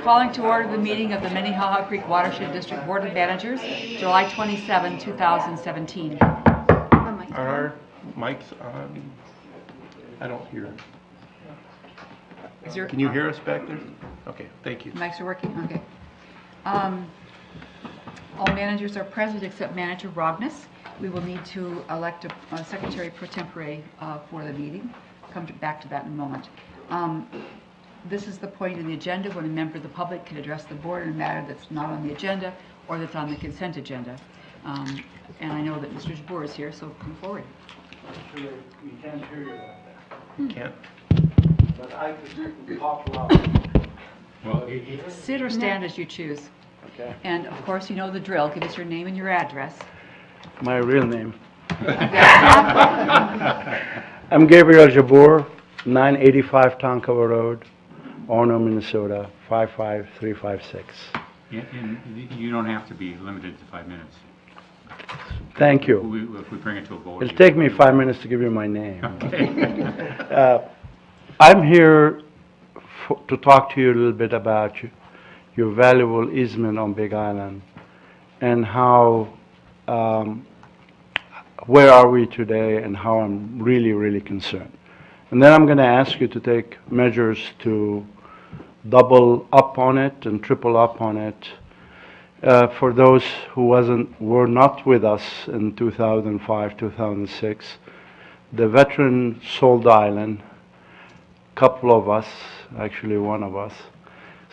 Calling to order the meeting of the Minnehaha Creek Watershed District Board of Managers, July 27, 2017. Are our mics on? I don't hear. Is your Can you hear us back there? Okay, thank you. mics are working? Okay. All managers are present except Manager Rognus. We will need to elect a secretary pro tempore for the meeting. Come back to that in a moment. This is the point in the agenda when a member of the public can address the board in a matter that's not on the agenda or that's on the consent agenda. And I know that Mr. Jabbour is here, so come forward. Actually, we can't hear you like that. Can't. But I could talk loud. Well, Sit or stand as you choose. Okay. And of course, you know the drill. Give us your name and your address. My real name. I'm Gabriel Jabbour, 985 Tonkawa Road, Orono, Minnesota, 55356. and you don't have to be limited to 5 minutes. Thank you. If we bring it to a vote. It'll take me 5 minutes to give you my name. Okay. I'm here to talk to you a little bit about your valuable easement on Big Island and how, where are we today and how I'm really, really concerned. And then I'm going to ask you to take measures to double up on it and triple up on it. For those who were not with us in 2005, 2006, the veteran sold the island. Couple of us, actually one of us,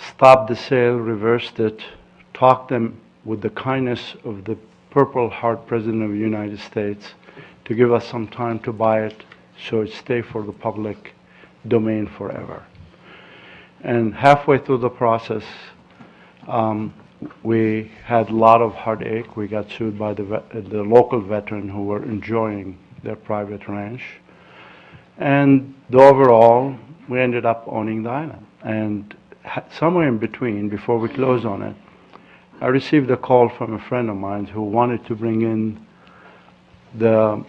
stopped the sale, reversed it, talked them with the kindness of the Purple Heart President of the United States to give us some time to buy it so it stay for the public domain forever. And halfway through the process, we had a lot of heartache. We got sued by the local veteran who were enjoying their private ranch. And overall, we ended up owning the island. And somewhere in between, before we closed on it, I received a call from a friend of mine who wanted to bring in the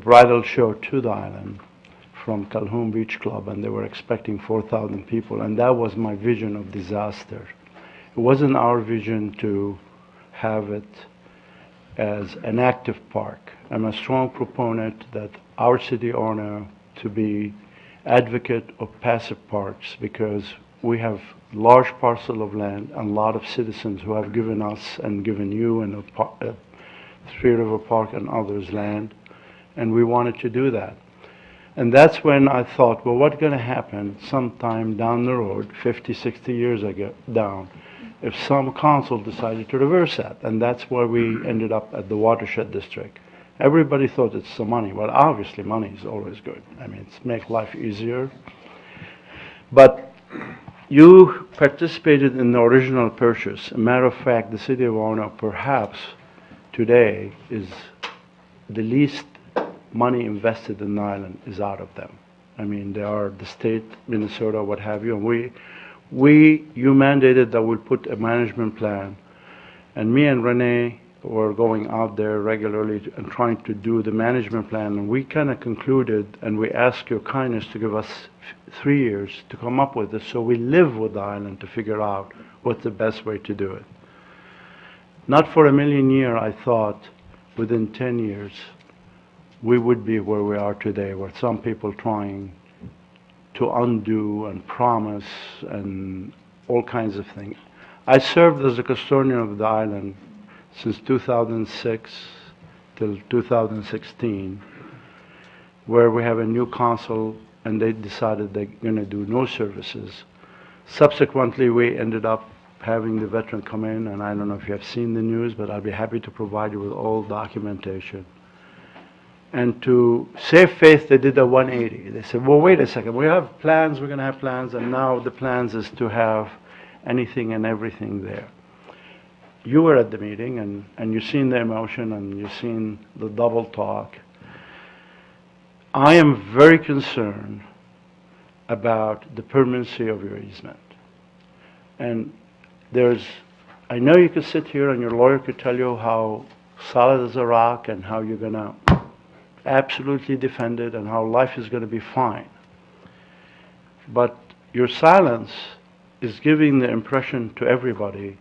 bridal show to the island from Calhoun Beach Club, and they were expecting 4,000 people, and that was my vision of disaster. It wasn't our vision to have it as an active park. I'm a strong proponent that our city owner to be advocate of passive parks because we have large parcel of land and a lot of citizens who have given us and given you and Three River Park and others land, and we wanted to do that. And that's when I thought, well, what's going to happen sometime down the road, 50, 60 years ago, down, if some council decided to reverse that? And that's where we ended up at the Watershed District. Everybody thought it's the money. Well, obviously money is always good. I mean, it's make life easier. But you participated in the original purchase. A matter of fact, the city of Orono perhaps today is the least money invested in the island is out of them. I mean, they are the state, Minnesota, what have you. And you mandated that we'll put a management plan. And me and Renee were going out there regularly and trying to do the management plan. And we kind of concluded, and we asked your kindness to give us 3 years to come up with this. So we live with the island to figure out what's the best way to do it. Not for a million years, I thought within 10 years, we would be where we are today, where some people trying to undo and promise and all kinds of things. I served as a custodian of the island since 2006 till 2016, where we have a new council and they decided they're going to do no services. Subsequently, we ended up having the veteran come in, and I don't know if you have seen the news, but I'll be happy to provide you with all documentation. And to save faith, they did a 180. They said, well, wait a second, we have plans, we're going to have plans, and now the plans is to have anything and everything there. You were at the meeting, and you've seen the emotion, and you've seen the double talk. I am very concerned about the permanency of your easement. And I know you could sit here and your lawyer could tell you how solid as a rock and how you're going to absolutely defend it and how life is going to be fine. But your silence is giving the impression to everybody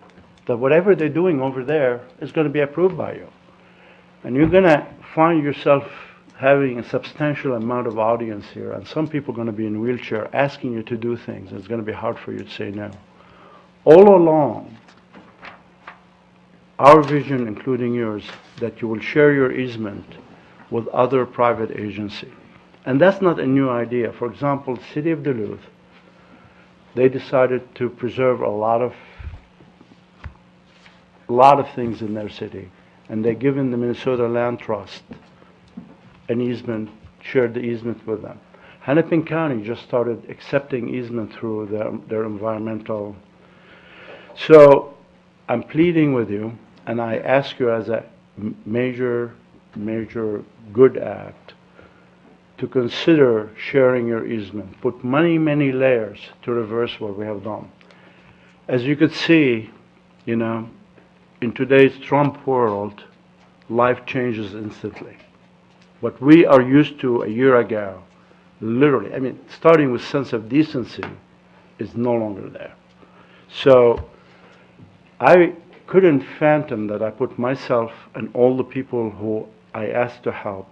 that whatever they're doing over there is going to be approved by you. And you're going to find yourself having a substantial amount of audience here, and some people are going to be in wheelchair asking you to do things. It's going to be hard for you to say no. All along, our vision, including yours, that you will share your easement with other private agencies. And that's not a new idea. For example, the city of Duluth, they decided to preserve a lot of things in their city. And they've given the Minnesota Land Trust an easement, shared the easement with them. Hennepin County just started accepting easement through their environmental. So I'm pleading with you, and I ask you as a major good act to consider sharing your easement. Put many layers to reverse what we have done. As you could see, you know, in today's Trump world, life changes instantly. What we are used to a year ago, literally, I mean, starting with sense of decency, is no longer there. So I couldn't fathom that I put myself and all the people who I asked to help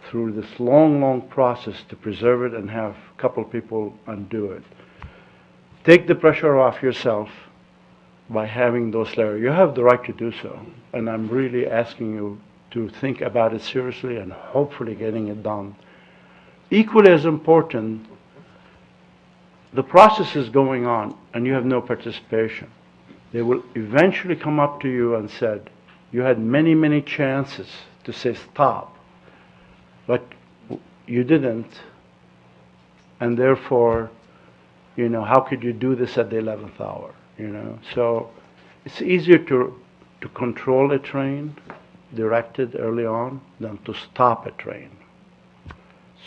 through this long process to preserve it and have a couple people undo it. Take the pressure off yourself by having those layers. You have the right to do so, and I'm really asking you to think about it seriously and hopefully getting it done. Equally as important, the process is going on and you have no participation. They will eventually come up to you and said, you had many chances to say stop, but you didn't, and therefore, you know, how could you do this at the 11th hour, you know? So it's easier to control a train, direct it early on, than to stop a train.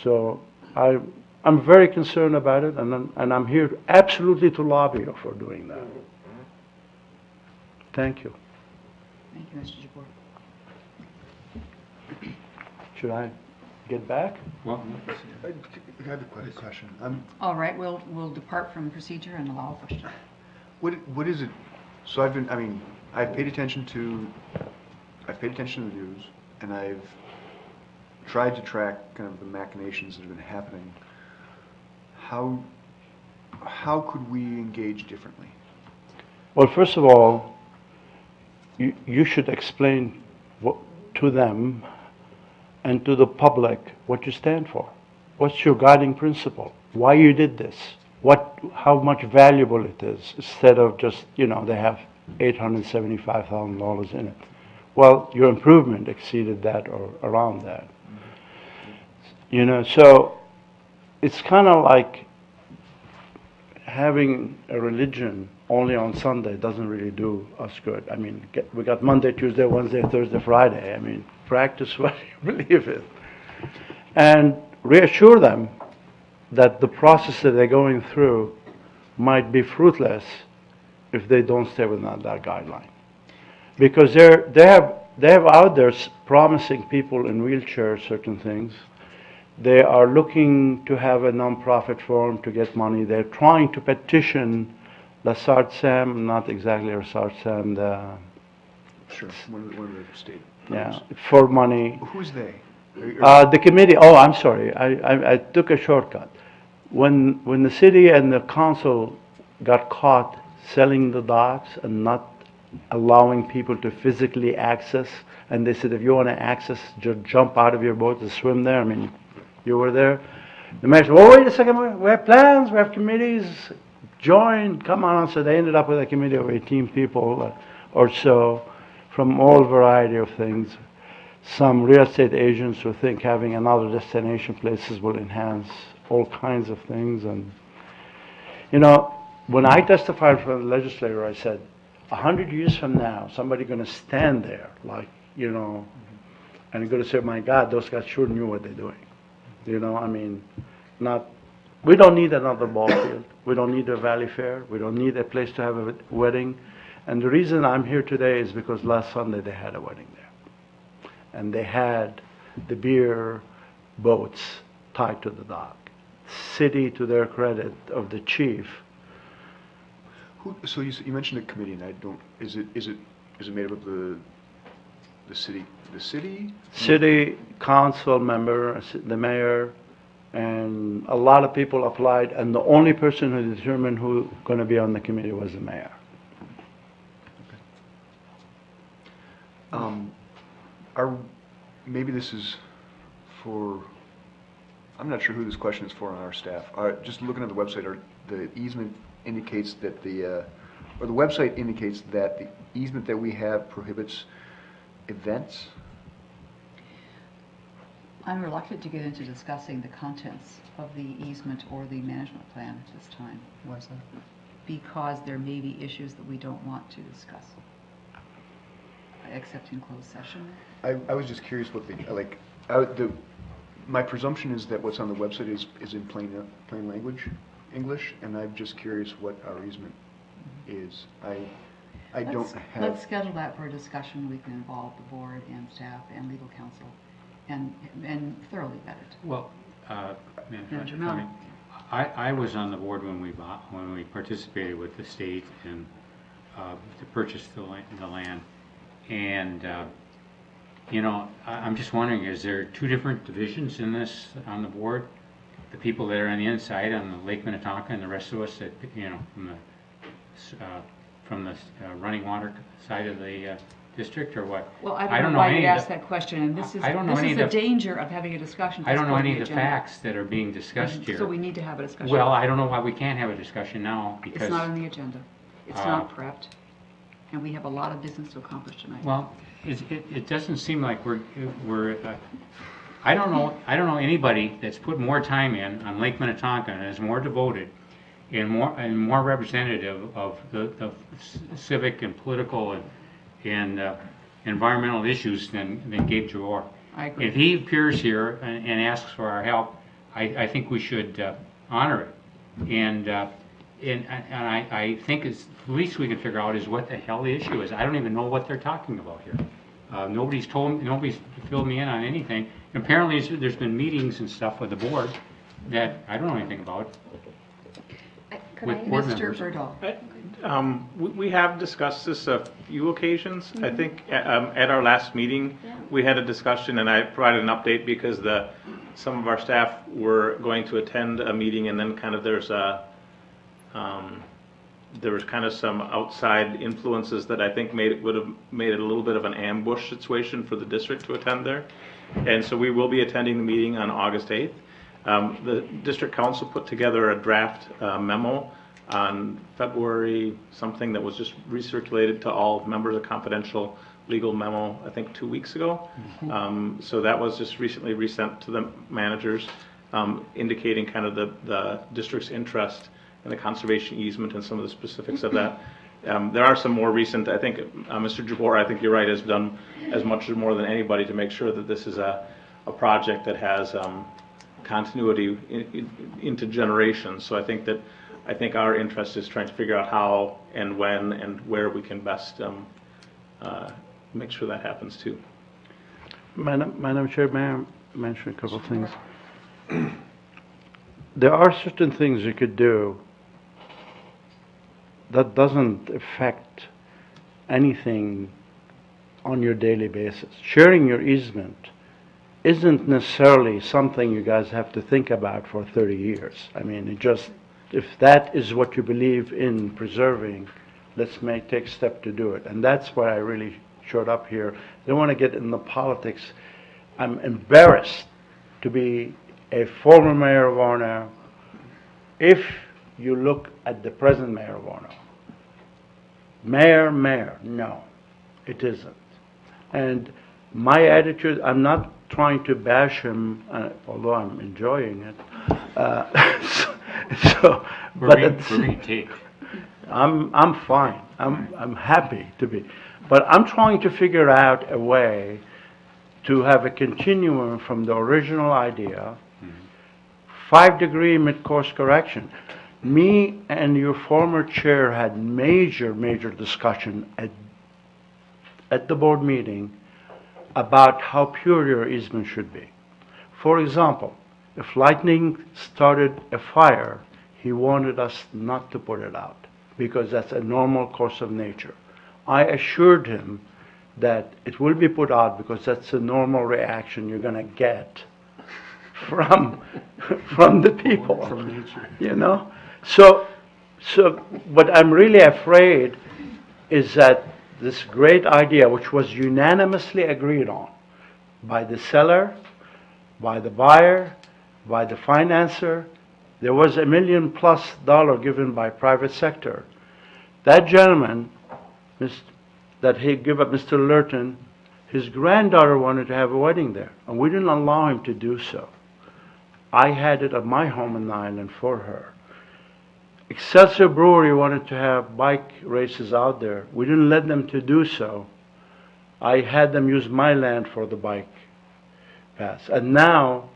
So I'm very concerned about it, and I'm here absolutely to lobby you for doing that. Thank you. Thank you, Mr. Jabour. Should I get back? Well, I have a question. All right, we'll depart from procedure and allow a question. What is it? So I've paid attention to the news, and I've tried to track kind of the machinations that have been happening. How could we engage differently? Well, first of all, you should explain to them and to the public what you stand for. What's your guiding principle? Why you did this? How much valuable it is, instead of just, you know, they have $875,000 in it. Well, your improvement exceeded that or around that. You know, so it's kind of like having a religion only on Sunday doesn't really do us good. I mean, we got Monday, Tuesday, Wednesday, Thursday, Friday. I mean, practice what you believe in. And reassure them that the process that they're going through might be fruitless if they don't stay within that guideline. Because they have out there promising people in wheelchairs certain things. They are looking to have a nonprofit forum to get money. They're trying to petition La Sarthe Sam, not exactly La Sarthe Sam, Sure, one of the state. yeah, for money. Who's they? The committee, oh, I'm sorry, I took a shortcut. When the city and the council got caught selling the docks and not allowing people to physically access, and they said, if you want to access, just jump out of your boat and swim there. I mean, you were there. The mayor said, well, wait a second, we have plans, we have committees, join, come on. So they ended up with a committee of 18 people or so from all variety of things. Some real estate agents who think having another destination places will enhance all kinds of things. And, you know, when I testified for the legislature, I said, 100 years from now, somebody going to stand there, like, you know, and going to say, my God, those guys sure knew what they're doing. You know, I mean, we don't need another ball field. We don't need a Valley Fair. We don't need a place to have a wedding. And the reason I'm here today is because last Sunday they had a wedding there. And they had the beer boats tied to the dock. city, to their credit, of the chief. So you mentioned a committee, and I don't, is it made up of the city? The city? City council member, the mayor, and a lot of people applied, and the only person who determined who going to be on the committee was the mayor. Maybe this is for, I'm not sure who this question is for on our staff. Just looking at the website, the easement indicates that or the website indicates that the easement that we have prohibits events? I'm reluctant to get into discussing the contents of the easement or the management plan at this time. Why is that? Because there may be issues that we don't want to discuss, except in closed session. I was just curious what my presumption is that what's on the website is in plain language, English, and I'm just curious what our easement is. I don't have. Let's schedule that for a discussion. We can involve the board and staff and legal counsel and thoroughly vet it. Well, Manager Miller. I was on the board when we participated with the state and to purchase the land, and you know, I'm just wondering, is there two different divisions in this on the board? The people that are on the inside on the Lake Minnetonka, and the rest of us that, you know, from the running water side of the district, or what? Well, I don't know why you asked that question, and this is the danger of having a discussion. I don't know any of the facts that are being discussed here. So we need to have a discussion. Well, I don't know why we can't have a discussion now, because... It's not on the agenda. It's not prepped, and we have a lot of business to accomplish tonight. Well, it doesn't seem like we're I don't know anybody that's put more time in on Lake Minnetonka and is more devoted and more representative of the civic and political and environmental issues than Gabe Jabor. I agree. If he appears here and asks for our help, I think we should honor it. And I think it's the least we can figure out is what the hell the issue is. I don't even know what they're talking about here. Nobody's filled me in on anything. Apparently, there's been meetings and stuff with the board that I don't know anything about. With board Mr. members. Berdahl. We have discussed this a few occasions. I think at our last meeting, we had a discussion, and I provided an update because some of our staff were going to attend a meeting, and then kind of there was kind of some outside influences that I think would have made it a little bit of an ambush situation for the district to attend there. And so we will be attending the meeting on August 8th. The district council put together a draft memo on February something that was just recirculated to all members, a confidential legal memo, I think 2 weeks ago. So that was just recently resent to the managers, indicating kind of the district's interest in the conservation easement and some of the specifics of that. There are some more recent, I think, Mr. Jabor, I think you're right, has done as much or more than anybody to make sure that this is a project that has continuity into generations. So I think our interest is trying to figure out how and when and where we can best make sure that happens too. Madam Chair, may I mention a couple of things? There are certain things you could do that doesn't affect anything on your daily basis. Sharing your easement isn't necessarily something you guys have to think about for 30 years. I mean, if that is what you believe in preserving, let's take a step to do it. And that's why I really showed up here. I don't want to get in the politics. I'm embarrassed to be a former mayor of Orono. If you look at the present mayor of Orono, mayor, no, it isn't. And my attitude, I'm not trying to bash him, although I'm enjoying it. I'm fine. I'm happy to be. But I'm trying to figure out a way to have a continuum from the original idea, 5-degree mid-course correction. Me and your former chair had major discussion at the board meeting about how pure your easement should be. For example, if lightning started a fire, he wanted us not to put it out because that's a normal course of nature. I assured him that it will be put out because that's a normal reaction you're going to get from the people, From nature. you know. So what I'm really afraid is that this great idea, which was unanimously agreed on by the seller, by the buyer, by the financer, there was $1 million+ given by private sector. That gentleman, that he gave up, Mr. Lurton, his granddaughter wanted to have a wedding there, and we didn't allow him to do so. I had it at my home in the island for her. Excelsior Brewery wanted to have bike races out there. We didn't let them to do so. I had them use my land for the bike paths. And now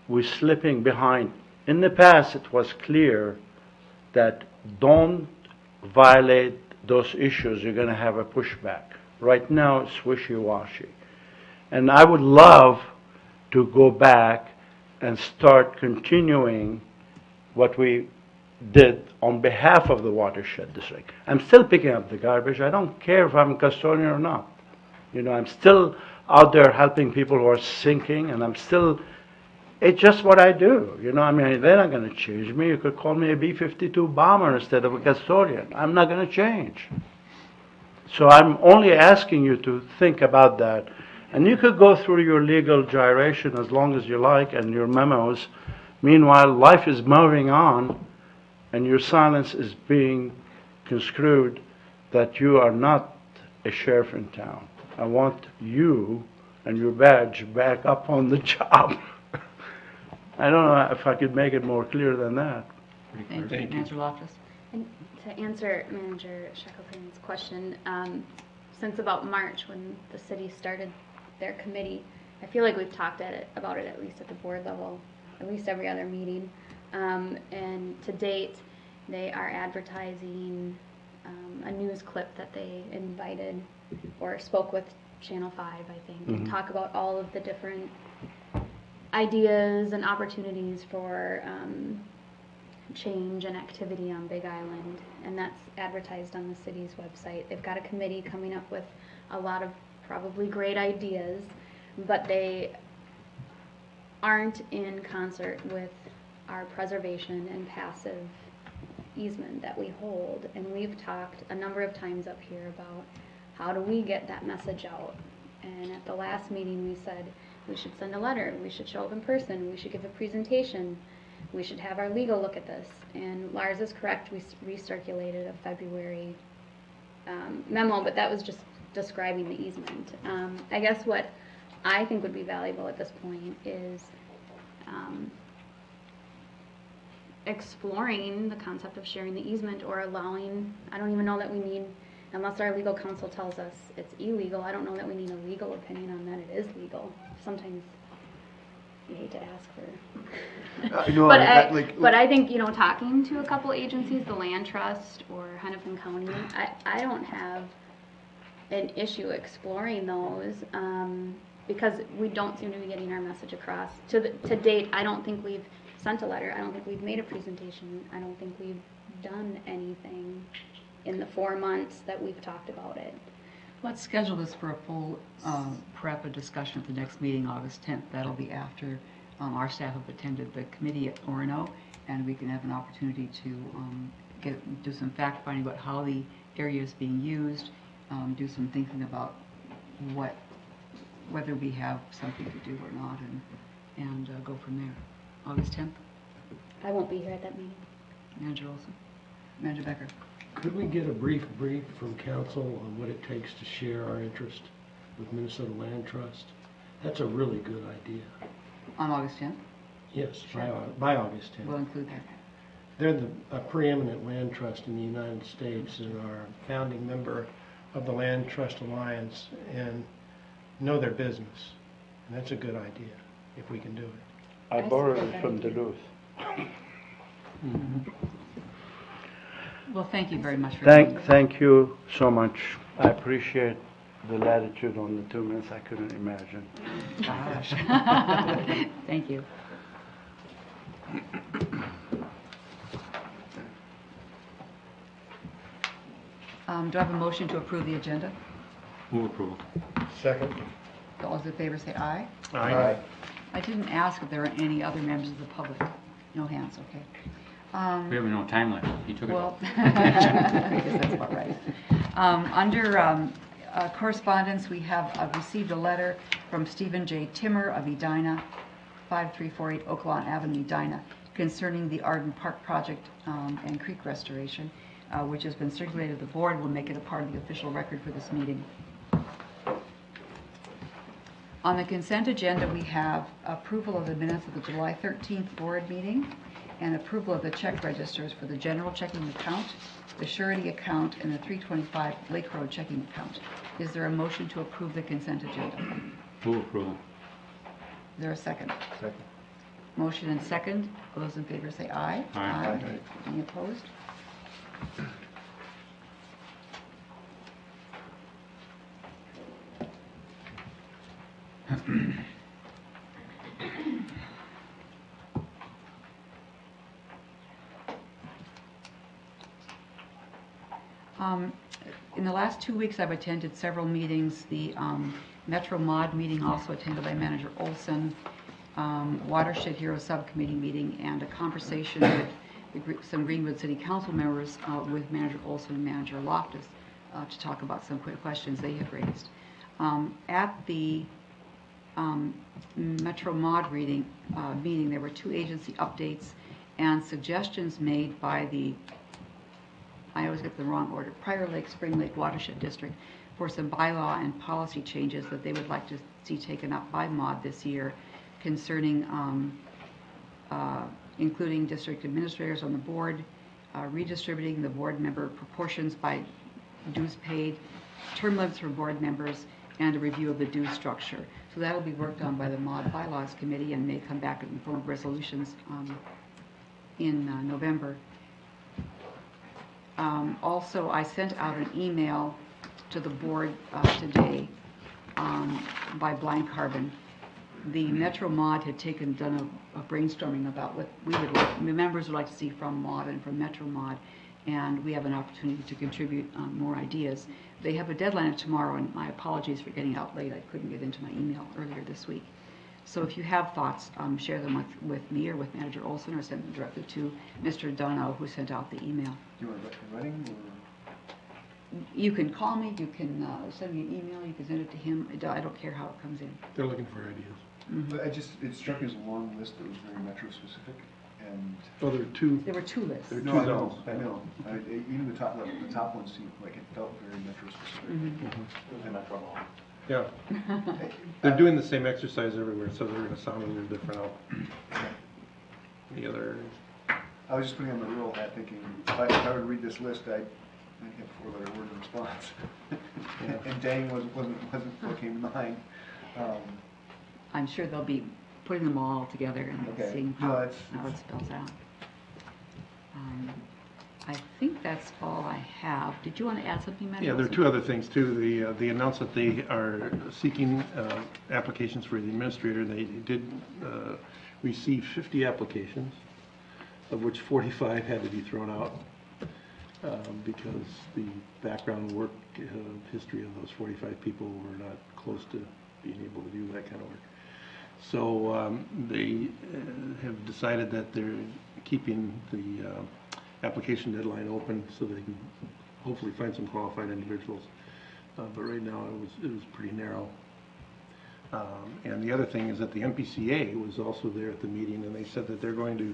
we're slipping behind. In the past, it was clear that don't violate those issues, you're going to have a pushback. Right now, it's wishy-washy. And I would love to go back and start continuing what we did on behalf of the watershed district. I'm still picking up the garbage. I don't care if I'm a custodian or not. You know, I'm still out there helping people who are sinking, and it's just what I do. You know, I mean, they're not going to change me. You could call me a B-52 bomber instead of a custodian. I'm not going to change. So I'm only asking you to think about that. And you could go through your legal gyration as long as you like and your memos. Meanwhile, life is moving on, and your silence is being construed that you are not a sheriff in town. I want you and your badge back up on the job. I don't know if I could make it more clear than that. Thank you, Manager Loftus. And to answer Manager Shackleton's question, since about March when the city started their committee, I feel like we've talked about it at least at the board level, at least every other meeting. And to date, they are advertising a news clip that they invited or spoke with Channel 5, I think, and talk about all of the different ideas and opportunities for change and activity on Big Island, and that's advertised on the city's website. They've got a committee coming up with a lot of probably great ideas, but they aren't in concert with our preservation and passive easement that we hold. And we've talked a number of times up here about how do we get that message out. And at the last meeting we said we should send a letter, we should show up in person, we should give a presentation, we should have our legal look at this. And Lars is correct, we recirculated a February memo, but that was just describing the easement. I guess what I think would be valuable at this point is exploring the concept of sharing the easement or allowing, I don't even know that we need, unless our legal counsel tells us it's illegal, I don't know that we need a legal opinion on that it is legal. Sometimes you hate to ask for. No, But I think, talking to a couple agencies, the Land Trust or Hennepin County, I don't have an issue exploring those because we don't seem to be getting our message across. To date, I don't think we've sent a letter. I don't think we've made a presentation. I don't think we've done anything in the 4 months that we've talked about it. Let's schedule this for a full prep and discussion at the next meeting, August 10th. That'll be after our staff have attended the committee at Orono, and we can have an opportunity to do some fact-finding about how the area is being used, do some thinking about whether we have something to do or not, and go from there. August 10th, I won't be here at that meeting. Manager Olson. Manager Becker. Could we get a brief from council on what it takes to share our interest with Minnesota Land Trust? That's a really good idea. On August 10th, Yes, Sure. by August we'll 10th. include that. They're a preeminent land trust in the United States and are a founding member of the Land Trust Alliance and know their business. And that's a good idea, if we can do it. I I borrowed support it from that idea. Duluth. Well, thank you very much for doing that. Thank you so much. I appreciate the latitude on the 2 minutes. I couldn't imagine. Gosh. Thank you. Do I have a motion to approve the agenda? Move approval. Second. All those in favor say aye. Aye. I didn't ask if there are any other members of the public. No hands, okay. We have no time limit. You took it Well, all. I guess that's about right. Under correspondence, we have received a letter from Stephen J. Timmer of Edina, 5348 Oak Lawn Avenue, Edina, concerning the Arden Park project and creek restoration, which has been circulated to the board. We'll make it a part of the official record for this meeting. On the consent agenda, we have approval of the minutes of the July 13th board meeting and approval of the check registers for the general checking account, the surety account, and the 325 Lake Road checking account. Is there a motion to approve the consent agenda? Move approval. Is there a second? Second. Motion and second. All those in favor say aye. Aye. Any opposed? In the last 2 weeks, I've attended several meetings. The Metro Mod meeting, also attended by Manager Olson, Watershed Hero Subcommittee meeting, and a conversation with some Greenwood City Council members with Manager Olson and Manager Loftus to talk about some quick questions they had raised. At the Metro Mod meeting, there were 2 agency updates and suggestions made by the, I always get the wrong order, Prior Lake, Spring Lake Watershed District for some bylaw and policy changes that they would like to see taken up by MOD this year concerning including district administrators on the board, redistributing the board member proportions by dues paid, term limits for board members, and a review of the dues structure. So that will be worked on by the MOD Bylaws Committee and may come back in the form of resolutions in November. Also, I sent out an email to the board today by Blind Carbon. The Metro Mod had done a brainstorming about what we would like, members would like to see from Mod and from Metro Mod, and we have an opportunity to contribute more ideas. They have a deadline of tomorrow, and my apologies for getting out late. I couldn't get into my email earlier this week. So if you have thoughts, share them with me or with Manager Olson, or send them directly to Mr. Dono, who sent out the email. Do you want to writing or? You can call me, you can send me an email, you can send it to him. I don't care how it comes in. They're looking for ideas. But it struck me as a long list that was very metro specific, and. Oh, there are 2. There were 2 lists. There- No, I two know, zones. I know. Even the top one seemed like it felt very metro specific. Yeah. They're doing the same exercise everywhere, so they're gonna sound a little different out. The other, I was just putting on the real hat thinking, if I would read this list, I'd have 4-letter word in response. And dang wasn't what came to mind. I'm sure they'll be putting them all together and Okay. seeing No, how it's- it spells out. I think that's all I have. Did you want to add something, Manager? yeah, there are Olson? 2 other things too. They announced that they are seeking applications for the administrator. They did receive 50 applications, of which 45 had to be thrown out because the background work history of those 45 people were not close to being able to do that kind of work. So they have decided that they're keeping the application deadline open so they can hopefully find some qualified individuals. But right now it was pretty narrow. And the other thing is that the MPCA was also there at the meeting, and they said that they're going to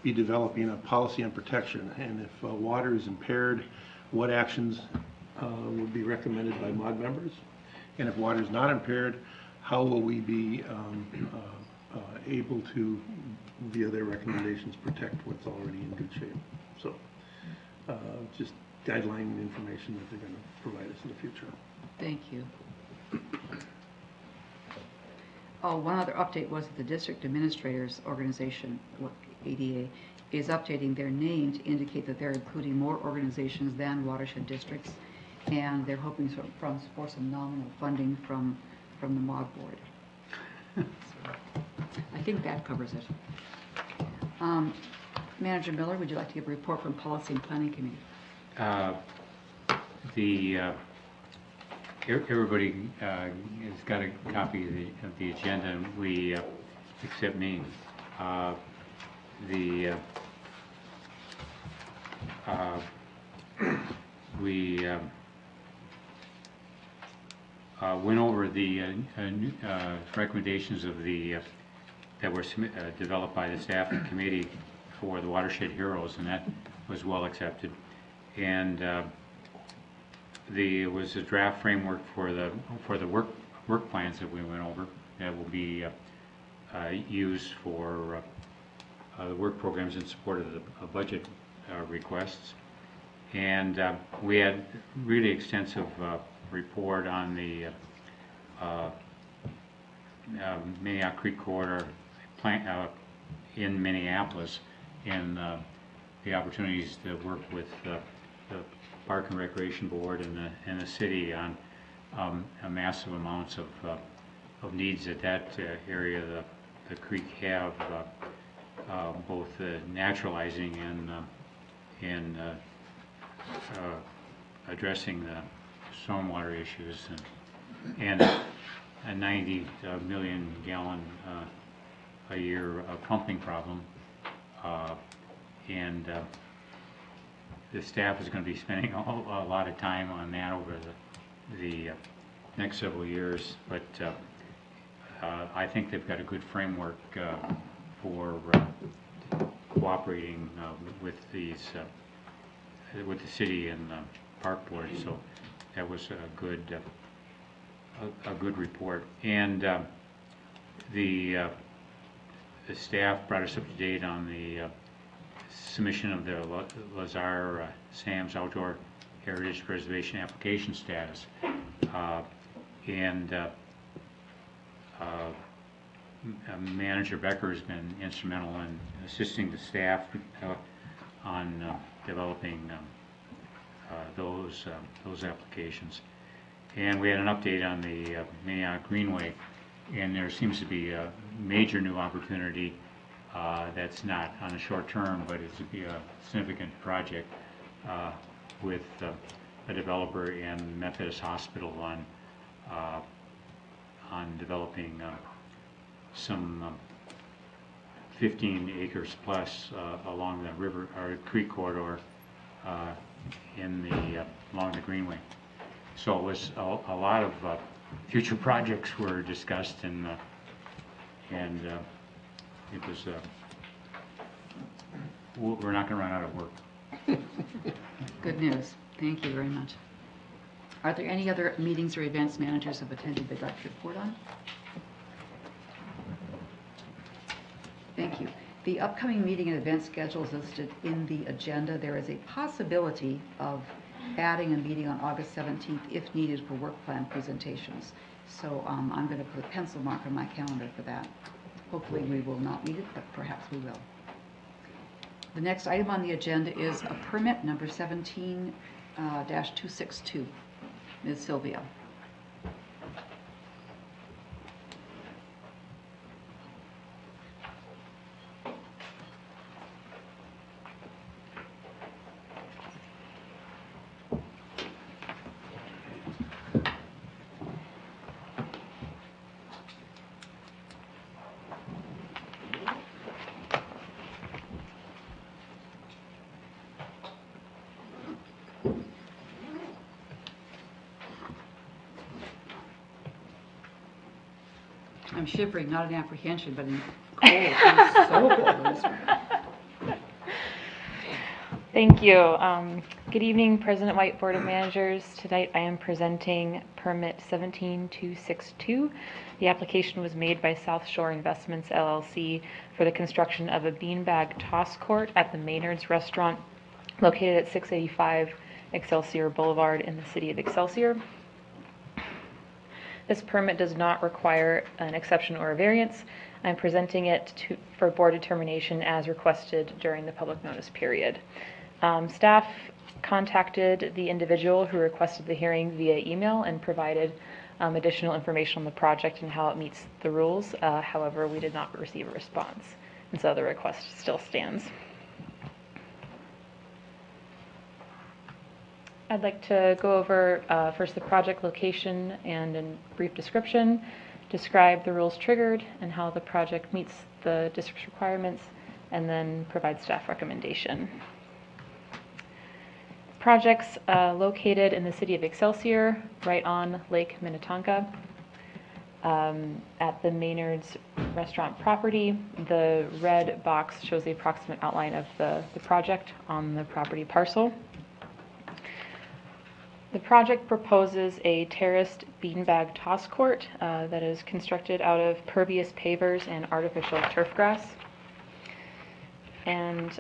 be developing a policy on protection. And if water is impaired, what actions would be recommended by MOD members? And if water is not impaired, how will we be able to, via their recommendations, protect what's already in good shape? So, just guideline information that they're going to provide us in the future. Thank you. Oh, one other update was that the District Administrators Organization, ADA, is updating their name to indicate that they're including more organizations than watershed districts, and they're hoping for some nominal funding from the MOD board. So, I think that covers it. Manager Miller, would you like to give a report from Policy and Planning Committee? Everybody has got a copy of the agenda, and we, except me, we went over the recommendations of that were developed by the staff and committee for the Watershed Heroes, and that was well accepted. And there was a draft framework for the work plans that we went over that will be used for the work programs in support of the budget requests. And we had really extensive report on the Minnehaha Creek Corridor in Minneapolis, and the opportunities to work with the Park and Recreation Board and the city on massive amounts of needs that area the creek have, both naturalizing and addressing the stormwater issues, and a 90 million gallon a year pumping problem, and the staff is going to be spending a lot of time on that over the next several years, but I think they've got a good framework for cooperating with these with the city and the park board. So that was a good report. And the staff brought us up to date on the submission of the Lazar Sam's Outdoor Heritage Preservation application status. Manager Becker has been instrumental in assisting the staff on developing those applications. And we had an update on the Minnehaha Greenway, and there seems to be a major new opportunity that's not on a short term, but it's a significant project with a developer and Methodist Hospital on developing some 15 acres plus along the river or creek corridor along the Greenway. So it was a lot of future projects were discussed, and it was we're not going to run out of work. Good news. Thank you very much. Are there any other meetings or events managers have attended they'd like to report on? Thank you. The upcoming meeting and event schedule is listed in the agenda. There is a possibility of adding a meeting on August 17th if needed for work plan presentations. So I'm going to put a pencil mark on my calendar for that. Hopefully we will not need it, but perhaps we will. The next item on the agenda is a permit number 17-262. Ms. Sylvia. I'm shivering, not in apprehension, but in cold. It's so cold in this room. Thank you. Good evening, President White, Board of Managers. Tonight I am presenting permit 17262. The application was made by South Shore Investments LLC for the construction of a beanbag toss court at the Maynard's Restaurant located at 685 Excelsior Boulevard in the city of Excelsior. This permit does not require an exception or a variance. I'm presenting it for board determination as requested during the public notice period. Staff contacted the individual who requested the hearing via email and provided additional information on the project and how it meets the rules. However, we did not receive a response. and so the request still stands. I'd like to go over first the project location and a brief description, describe the rules triggered and how the project meets the district's requirements, and then provide staff recommendation. Project's located in the city of Excelsior, right on Lake Minnetonka. At the Maynard's restaurant property, the red box shows the approximate outline of the project on the property parcel. The project proposes a terraced beanbag toss court that is constructed out of pervious pavers and artificial turf grass. And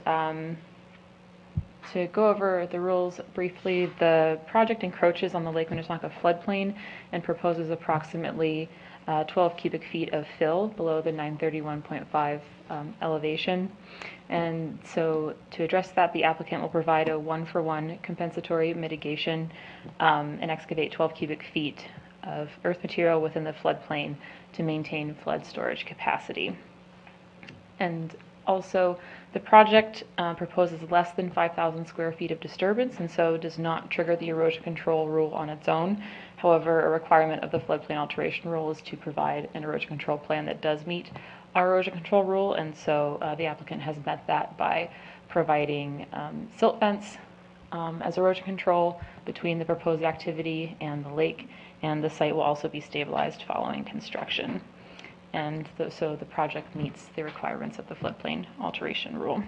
to go over the rules briefly, the project encroaches on the Lake Minnetonka floodplain and proposes approximately 12 cubic feet of fill below the 931.5 elevation. And so to address that, the applicant will provide a 1-for-1 compensatory mitigation and excavate 12 cubic feet of earth material within the floodplain to maintain flood storage capacity. And also, the project proposes less than 5,000 square feet of disturbance, and so does not trigger the erosion control rule on its own. However, a requirement of the floodplain alteration rule is to provide an erosion control plan that does meet our erosion control rule, and so the applicant has met that by providing silt fence as erosion control between the proposed activity and the lake, and the site will also be stabilized following construction. And so the project meets the requirements of the floodplain alteration rule.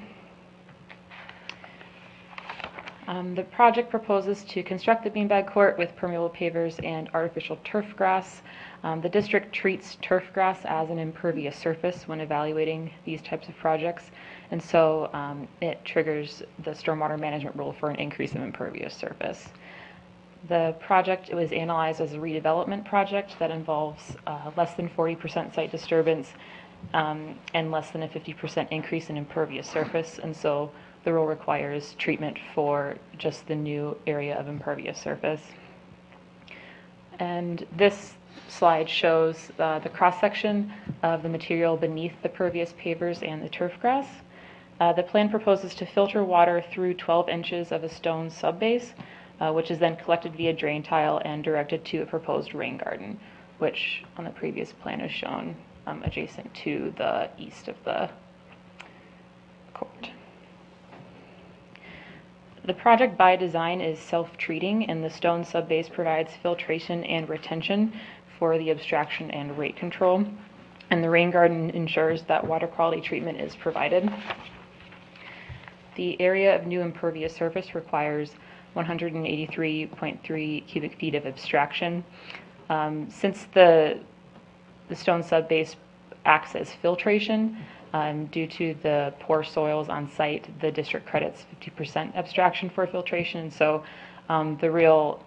The project proposes to construct the beanbag court with permeable pavers and artificial turf grass. The district treats turf grass as an impervious surface when evaluating these types of projects, and so it triggers the stormwater management rule for an increase in impervious surface. The project was analyzed as a redevelopment project that involves less than 40% site disturbance and less than a 50% increase in impervious surface, and so the rule requires treatment for just the new area of impervious surface. And this slide shows the cross-section of the material beneath the pervious pavers and the turf grass. The plan proposes to filter water through 12 inches of a stone subbase, which is then collected via drain tile and directed to a proposed rain garden, which on the previous plan is shown adjacent to the east of the court. The project by design is self-treating, and the stone subbase provides filtration and retention for the abstraction and rate control, and the rain garden ensures that water quality treatment is provided. The area of new impervious surface requires 183.3 cubic feet of abstraction. Since the stone subbase acts as filtration, due to the poor soils on site, the district credits 50% abstraction for filtration. So the real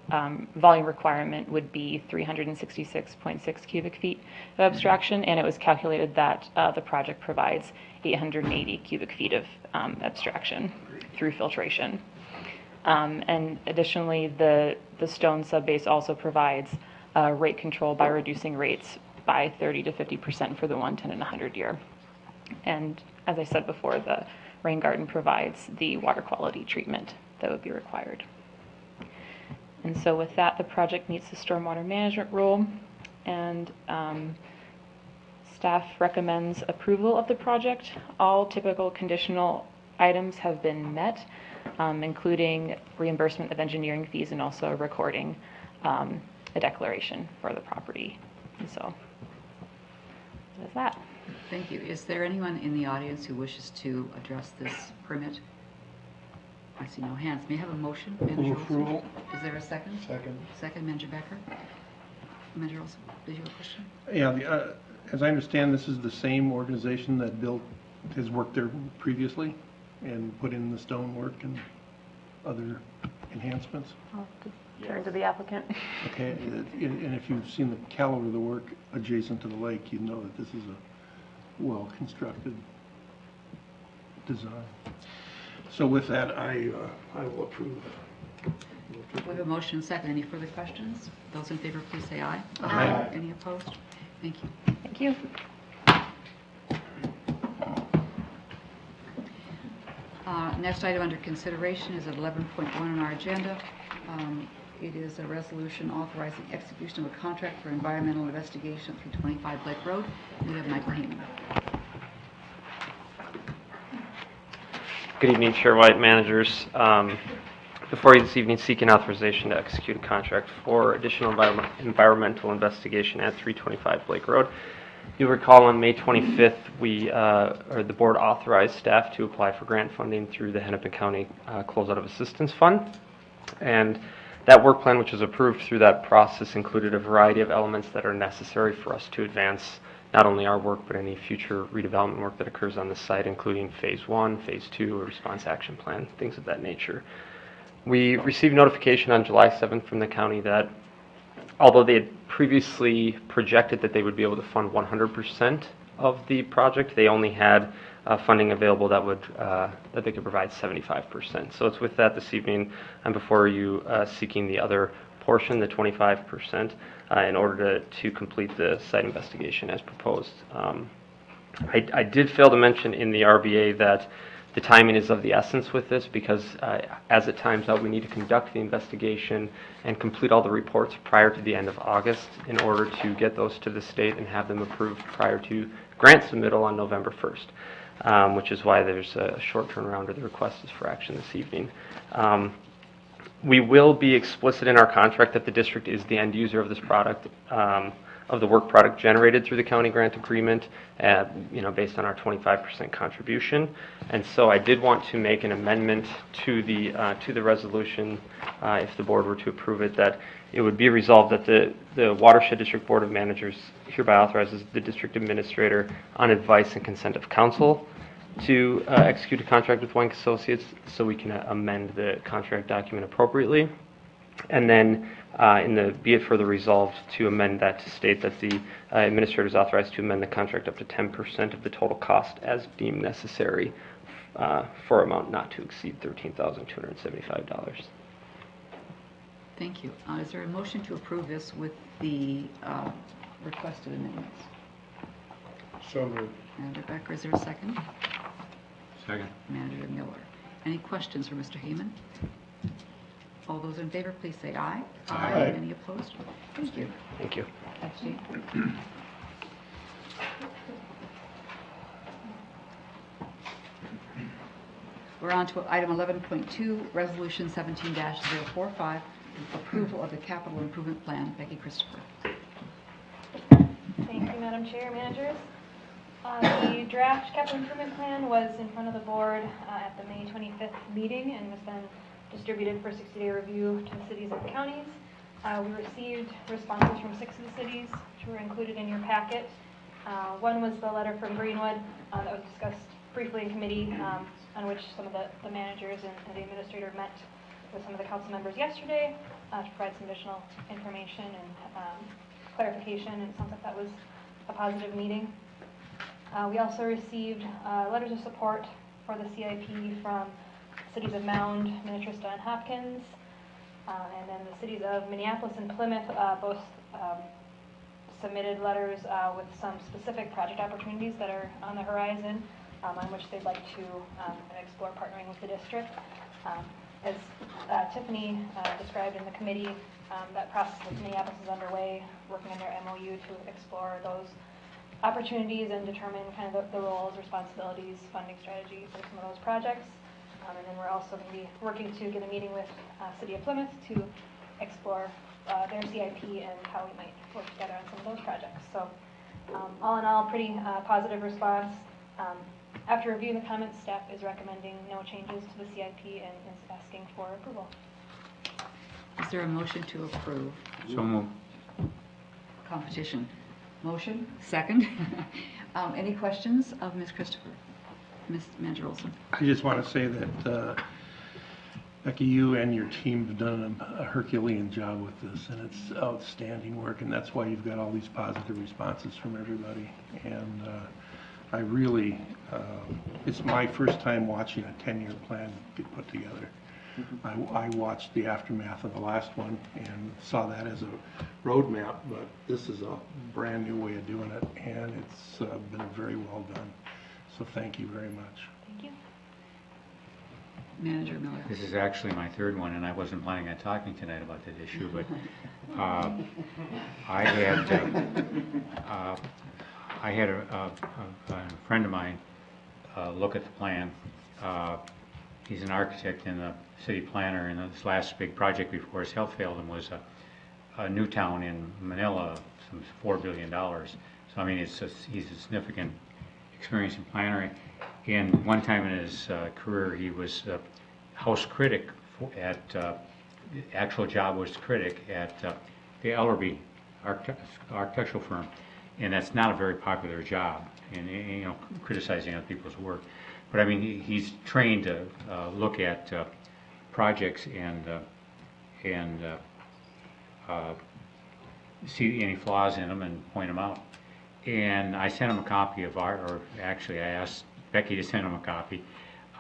volume requirement would be 366.6 cubic feet of abstraction, and it was calculated that the project provides 880 cubic feet of abstraction through filtration. And additionally, the stone subbase also provides rate control by reducing rates by 30 to 50% for the 1, 10, and 100 year. And as I said before, the rain garden provides the water quality treatment that would be required. And so with that, the project meets the stormwater management rule, and staff recommends approval of the project. All typical conditional items have been met, including reimbursement of engineering fees and also recording a declaration for the property. And so that's that. Thank you. Is there anyone in the audience who wishes to address this permit? I see no hands. May I have a motion? Manager Olson? Approval. Is there a second? Second. Second, Manager Becker. Manager Olson, did you have a question? Yeah, as I understand, this is the same organization that has worked there previously and put in the stonework and other enhancements. I'll turn to the applicant. Okay, and if you've seen the caliber of the work adjacent to the lake, you know that this is a well-constructed design. So with that, I will approve. We have a motion and second. Any further questions? Those in favor, please say aye. Aye. Any opposed? Thank you. Thank you. Next item under consideration is at 11.1 on our agenda. It is a resolution authorizing execution of a contract for environmental investigation at 325 Blake Road. We have Michael Heyman. Good evening, Chair White, managers. Before you this evening, seeking authorization to execute a contract for additional environmental investigation at 325 Blake Road. You'll recall on May 25th, the board authorized staff to apply for grant funding through the Hennepin County Closeout of Assistance Fund. And that work plan, which was approved through that process, included a variety of elements that are necessary for us to advance not only our work, but any future redevelopment work that occurs on the site, including phase 1, phase 2, a response action plan, things of that nature. We received notification on July 7th from the county that although they had previously projected that they would be able to fund 100% of the project, they only had funding available that they could provide 75%. So it's with that this evening I'm before you seeking the other portion, the 25%, in order to complete the site investigation as proposed. I did fail to mention in the RBA that the timing is of the essence with this because as it times out, we need to conduct the investigation and complete all the reports prior to the end of August in order to get those to the state and have them approved prior to grant submittal on November 1st, which is why there's a short turnaround or the request is for action this evening. We will be explicit in our contract that the district is the end user of this product, of the work product generated through the county grant agreement, based on our 25% contribution. And so I did want to make an amendment to the resolution, if the board were to approve it, that it would be resolved that the Watershed District Board of Managers hereby authorizes the district administrator on advice and consent of council to execute a contract with Wenck Associates so we can amend the contract document appropriately. And then be it further resolved to amend that to state that the administrator is authorized to amend the contract up to 10% of the total cost as deemed necessary for amount not to exceed $13,275. Thank you. Is there a motion to approve this with the requested amendments? So moved. Manager Becker, is there a second? Second. Manager Miller. Any questions for Mr. Heyman? All those in favor, please say aye. Aye. Any opposed? Thank you. Thank you. Abstain. We're on to item 11.2, Resolution 17-045, approval of the capital improvement plan. Becky Christopher. Thank you, Madam Chair, managers. The draft capital improvement plan was in front of the board at the May 25th meeting and was then distributed for 60-day review to the cities and counties. We received responses from 6 of the cities, which were included in your packet. One was the letter from Greenwood that was discussed briefly in committee, on which some of the managers and the administrator met with some of the council members yesterday to provide some additional information and clarification, and it sounds like that was a positive meeting. We also received letters of support for the CIP from cities of Mound, Minnetrista, and Hopkins, and then the cities of Minneapolis and Plymouth both submitted letters with some specific project opportunities that are on the horizon, on which they'd like to explore partnering with the district. As Tiffany described in the committee, that process with Minneapolis is underway, working under MOU to explore those opportunities and determine kind of the roles, responsibilities, funding strategy for some of those projects. And then we're also going to be working to get a meeting with City of Plymouth to explore their CIP and how we might work together on some of those projects. So all in all, pretty positive response. After reviewing the comments, staff is recommending no changes to the CIP and is asking for approval. Is there a motion to approve? So moved. Competition. Motion, second. Any questions of Ms. Christopher? Ms. Manager Olson. I just want to say that, Becky, you and your team have done a Herculean job with this, and it's outstanding work, and that's why you've got all these positive responses from everybody. And I really, it's my first time watching a 10-year plan get put together. I watched the aftermath of the last one and saw that as a roadmap, but this is a brand new way of doing it, and it's been very well done. So thank you very much. Thank you. Manager Miller. This is actually my third one, and I wasn't planning on talking tonight about that issue, but I had a friend of mine look at the plan. He's an architect and a city planner, and this last big project before his health failed him was a new town in Manila, some $4 billion. So I mean, he's a significant experience in planner. And one time in his career, he was house critic at, actual job was critic at the Ellerby architectural firm. And that's not a very popular job, and you know, criticizing other people's work. But I mean, he's trained to look at projects and see any flaws in them and point them out. And I sent him a copy of or actually I asked Becky to send him a copy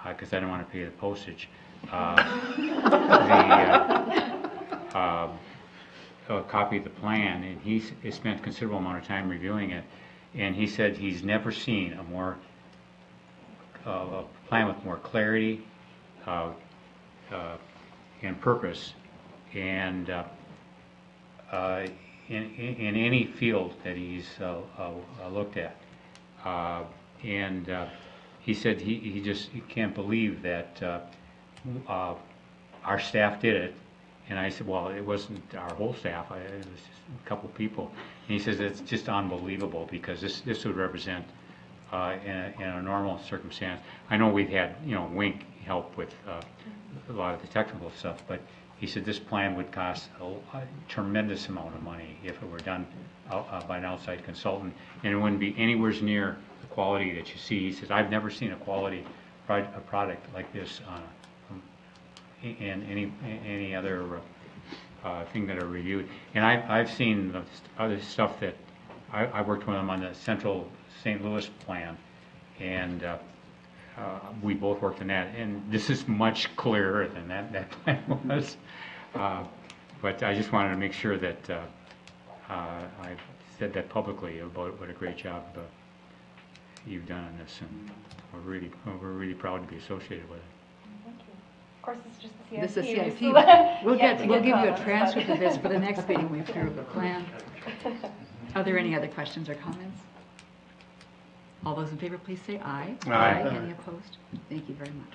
because I didn't want to pay the postage. A copy of the plan, and he spent a considerable amount of time reviewing it. And he said he's never seen a more a plan with more clarity and purpose, and in any field that he's looked at. And he said he just can't believe that our staff did it. And I said, well, it wasn't our whole staff, it was just a couple of people. And he says it's just unbelievable because this would represent, in a normal circumstance, I know we've had, you know, Wink help with a lot of the technical stuff, but he said this plan would cost a tremendous amount of money if it were done by an outside consultant, and it wouldn't be anywhere near the quality that you see. He says, I've never seen a quality product like this in any other thing that I reviewed. And I've seen the other stuff that I worked with him on the Central St. Louis plan, and we both worked on that. And this is much clearer than that plan was. But I just wanted to make sure that I said that publicly about what a great job you've done on this, and we're really proud to be associated with it. Of course, it's just the CIP. This is We CIP. still- We'll yet to give get you a comments, but- transcript of this for the next meeting. We approve the plan. Are there any other questions or comments? All those in favor, please say aye. Aye. Any opposed? Thank you very much.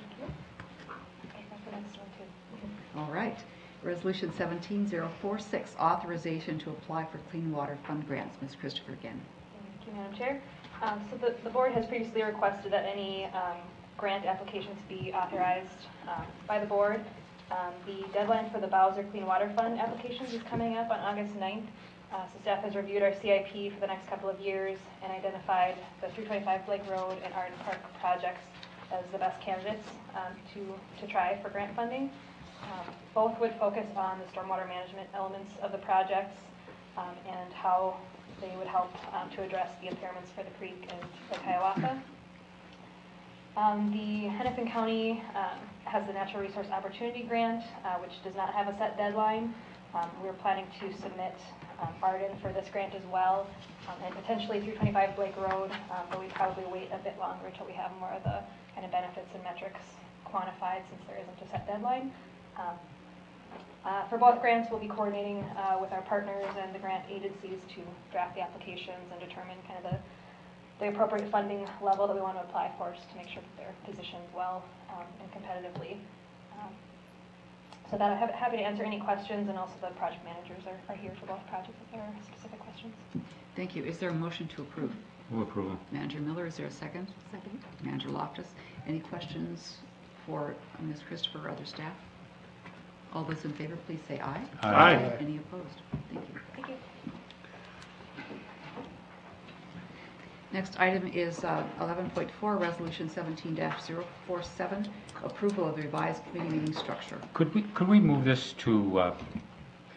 Okay, that's the next one, too. All right. Resolution 17046, authorization to apply for Clean Water Fund grants. Ms. Christopher again. Thank you, Madam Chair. So the board has previously requested that any grant applications be authorized by the board. The deadline for the Bowser Clean Water Fund applications is coming up on August 9th. So staff has reviewed our CIP for the next couple of years and identified the 325 Blake Road and Arden Park projects as the best candidates to try for grant funding. Both would focus on the stormwater management elements of the projects and how they would help to address the impairments for the creek and the Hiawatha. The Hennepin County has the Natural Resource Opportunity Grant, which does not have a set deadline. We're planning to submit Arden for this grant as well, and potentially 325 Blake Road, but we probably wait a bit longer until we have more of the kind of benefits and metrics quantified, since there isn't a set deadline. For both grants, we'll be coordinating with our partners and the grant agencies to draft the applications and determine kind of the appropriate funding level that we want to apply for, just to make sure that they're positioned well and competitively. So that I'm happy to answer any questions, and also the project managers are here for both projects if there are specific questions. Thank you. Is there a motion to approve? Move approval. Manager Miller, is there a second? Second. Manager Loftus. Any questions for Ms. Christopher or other staff? All those in favor, please say aye. Aye. Any opposed? Thank you. Thank you. Next item is 11.4, Resolution 17-047, approval of the revised committee meeting structure. Could we move this to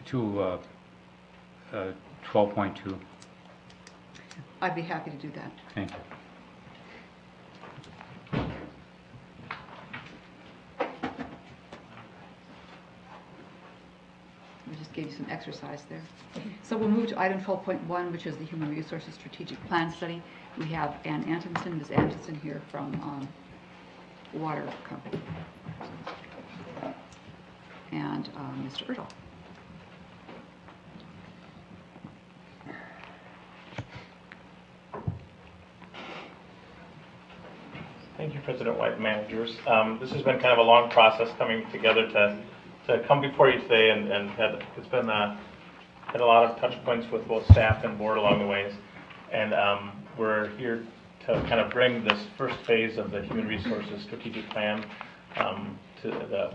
12.2? I'd be happy to do that. Thank you. We just gave you some exercise there. So we'll move to item 12.1, which is the Human Resources Strategic Plan Study. We have Ann Antonsen, Ms. Antonsen here from Water Company. and Mr. Erdahl. Thank you, President White and managers. This has been kind of a long process coming together to come before you today, and it's been had a lot of touch points with both staff and board along the ways. And we're here to kind of bring this first phase of the Human Resources Strategic Plan to the,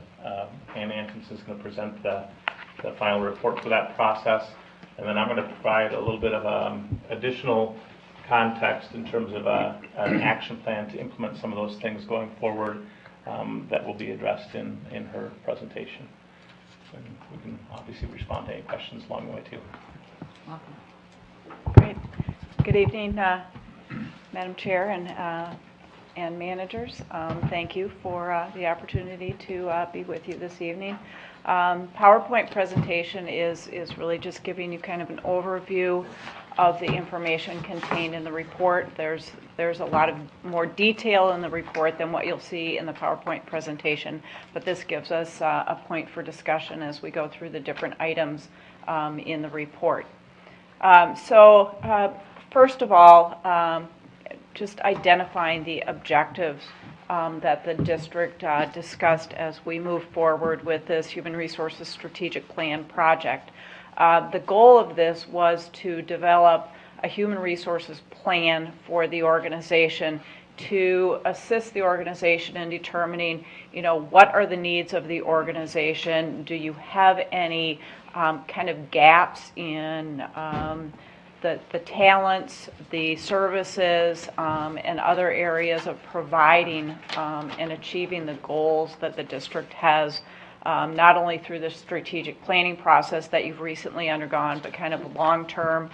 Ann Antons is going to present the final report for that process. And then I'm going to provide a little bit of additional context in terms of an action plan to implement some of those things going forward that will be addressed in her presentation. And we can obviously respond to any questions along the way too. Welcome. Great. Good evening, Madam Chair and managers. Thank you for the opportunity to be with you this evening. PowerPoint presentation is really just giving you kind of an overview of the information contained in the report. There's a lot of more detail in the report than what you'll see in the PowerPoint presentation, but this gives us a point for discussion as we go through the different items in the report. First of all, just identifying the objectives that the district discussed as we move forward with this Human Resources Strategic Plan project. The goal of this was to develop a human resources plan for the organization to assist the organization in determining, what are the needs of the organization? Do you have any kind of gaps in the talents, the services, and other areas of providing and achieving the goals that the district has, not only through the strategic planning process that you've recently undergone, but kind of long-term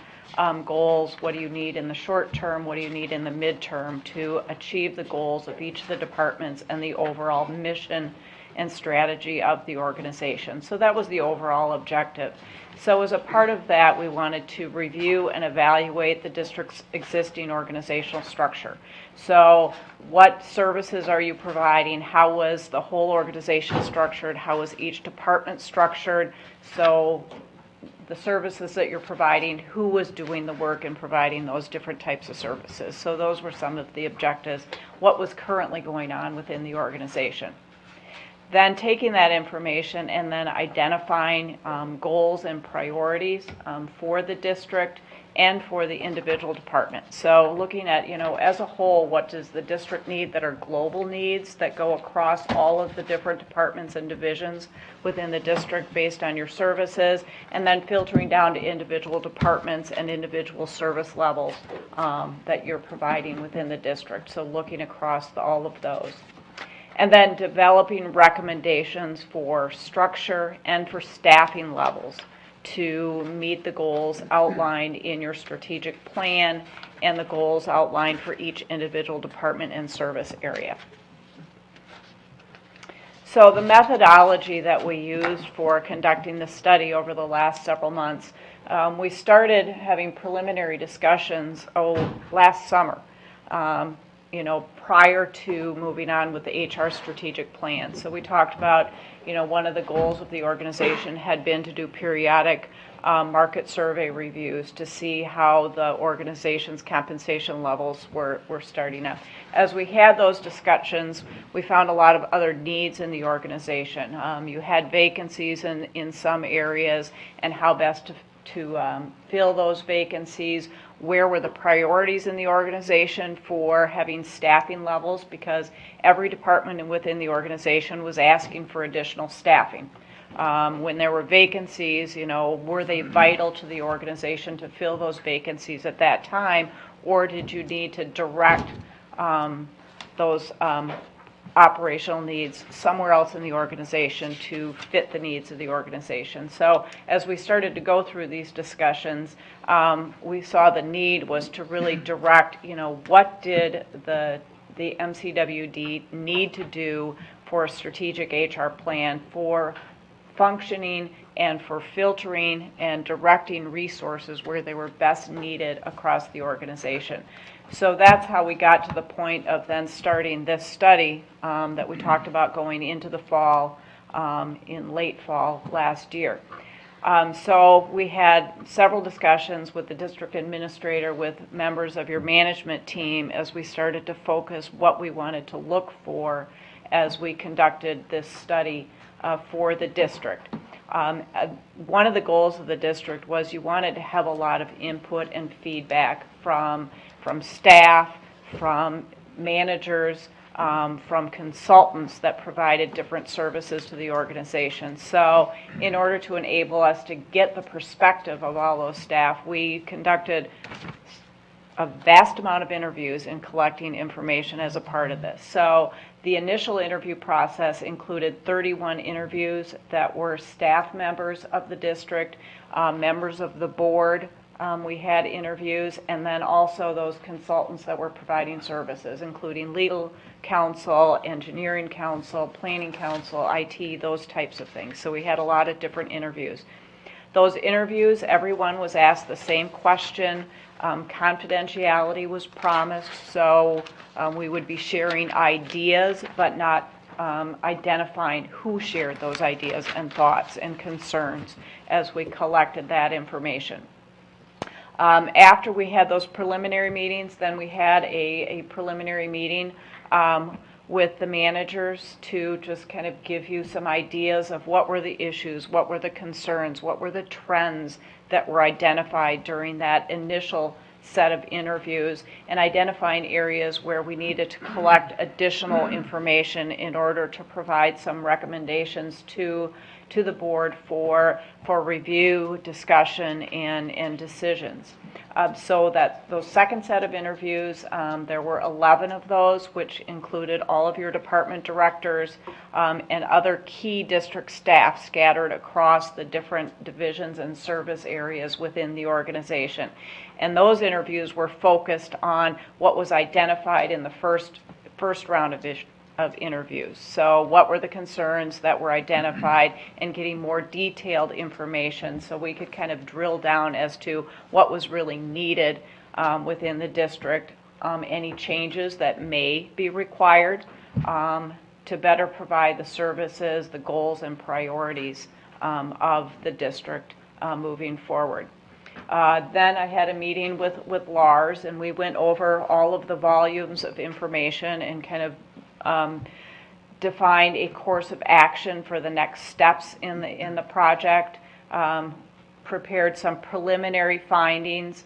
goals. What do you need in the short term? What do you need in the midterm to achieve the goals of each of the departments and the overall mission and strategy of the organization? So that was the overall objective. So as a part of that, we wanted to review and evaluate the district's existing organizational structure. So what services are you providing? How was the whole organization structured? How was each department structured? So the services that you're providing, who was doing the work in providing those different types of services? So those were some of the objectives. What was currently going on within the organization? Then taking that information and then identifying goals and priorities for the district and for the individual department. So looking at, as a whole, what does the district need that are global needs that go across all of the different departments and divisions within the district based on your services, and then filtering down to individual departments and individual service levels that you're providing within the district. So looking across all of those. And then developing recommendations for structure and for staffing levels to meet the goals outlined in your strategic plan and the goals outlined for each individual department and service area. So the methodology that we used for conducting the study over the last several months, we started having preliminary discussions last summer. Prior to moving on with the HR strategic plan. So we talked about, one of the goals of the organization had been to do periodic market survey reviews to see how the organization's compensation levels were starting up. As we had those discussions, we found a lot of other needs in the organization. You had vacancies in some areas and how best to fill those vacancies. Where were the priorities in the organization for having staffing levels, because every department within the organization was asking for additional staffing. When there were vacancies, were they vital to the organization to fill those vacancies at that time, or did you need to direct those operational needs somewhere else in the organization to fit the needs of the organization? So as we started to go through these discussions, we saw the need was to really direct, what did the MCWD need to do for a strategic HR plan for functioning and for filtering and directing resources where they were best needed across the organization. So that's how we got to the point of then starting this study that we talked about going into the fall in late fall last year. So we had several discussions with the district administrator, with members of your management team, as we started to focus what we wanted to look for as we conducted this study for the district. One of the goals of the district was you wanted to have a lot of input and feedback from staff, from managers, from consultants that provided different services to the organization. So in order to enable us to get the perspective of all those staff, we conducted a vast amount of interviews in collecting information as a part of this. So the initial interview process included 31 interviews that were staff members of the district, members of the board. We had interviews, and then also those consultants that were providing services, including legal counsel, engineering counsel, planning counsel, IT, those types of things. So we had a lot of different interviews. Those interviews, everyone was asked the same question. Confidentiality was promised, so we would be sharing ideas, but not identifying who shared those ideas and thoughts and concerns as we collected that information. After we had those preliminary meetings, then we had a preliminary meeting with the managers to just kind of give you some ideas of what were the issues, what were the concerns, what were the trends that were identified during that initial set of interviews, and identifying areas where we needed to collect additional information in order to provide some recommendations to the board for review, discussion, and decisions. So that those second set of interviews, there were 11 of those, which included all of your department directors and other key district staff scattered across the different divisions and service areas within the organization. And those interviews were focused on what was identified in the first round of interviews. So what were the concerns that were identified, and getting more detailed information so we could kind of drill down as to what was really needed within the district, any changes that may be required to better provide the services, the goals and priorities of the district moving forward. Then I had a meeting with Lars, and we went over all of the volumes of information and kind of defined a course of action for the next steps in the project, prepared some preliminary findings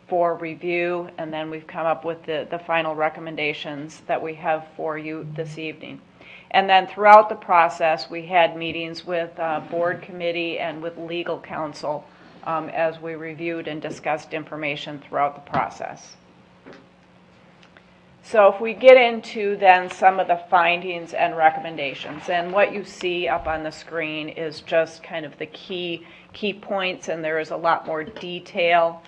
for review, and then we've come up with the final recommendations that we have for you this evening. And then throughout the process, we had meetings with board committee and with legal counsel as we reviewed and discussed information throughout the process. So if we get into then some of the findings and recommendations, and what you see up on the screen is just kind of the key points, and there is a lot more detail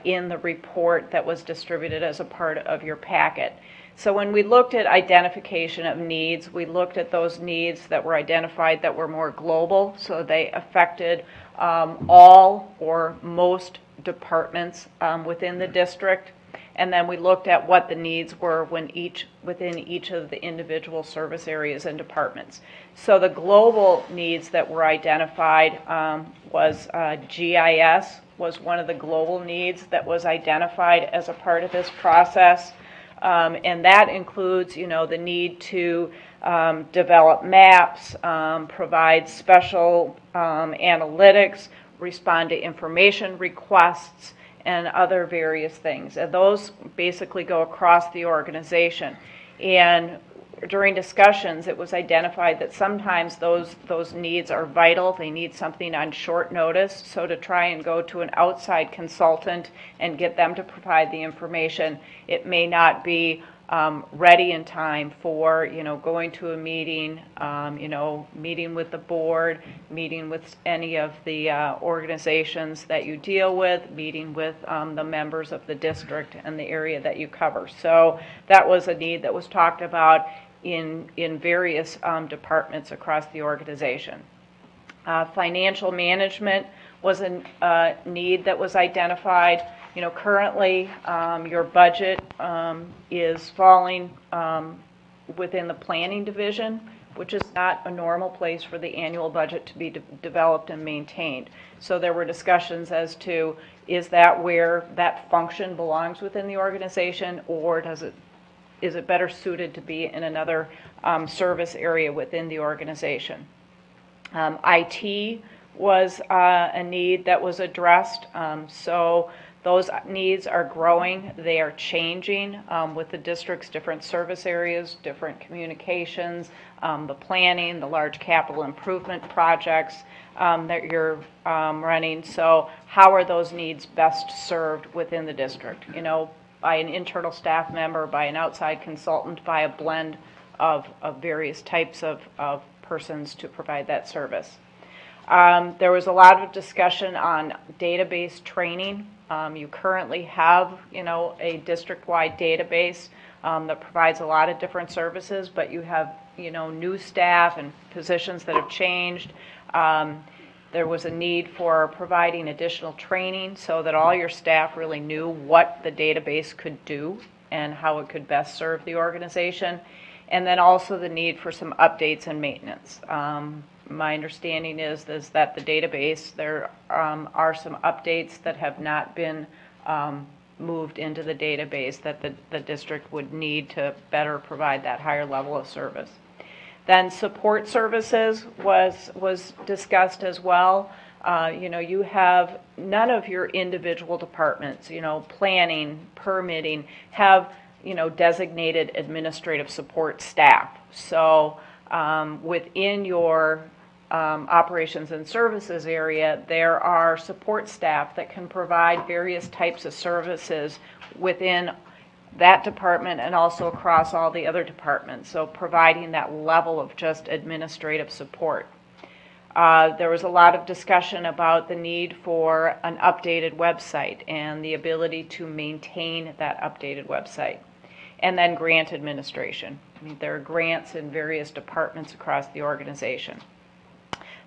in the report that was distributed as a part of your packet. So when we looked at identification of needs, we looked at those needs that were identified that were more global, so they affected all or most departments within the district. And then we looked at what the needs were within each of the individual service areas and departments. So the global needs that were identified was GIS was one of the global needs that was identified as a part of this process. And that includes, the need to develop maps, provide special analytics, respond to information requests, and other various things. And those basically go across the organization. And during discussions, it was identified that sometimes those needs are vital. They need something on short notice. So to try and go to an outside consultant and get them to provide the information, it may not be ready in time for, going to a meeting, meeting with the board, meeting with any of the organizations that you deal with, meeting with the members of the district and the area that you cover. So that was a need that was talked about in various departments across the organization. Financial management was a need that was identified. Currently, your budget is falling within the planning division, which is not a normal place for the annual budget to be developed and maintained. So there were discussions as to, is that where that function belongs within the organization, or is it better suited to be in another service area within the organization? IT was a need that was addressed. So those needs are growing. They are changing with the district's different service areas, different communications, the planning, the large capital improvement projects that you're running. So how are those needs best served within the district? You know, by an internal staff member, by an outside consultant, by a blend of various types of persons to provide that service. There was a lot of discussion on database training. You currently have, you know, a district-wide database that provides a lot of different services, but you have, you know, new staff and positions that have changed. There was a need for providing additional training so that all your staff really knew what the database could do and how it could best serve the organization. And then also the need for some updates and maintenance. My understanding is that the database, there are some updates that have not been moved into the database that the district would need to better provide that higher level of service. Then support services was discussed as well. You know, you have none of your individual departments, you know, planning, permitting, have, you know, designated administrative support staff. So within your operations and services area, there are support staff that can provide various types of services within that department and also across all the other departments. So providing that level of just administrative support. There was a lot of discussion about the need for an updated website and the ability to maintain that updated website. And then grant administration. I mean, there are grants in various departments across the organization.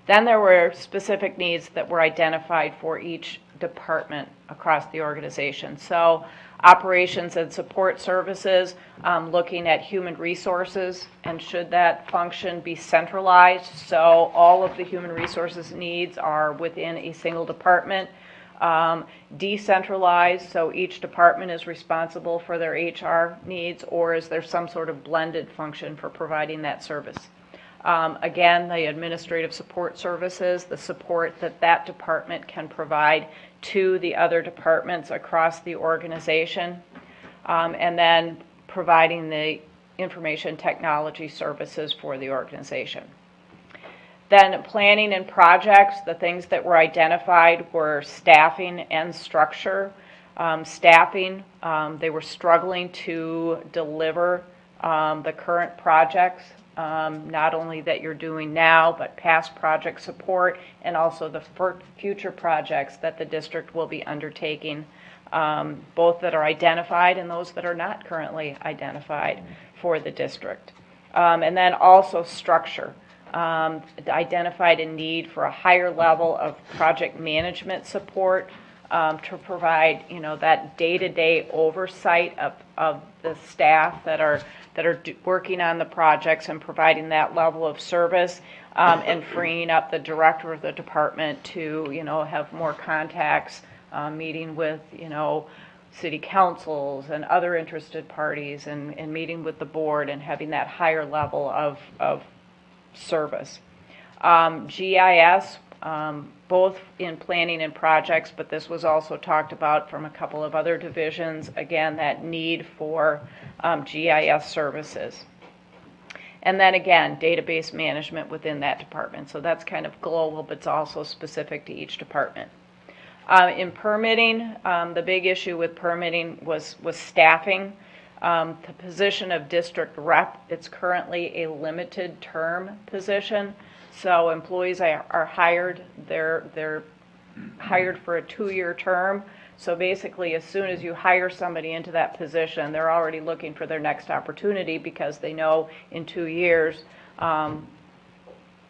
Then there were specific needs that were identified for each department across the organization. So operations and support services, looking at human resources, and should that function be centralized so all of the human resources needs are within a single department. Decentralized, so each department is responsible for their HR needs, or is there some sort of blended function for providing that service? Again, the administrative support services, the support that department can provide to the other departments across the organization, and then providing the information technology services for the organization. Then planning and projects, the things that were identified were staffing and structure. Staffing, they were struggling to deliver the current projects, not only that you're doing now, but past project support and also the future projects that the district will be undertaking, both that are identified and those that are not currently identified for the district. And then also structure. Identified a need for a higher level of project management support to provide, you know, that day-to-day oversight of the staff that are working on the projects and providing that level of service, and freeing up the director of the department to, you know, have more contacts, meeting with, you know, city councils and other interested parties, and meeting with the board and having that higher level of service. GIS, both in planning and projects, but this was also talked about from a couple of other divisions, again, that need for GIS services. And then again, database management within that department. So that's kind of global, but it's also specific to each department. In permitting, the big issue with permitting was staffing. The position of district rep, it's currently a limited term position. So employees are hired, they're hired for a 2-year term. So basically, as soon as you hire somebody into that position, they're already looking for their next opportunity because they know in 2 years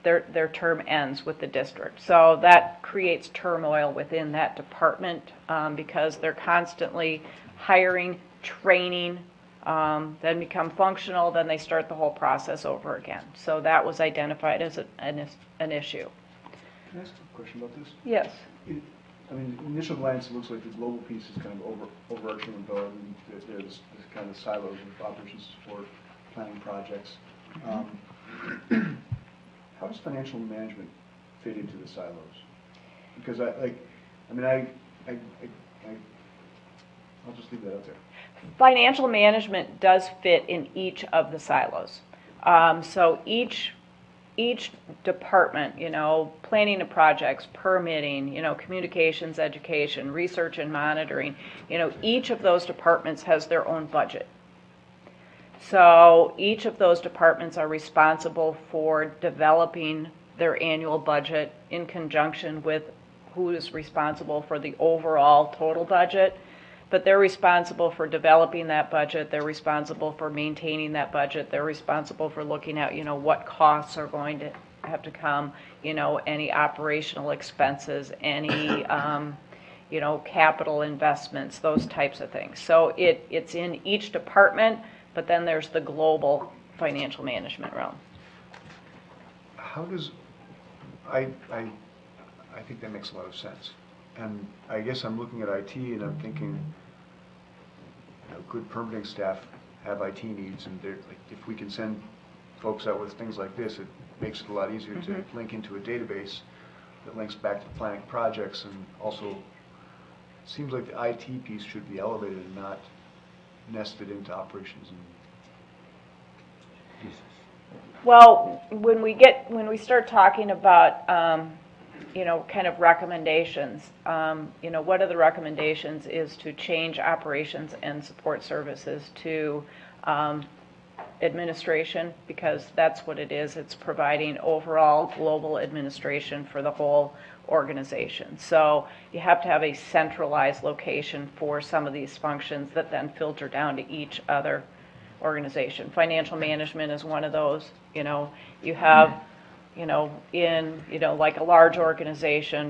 their term ends with the district. So that creates turmoil within that department because they're constantly hiring, training, then become functional, then they start the whole process over again. So that was identified as an issue. Can I ask a question about this? Yes. I mean, initial glance, it looks like the global piece is kind of overarching with and there's kind of silos of operations support, planning projects. How does financial management fit into the silos? Because I'll just leave that out there. Financial management does fit in each of the silos. So each department, planning of projects, permitting, communications, education, research and monitoring, each of those departments has their own budget. So each of those departments are responsible for developing their annual budget in conjunction with who is responsible for the overall total budget. But they're responsible for developing that budget, they're responsible for maintaining that budget, they're responsible for looking at, what costs are going to have to come, any operational expenses, any, capital investments, those types of things. So it's in each department, but then there's the global financial management realm. How does, I think that makes a lot of sense. And I guess I'm looking at IT and I'm thinking, good permitting staff have IT needs, and like, if we can send folks out with things like this, it makes it a lot easier to link into a database that links back to planning projects, and also it seems like the IT piece should be elevated and not nested into operations and pieces. Well, when we start talking about kind of recommendations, one of the recommendations is to change operations and support services to administration, because that's what it is. It's providing overall global administration for the whole organization. So you have to have a centralized location for some of these functions that then filter down to each other organization. Financial management is one of those. You have like a large organization,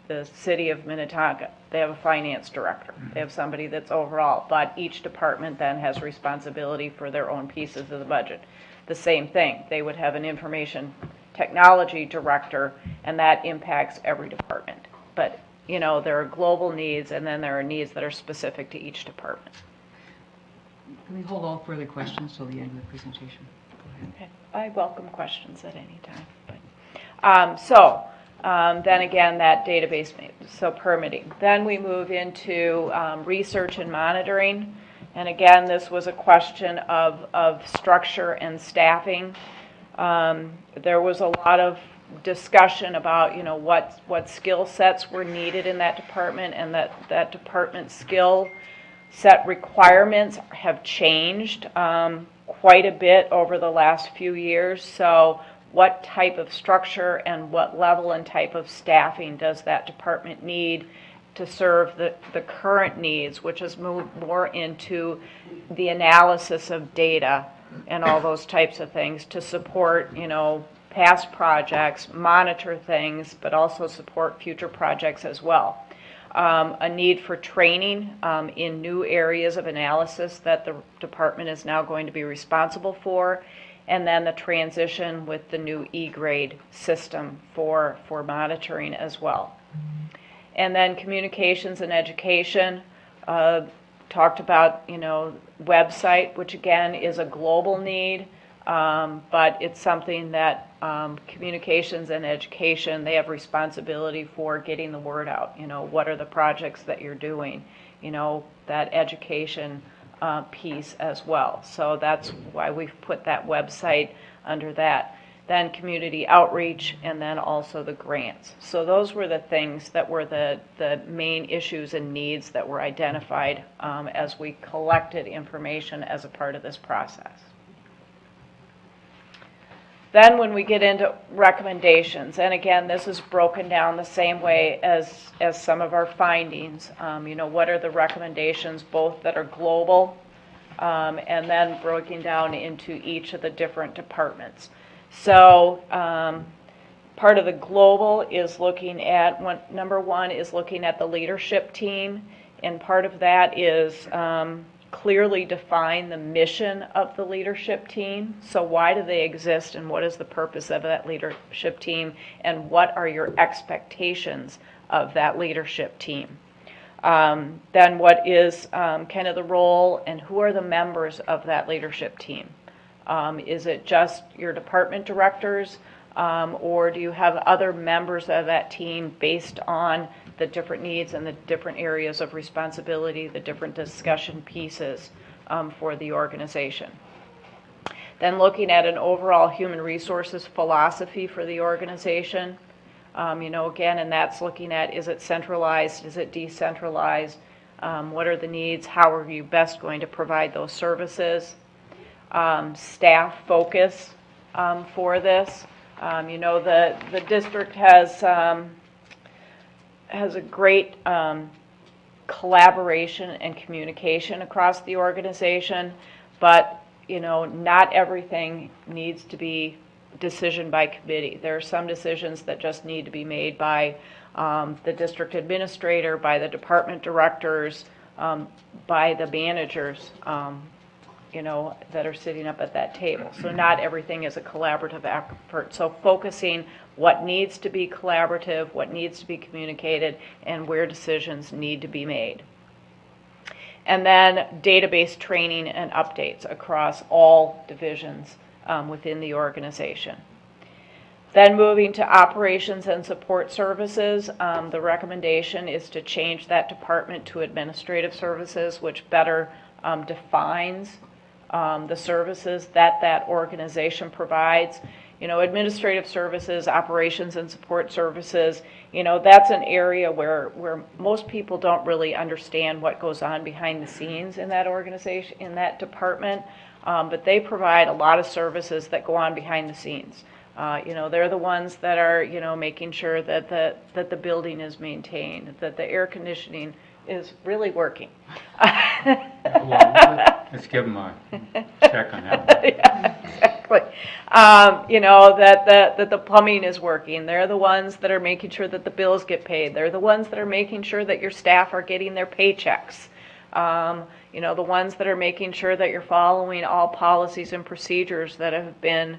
the city of Minnetonka, they have a finance director. They have somebody that's overall, but each department then has responsibility for their own pieces of the budget. The same thing, they would have an information technology director, and that impacts every department. But, there are global needs, and then there are needs that are specific to each department. Can we hold all further questions till the end of the presentation? Okay. I welcome questions at any time. Then again, that database, so permitting. Then we move into research and monitoring. And again, this was a question of structure and staffing. There was a lot of discussion about, what skill sets were needed in that department, and that department's skill set requirements have changed quite a bit over the last few years. So what type of structure and what level and type of staffing does that department need to serve the current needs, which has moved more into the analysis of data and all those types of things to support, past projects, monitor things, but also support future projects as well. A need for training in new areas of analysis that the department is now going to be responsible for, and then the transition with the new E-grade system for monitoring as well. And then communications and education, talked about, website, which again is a global need, but it's something that communications and education, they have responsibility for getting the word out. What are the projects that you're doing? That education piece as well. So that's why we've put that website under that. Then community outreach, and then also the grants. So those were the things that were the main issues and needs that were identified as we collected information as a part of this process. Then when we get into recommendations, and again, this is broken down the same way as some of our findings. What are the recommendations, both that are global, and then broken down into each of the different departments. So part of the global is looking at, number one is looking at the leadership team, and part of that is clearly define the mission of the leadership team. So why do they exist, and what is the purpose of that leadership team, and what are your expectations of that leadership team? Then what is kind of the role, and who are the members of that leadership team? Is it just your department directors, or do you have other members of that team based on the different needs and the different areas of responsibility, the different discussion pieces for the organization? Then looking at an overall human resources philosophy for the organization. Again, and that's looking at, is it centralized, is it decentralized, what are the needs, how are you best going to provide those services? Staff focus for this. The district has a great collaboration and communication across the organization, but not everything needs to be decision by committee. There are some decisions that just need to be made by the district administrator, by the department directors, by the managers, that are sitting up at that table. So not everything is a collaborative effort. So focusing what needs to be collaborative, what needs to be communicated, and where decisions need to be made. And then database training and updates across all divisions within the organization. Then moving to operations and support services, the recommendation is to change that department to administrative services, which better defines the services that that organization provides. Administrative services, operations and support services, that's an area where most people don't really understand what goes on behind the scenes in that organization, in that department, but they provide a lot of services that go on behind the scenes. They're the ones that are, making sure that the building is maintained, that the air conditioning is really working. Well, let's give them a check on that one. Yeah, exactly. That the plumbing is working. They're the ones that are making sure that the bills get paid. They're the ones that are making sure that your staff are getting their paychecks. The ones that are making sure that you're following all policies and procedures that have been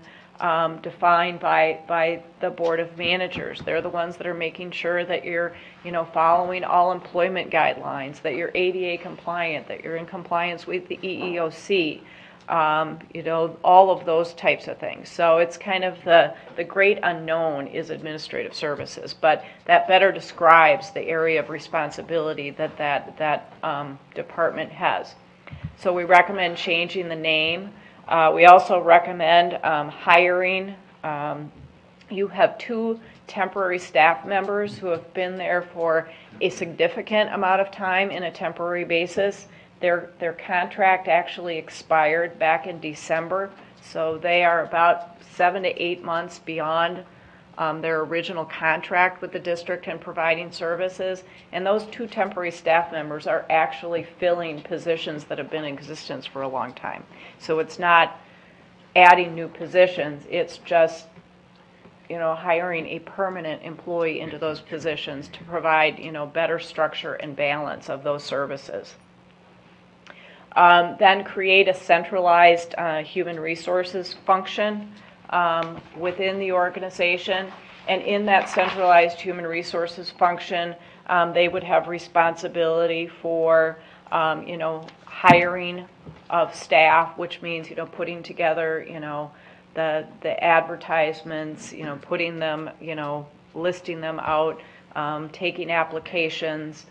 defined by the Board of Managers. They're the ones that are making sure that you're, following all employment guidelines, that you're ADA compliant, that you're in compliance with the EEOC, all of those types of things. So it's kind of the great unknown is administrative services, but that better describes the area of responsibility that department has. So we recommend changing the name. We also recommend hiring. You have 2 temporary staff members who have been there for a significant amount of time in a temporary basis. Their contract actually expired back in December, so they are about 7 to 8 months beyond their original contract with the district and providing services. And those 2 temporary staff members are actually filling positions that have been in existence for a long time. So it's not adding new positions, it's just hiring a permanent employee into those positions to provide better structure and balance of those services. Then create a centralized human resources function within the organization, and in that centralized human resources function, they would have responsibility for hiring of staff, which means putting together the advertisements, putting them, listing them out, taking applications,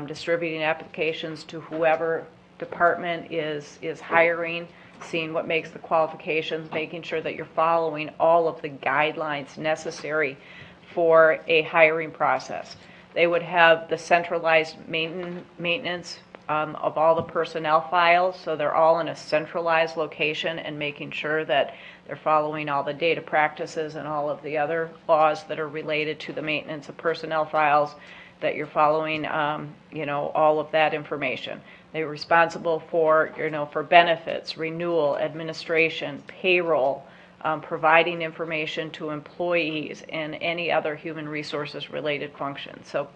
distributing applications to whoever department is hiring, seeing what makes the qualifications, making sure that you're following all of the guidelines necessary for a hiring process. They would have the centralized maintenance of all the personnel files, so they're all in a centralized location, and making sure that they're following all the data practices and all of the other laws that are related to the maintenance of personnel files, that you're following all of that information. They're responsible for for benefits, renewal, administration, payroll, providing information to employees, and any other human resources related functions. So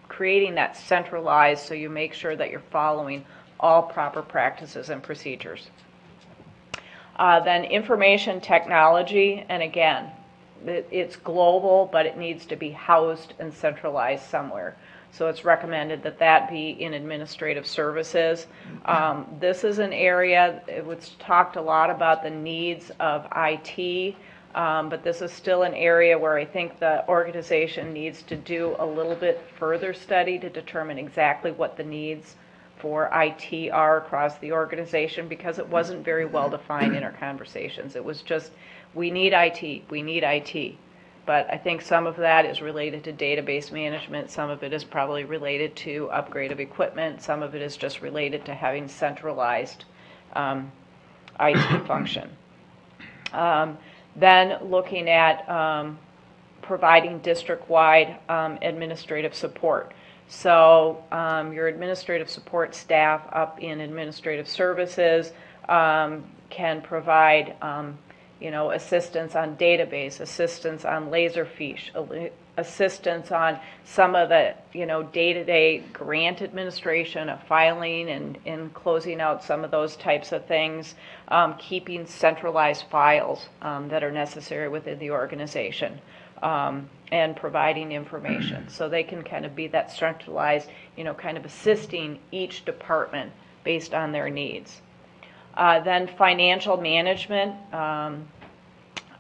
creating that centralized, so you make sure that you're following all proper practices and procedures. Then information technology, and again, it's global, but it needs to be housed and centralized somewhere. So it's recommended that that be in administrative services. This is an area, it was talked a lot about the needs of IT, but this is still an area where I think the organization needs to do a little bit further study to determine exactly what the needs for IT are across the organization, because it wasn't very well defined in our conversations. It was just, we need IT, we need IT. But I think some of that is related to database management, some of it is probably related to upgrade of equipment, some of it is just related to having centralized IT function. Then looking at providing district-wide administrative support. So your administrative support staff up in administrative services can provide assistance on database, assistance on Laserfiche, assistance on some of the, day-to-day grant administration of filing and closing out some of those types of things, keeping centralized files that are necessary within the organization, and providing information. So they can kind of be that centralized, kind of assisting each department based on their needs. Then financial management,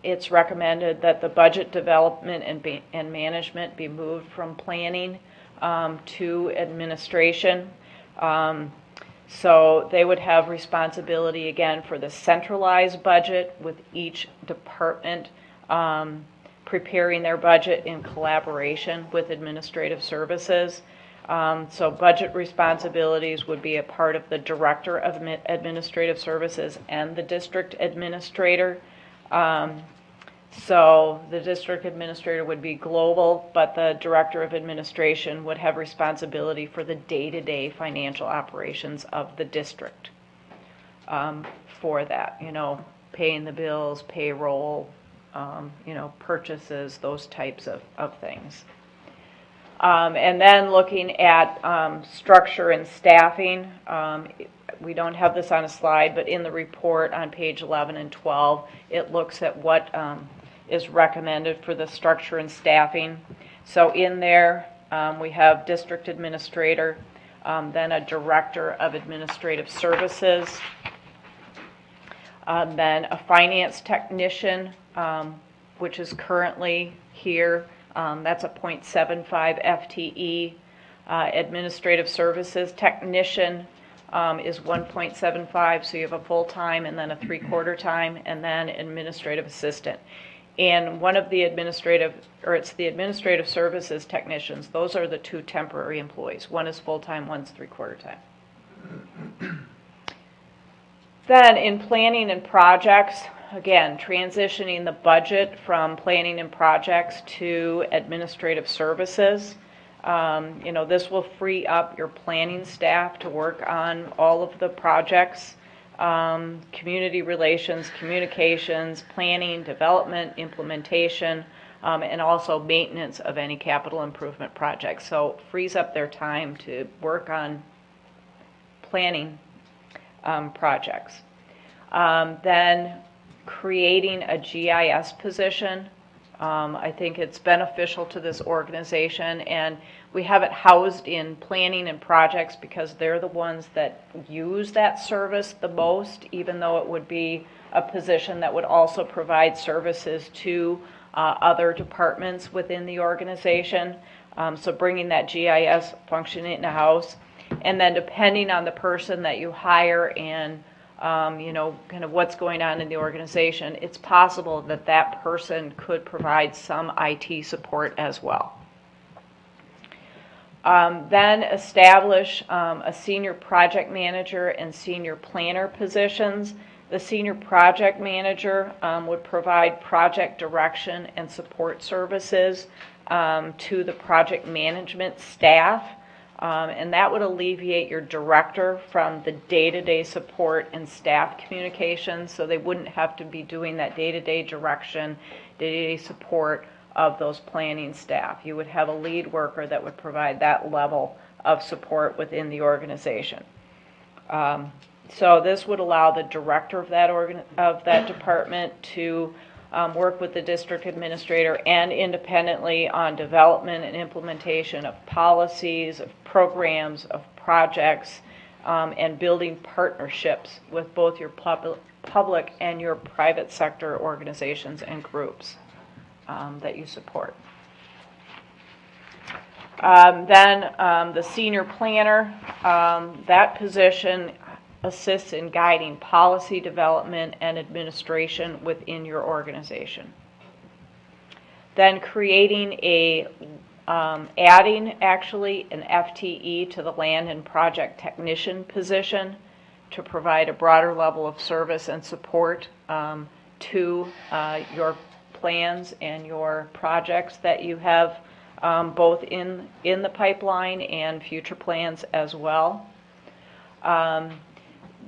it's recommended that the budget development and management be moved from planning to administration. So they would have responsibility again for the centralized budget, with each department preparing their budget in collaboration with administrative services. So budget responsibilities would be a part of the Director of Administrative Services and the District Administrator. So the District Administrator would be global, but the Director of Administration would have responsibility for the day-to-day financial operations of the district for that, paying the bills, payroll, purchases, those types of things. And then looking at structure and staffing, we don't have this on a slide, but in the report on page 11 and 12, it looks at what is recommended for the structure and staffing. So in there, we have district administrator, then a director of administrative services, then a finance technician, which is currently here. That's a 0.75 FTE. Administrative services technician is 1.75, so you have a full-time and then a three-quarter time, and then administrative assistant. And one of the administrative services technicians, those are the two temporary employees. One is full-time, one's three-quarter time. Then in planning and projects, again, transitioning the budget from planning and projects to administrative services. This will free up your planning staff to work on all of the projects, community relations, communications, planning, development, implementation, and also maintenance of any capital improvement projects. So frees up their time to work on planning projects. Then creating a GIS position. I think it's beneficial to this organization, and we have it housed in planning and projects because they're the ones that use that service the most, even though it would be a position that would also provide services to other departments within the organization. So bringing that GIS function in-house, and then depending on the person that you hire and kind of what's going on in the organization, it's possible that that person could provide some IT support as well. Then establish a senior project manager and senior planner positions. The senior project manager would provide project direction and support services to the project management staff. And that would alleviate your director from the day-to-day support and staff communications, so they wouldn't have to be doing that day-to-day direction, day-to-day support of those planning staff. You would have a lead worker that would provide that level of support within the organization. So this would allow the director of that department to work with the district administrator and independently on development and implementation of policies, of programs, of projects, and building partnerships with both your public and your private sector organizations and groups that you support. Then the senior planner, that position assists in guiding policy development and administration within your organization. Then creating adding actually an FTE to the land and project technician position to provide a broader level of service and support to your plans and your projects that you have both in the pipeline and future plans as well.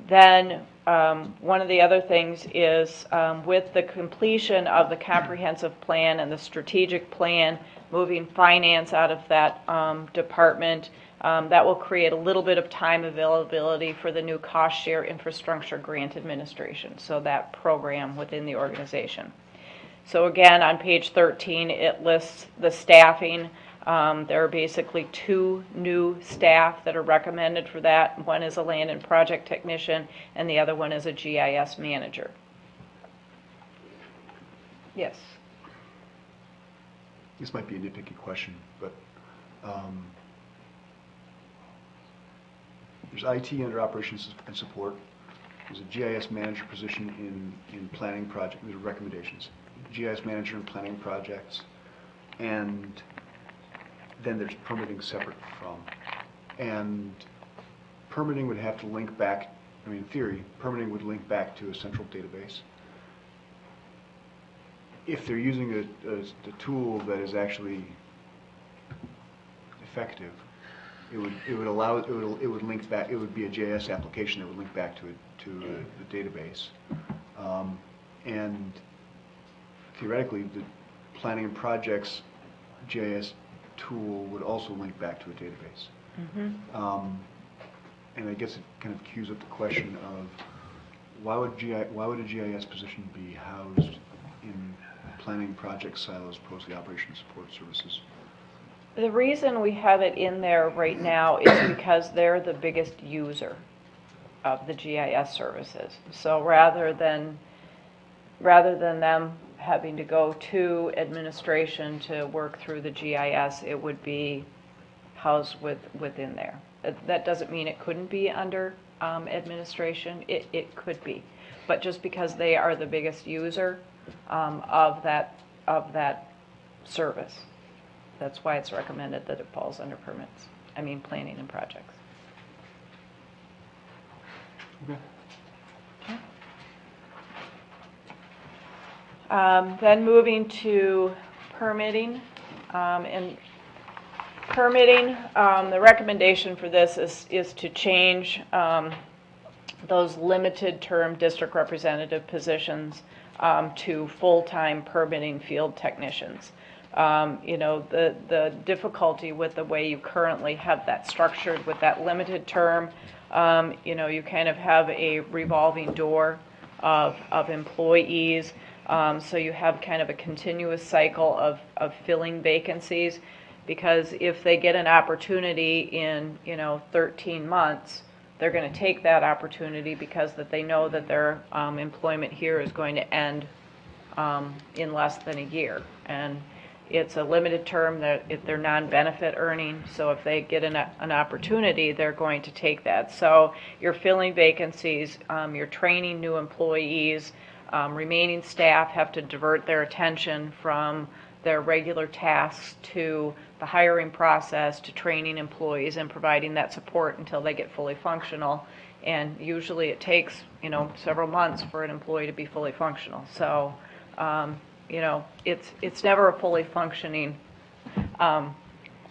Then one of the other things is with the completion of the comprehensive plan and the strategic plan, moving finance out of that department, that will create a little bit of time availability for the new cost share infrastructure grant administration, so that program within the organization. So again, on page 13, it lists the staffing. There are basically 2 new staff that are recommended for that. One is a land and project technician, and the other one is a GIS manager. Yes? This might be a nitpicky question, but there's IT under operations and support. There's a GIS manager position in planning project. There's recommendations. GIS manager in planning projects, and then there's permitting separate from. And permitting would have to link back, I mean, in theory, permitting would link back to a central database. If they're using a tool that is actually effective, it would link back. It would be a JS application that would link back to the database, and theoretically, the planning and projects JS tool would also link back to a database. Mm-hmm. And I guess it kind of cues up the question of why would a GIS position be housed in planning project silos opposed to the operation support services? The reason we have it in there right now is because they're the biggest user of the GIS services. So rather than them having to go to administration to work through the GIS, it would be housed within there. That doesn't mean it couldn't be under administration. It could be, but just because they are the biggest user of that service, that's why it's recommended that it falls under planning and projects. Okay. Then moving to permitting. And permitting, the recommendation for this is to change those limited term district representative positions to full-time permitting field technicians. The difficulty with the way you currently have that structured with that limited term, you kind of have a revolving door of employees. So you have kind of a continuous cycle of filling vacancies, because if they get an opportunity in 13 months, they're going to take that opportunity because that they know that their employment here is going to end in less than a year, and it's a limited term. They're non-benefit earning, so if they get an opportunity, they're going to take that. So you're filling vacancies, you're training new employees. Remaining staff have to divert their attention from their regular tasks to the hiring process, to training employees and providing that support until they get fully functional. And usually it takes, several months for an employee to be fully functional. So, it's never a fully functioning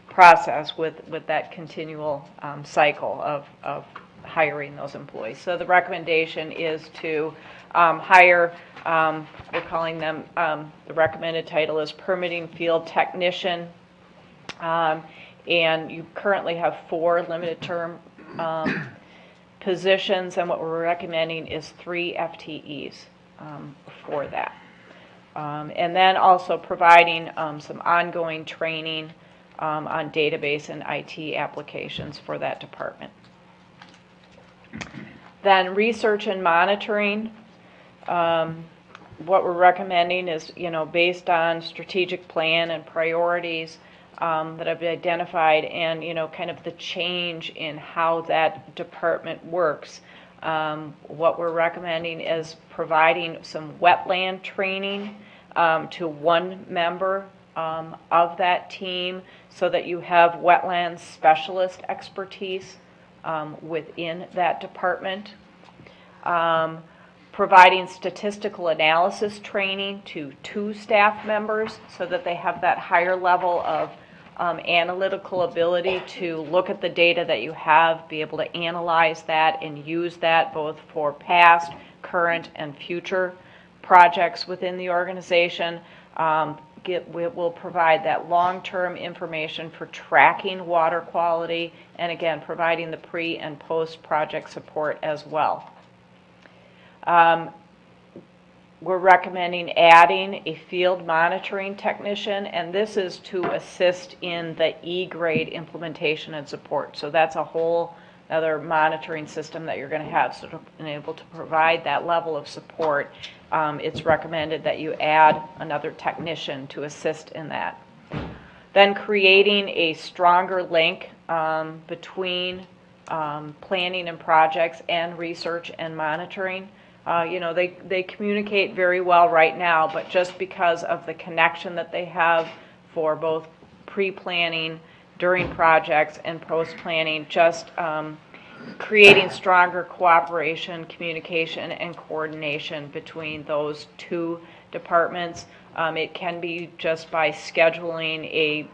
process with that continual cycle of hiring those employees. So the recommendation is to hire, we're calling them, the recommended title is permitting field technician, and you currently have 4 limited term positions, and what we're recommending is 3 FTEs for that. And then also providing some ongoing training on database and IT applications for that department. Then research and monitoring. What we're recommending is, based on strategic plan and priorities that I've identified, and, kind of the change in how that department works. What we're recommending is providing some wetland training to one member of that team, so that you have wetland specialist expertise within that department. Providing statistical analysis training to 2 staff members, so that they have that higher level of analytical ability to look at the data that you have, be able to analyze that and use that both for past, current, and future projects within the organization. Will provide that long-term information for tracking water quality, and again, providing the pre- and post-project support as well. We're recommending adding a field monitoring technician, and this is to assist in the E-grade implementation and support. So that's a whole other monitoring system that you're going to have, so to be able to provide that level of support. It's recommended that you add another technician to assist in that. Then creating a stronger link between planning and projects and research and monitoring. They communicate very well right now, but just because of the connection that they have for both pre-planning, during projects, and post-planning, just creating stronger cooperation, communication, and coordination between those 2 departments. It can be just by scheduling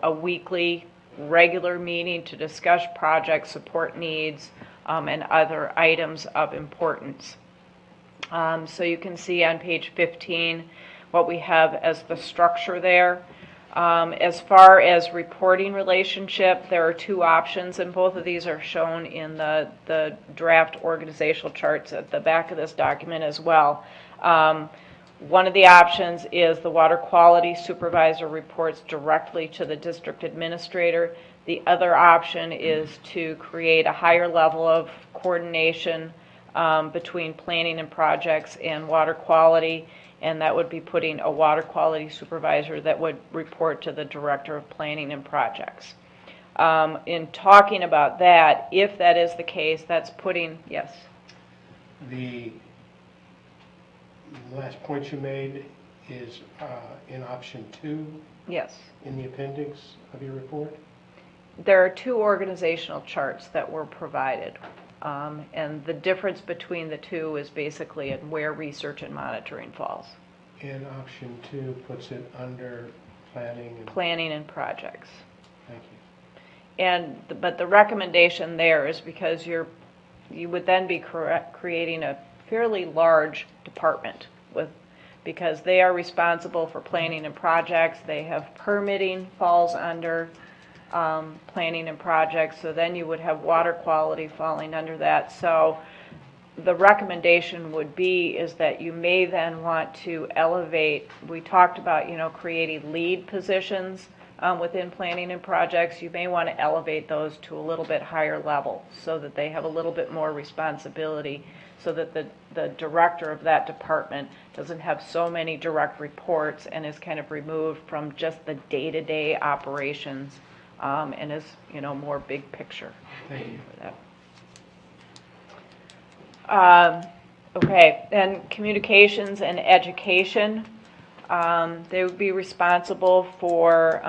a weekly regular meeting to discuss project support needs and other items of importance. So you can see on page 15 what we have as the structure there. As far as reporting relationship, there are 2 options, and both of these are shown in the draft organizational charts at the back of this document as well. One of the options is the water quality supervisor reports directly to the district administrator. The other option is to create a higher level of coordination between planning and projects and water quality, and that would be putting a water quality supervisor that would report to the director of planning and projects. In talking about that, if that is the case, that's putting, yes? The last point you made is in option 2 Yes. in the appendix of your report? There are 2 organizational charts that were provided. And the difference between the 2 is basically in where research and monitoring falls. And option 2 puts it under planning and projects. Thank you. But the recommendation there is because you would then be creating a fairly large department because they are responsible for planning and projects. They have permitting falls under planning and projects, so then you would have water quality falling under that. So the recommendation would be is that you may then want to elevate, we talked about, creating lead positions within planning and projects. You may want to elevate those to a little bit higher level so that they have a little bit more responsibility, so that the director of that department doesn't have so many direct reports and is kind of removed from just the day-to-day operations and is, more big picture. Thank you for that. Okay, and communications and education. They would be responsible for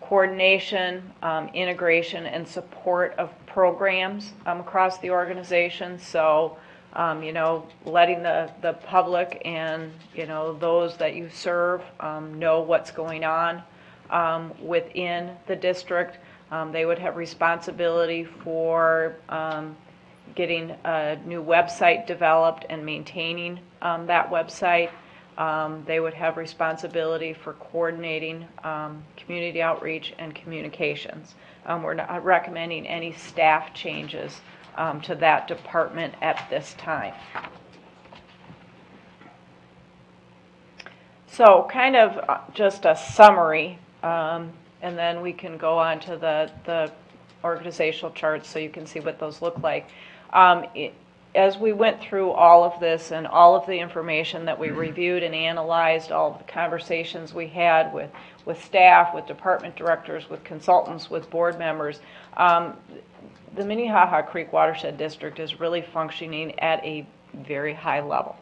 coordination, integration, and support of programs across the organization. So, letting the public and, those that you serve know what's going on within the district. They would have responsibility for getting a new website developed and maintaining that website. They would have responsibility for coordinating community outreach and communications. We're not recommending any staff changes to that department at this time. So kind of just a summary, and then we can go on to the organizational charts so you can see what those look like. As we went through all of this and all of the information that we reviewed and analyzed, all of the conversations we had with staff, with department directors, with consultants, with board members, the Minnehaha Creek Watershed District is really functioning at a very high level.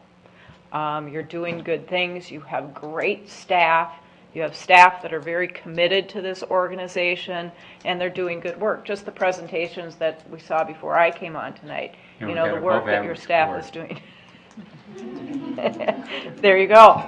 You're doing good things. You have great staff. You have staff that are very committed to this organization, and they're doing good work. Just the presentations that we saw before I came on tonight, And you we know, got the a work above that your average staff score. is doing. There you go.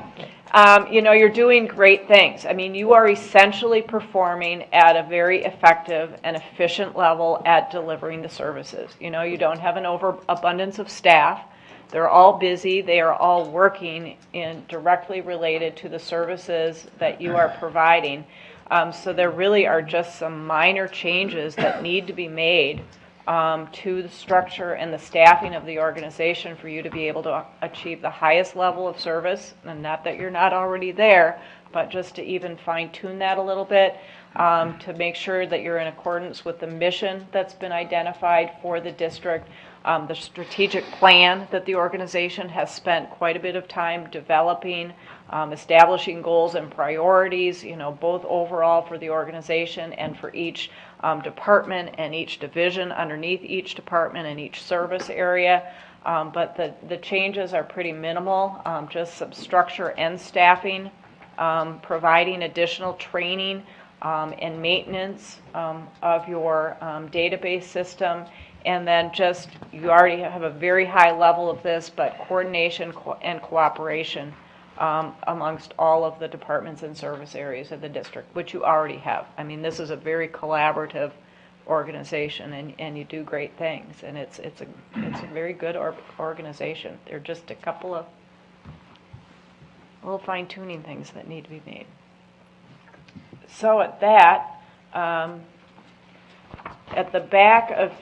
You know, you're doing great things. I mean, you are essentially performing at a very effective and efficient level at delivering the services. You know, you don't have an overabundance of staff. They're all busy. They are all working in directly related to the services that you are providing. So there really are just some minor changes that need to be made to the structure and the staffing of the organization for you to be able to achieve the highest level of service. And not that you're not already there, but just to even fine tune that a little bit, to make sure that you're in accordance with the mission that's been identified for the district. The strategic plan that the organization has spent quite a bit of time developing, establishing goals and priorities, you know, both overall for the organization and for each department and each division underneath each department and each service area. But the changes are pretty minimal, just some structure and staffing, providing additional training and maintenance of your database system. And then just, you already have a very high level of this, but coordination and cooperation amongst all of the departments and service areas of the district, which you already have. I mean, this is a very collaborative organization, and you do great things, and it's a very good organization. There are just a couple of little fine-tuning things that need to be made. So at that, at the back of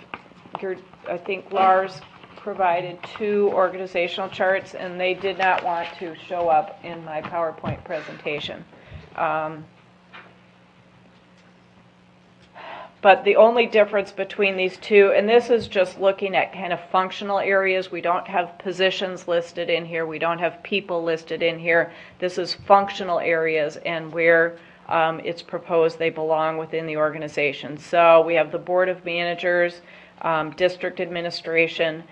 I think Lars provided 2 organizational charts, and they did not want to show up in my PowerPoint presentation. But the only difference between these two, and this is just looking at kind of functional areas. We don't have positions listed in here. We don't have people listed in here. This is functional areas and where it's proposed they belong within the organization. So we have the Board of Managers, district administrator,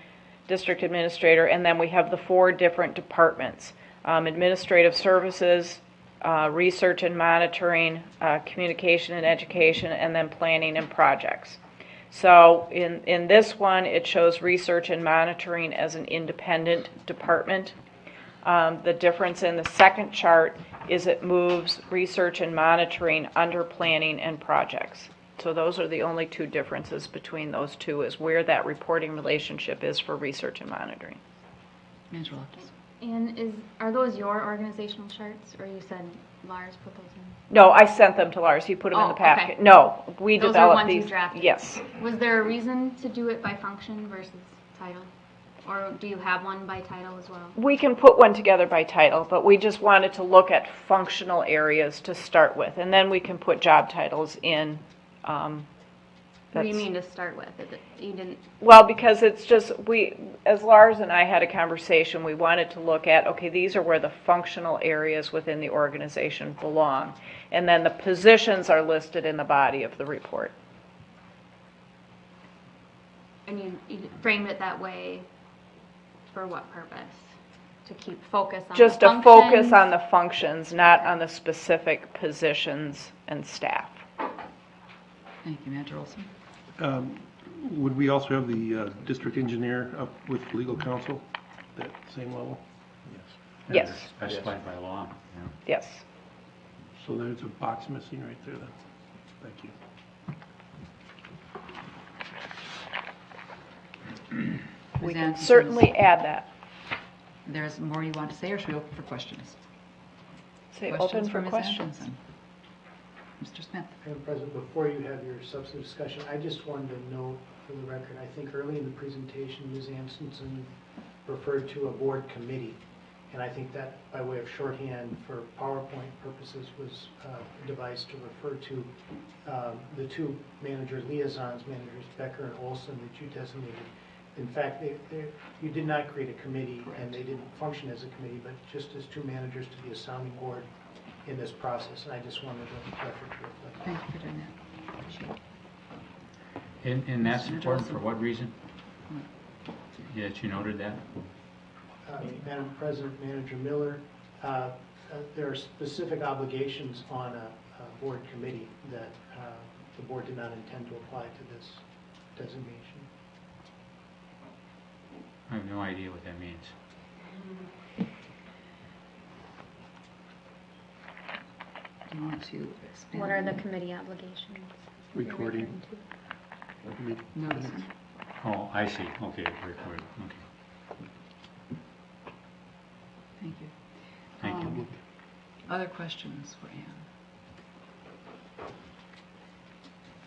and then we have the 4 different departments: administrative services, research and monitoring, communication and education, and then planning and projects. So in this one, it shows research and monitoring as an independent department. The difference in the second chart is it moves research and monitoring under planning and projects. So those are the only 2 differences between those 2, is where that reporting relationship is for research and monitoring. Manager Loftus. And are those your organizational charts, or you said Lars put those in? No, I sent them to Lars. He put them in the Oh, packet. okay. No, we Those are developed ones you these. drafted? Yes. Was there a reason to do it by function versus title? Or do you have one by title as well? We can put one together by title, but we just wanted to look at functional areas to start with, and then we can put job titles in. What do you mean to start with? You didn't. Well, because it's just, as Lars and I had a conversation, we wanted to look at, okay, these are where the functional areas within the organization belong. And then the positions are listed in the body of the report. And you framed it that way for what purpose? To keep focus on Just the to focus functions? on the functions, not on the specific positions and staff. Thank you, Manager Olson. Would we also have the district engineer up with legal counsel, that same level? Yes. Specified by law. Yeah. Yes. So there's a box missing right there then. Thank you. We Ms. can Anderson, certainly add that. There's more you want to say, or should we open for questions? Say Questions open for Ms. questions. Anderson? Mr. Smith. Madam President, before you have your substantive discussion, I just wanted to note for the record, I think early in the presentation, Ms. Amundson referred to a board committee. And I think that, by way of shorthand for PowerPoint purposes, was a device to refer to the two liaisons, managers Becker and Olson, that you designated. In fact, you did not create a committee, and they didn't function as a committee, but just as two managers to be a sounding board in this process. And I just wanted the record to reflect. Thank you for doing that. And that's Mr. important for Johnson. what reason? That you noted that? Madam President, Manager Miller, there are specific obligations on a board committee that the board did not intend to apply to this designation. I have no idea what that means. Do you want to expand? What are the committee obligations? you're Recording. referring to? Notice. Oh, I see, okay, record, okay, Thank you. thank you. Other questions for Ann?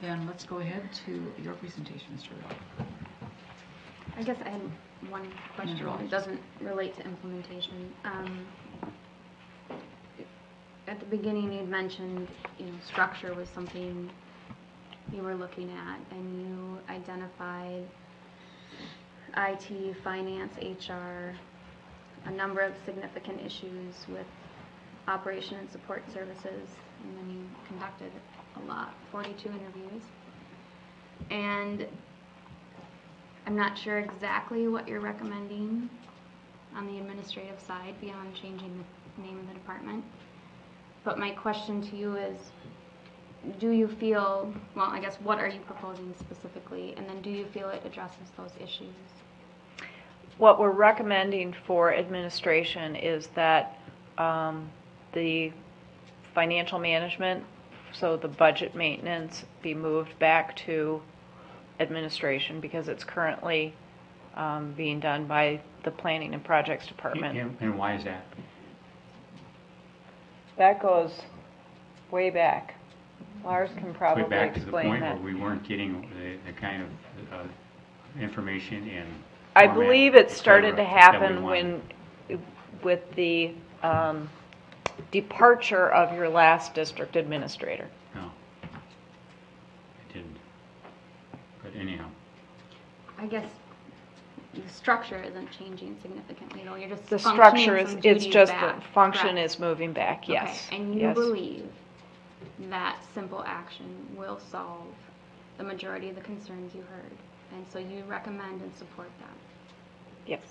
Then let's go ahead to your presentation, Mr. Rowe. I guess I had one question. Sure. It doesn't relate to implementation. At the beginning, you'd mentioned, structure was something you were looking at, and you identified IT, finance, HR, a number of significant issues with operation and support services, and then you conducted a lot, 42 interviews. And I'm not sure exactly what you're recommending on the administrative side beyond changing the name of the department. But my question to you is, do you feel, well, I guess, what are you proposing specifically? And then do you feel it addresses those issues? What we're recommending for administration is that the financial management, so the budget maintenance, be moved back to administration because it's currently being done by the planning and projects department. And why is that? That goes way back. Lars can probably Way back to the explain point that. where we weren't getting the kind of information and I format, believe it et started to cetera, that we happen wanted. with the departure of your last district administrator. No, it didn't. But anyhow, I guess the structure isn't changing significantly, though. You're just The functioning structure is, some it's duties just back, the function correct? is moving back, yes. Okay, and you yes. believe that simple action will solve the majority of the concerns you heard, and so you recommend and support that. Yes.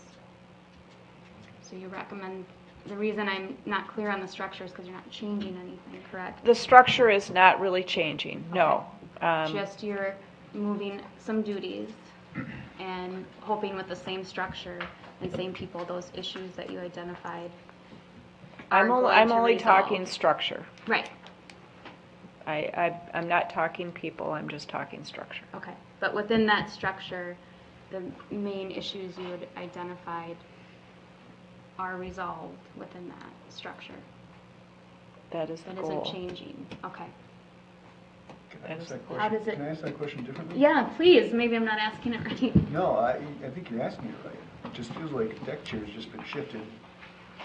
So you recommend, the reason I'm not clear on the structure is because you're not changing anything, correct? The structure is not really changing, no. Just you're moving some duties and hoping with the same structure and same people, those issues that you identified are I'm going to only resolve. talking structure. Right, I'm not talking people, I'm just talking structure. okay. But within that structure, the main issues you had identified are resolved within that structure. That is the That goal. isn't changing, okay. Can I That ask is that the- How question? does it- Can I ask that question differently? Yeah, please, maybe I'm not asking it right. No, I think you're asking it right. It just feels like a deck chair's just been shifted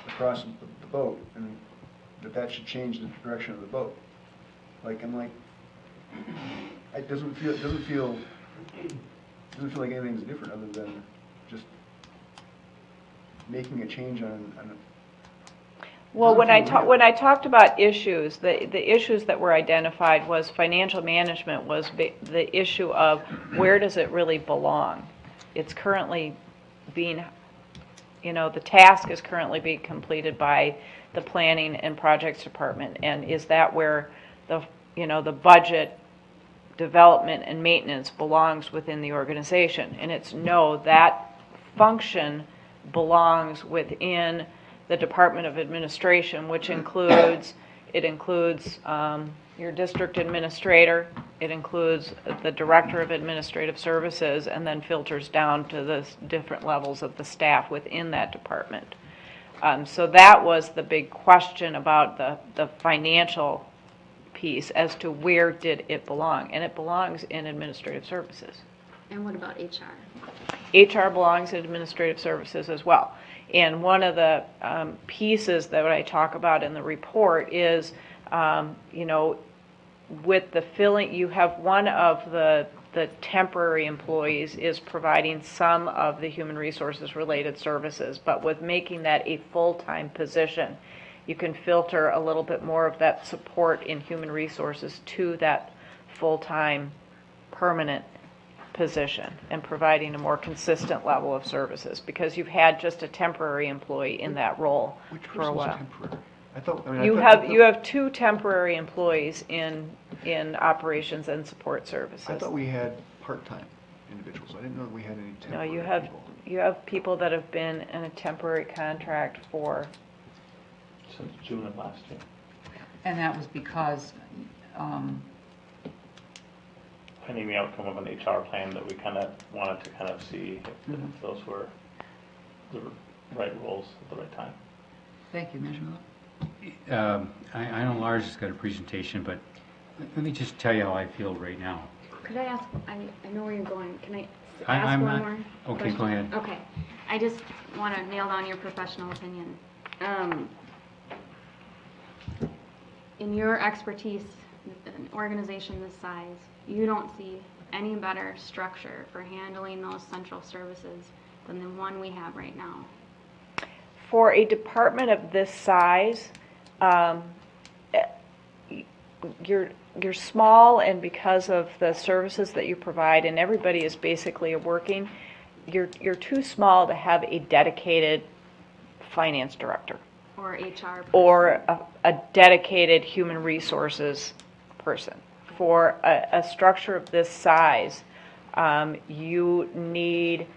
across the boat, and that should change the direction of the boat. Like, I'm like, it doesn't feel like anything's different other than just making a change on Well, Doesn't feel real. when I talked about issues, the issues that were identified was financial management was the issue of where does it really belong? It's currently being, the task is currently being completed by the planning and projects department, and is that where the budget development and maintenance belongs within the organization? And it's no, that function belongs within the Department of Administration, which includes your district administrator, it includes the director of administrative services, and then filters down to the different levels of the staff within that department. So that was the big question about the financial piece as to where did it belong, and it belongs in administrative services. And what about HR? HR belongs in administrative services as well. And one of the pieces that I talk about in the report is, with the filling, you have one of the temporary employees is providing some of the human resources related services, but with making that a full-time position, you can filter a little bit more of that support in human resources to that full-time permanent position and providing a more consistent level of services, because you've had just a temporary employee in that role Which for a person's while. temporary? I thought, I mean, You have two temporary employees in operations and support services. I thought we had part-time individuals. I didn't know we had any No, temporary people. you have people that have been in a temporary contract for, Since June of last year. And that was because, Pending the outcome of an HR plan that we kind of wanted to kind of see if those were the right roles at the right time. thank you, Manager Miller. I know Lars has got a presentation, but let me just tell you how I feel right now. Could I ask, I know where you're going, can I I'm ask one not- more? okay, question? go ahead. Okay, I just want to nail down your professional opinion. In your expertise, an organization this size, you don't see any better structure for handling those central services than the one we have right now. for a department of this size, you're small, and because of the services that you provide, and everybody is basically working, you're too small to have a dedicated finance director Or HR. or a dedicated human resources person. For a structure of this size, you need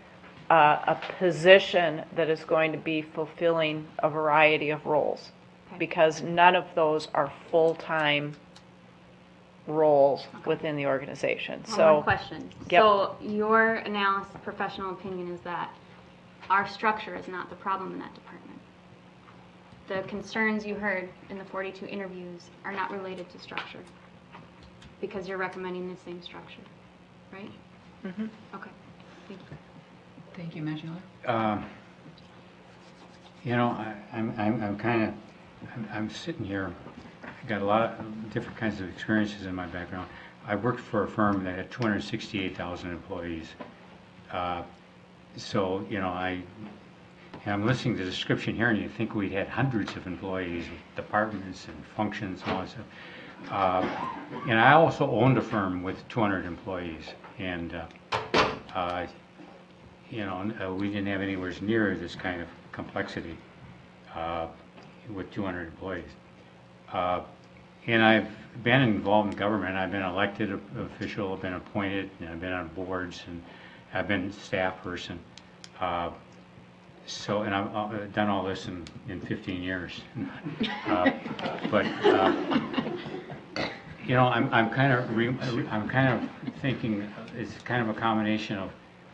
a position that is going to be fulfilling a variety of roles, because none of those are full-time roles within the organization. One more So, question. Yep. So your analysis, professional opinion is that our structure is not the problem in that department. The concerns you heard in the 42 interviews are not related to structure, because you're recommending the same structure, right? Mhm. Okay, thank you. Thank you, Manager Miller. I'm sitting here, I've got a lot of different kinds of experiences in my background. I worked for a firm that had 268,000 employees. So, I'm listening to the description here, and you think we'd had hundreds of employees, departments and functions and all that stuff. And I also owned a firm with 200 employees, and we didn't have anywhere near this kind of complexity with 200 employees. And I've been involved in government. I've been elected official, I've been appointed, and I've been on boards, and I've been staff person. And I've done all this in 15 years. I'm kind of thinking it's kind of a combination of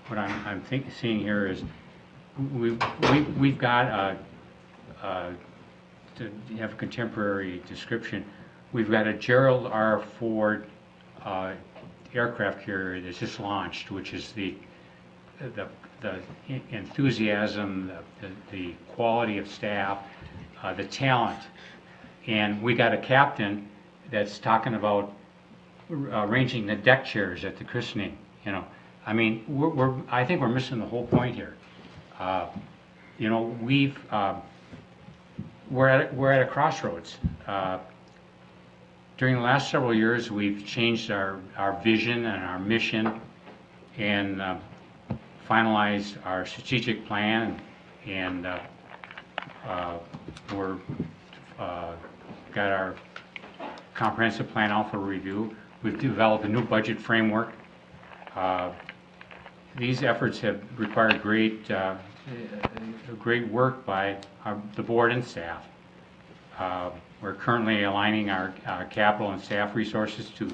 what I'm seeing here is we've got to have a contemporary description. We've got a Gerald R. Ford aircraft carrier that's just launched, which is the enthusiasm, the quality of staff, the talent, and we got a captain that's talking about arranging the deck chairs at the christening. I mean, I think we're missing the whole point here. We're at a crossroads. During the last several years, we've changed our vision and our mission, and finalized our strategic plan, and we're got our comprehensive plan out for review. We've developed a new budget framework. These efforts have required great work by the board and staff. We're currently aligning our capital and staff resources to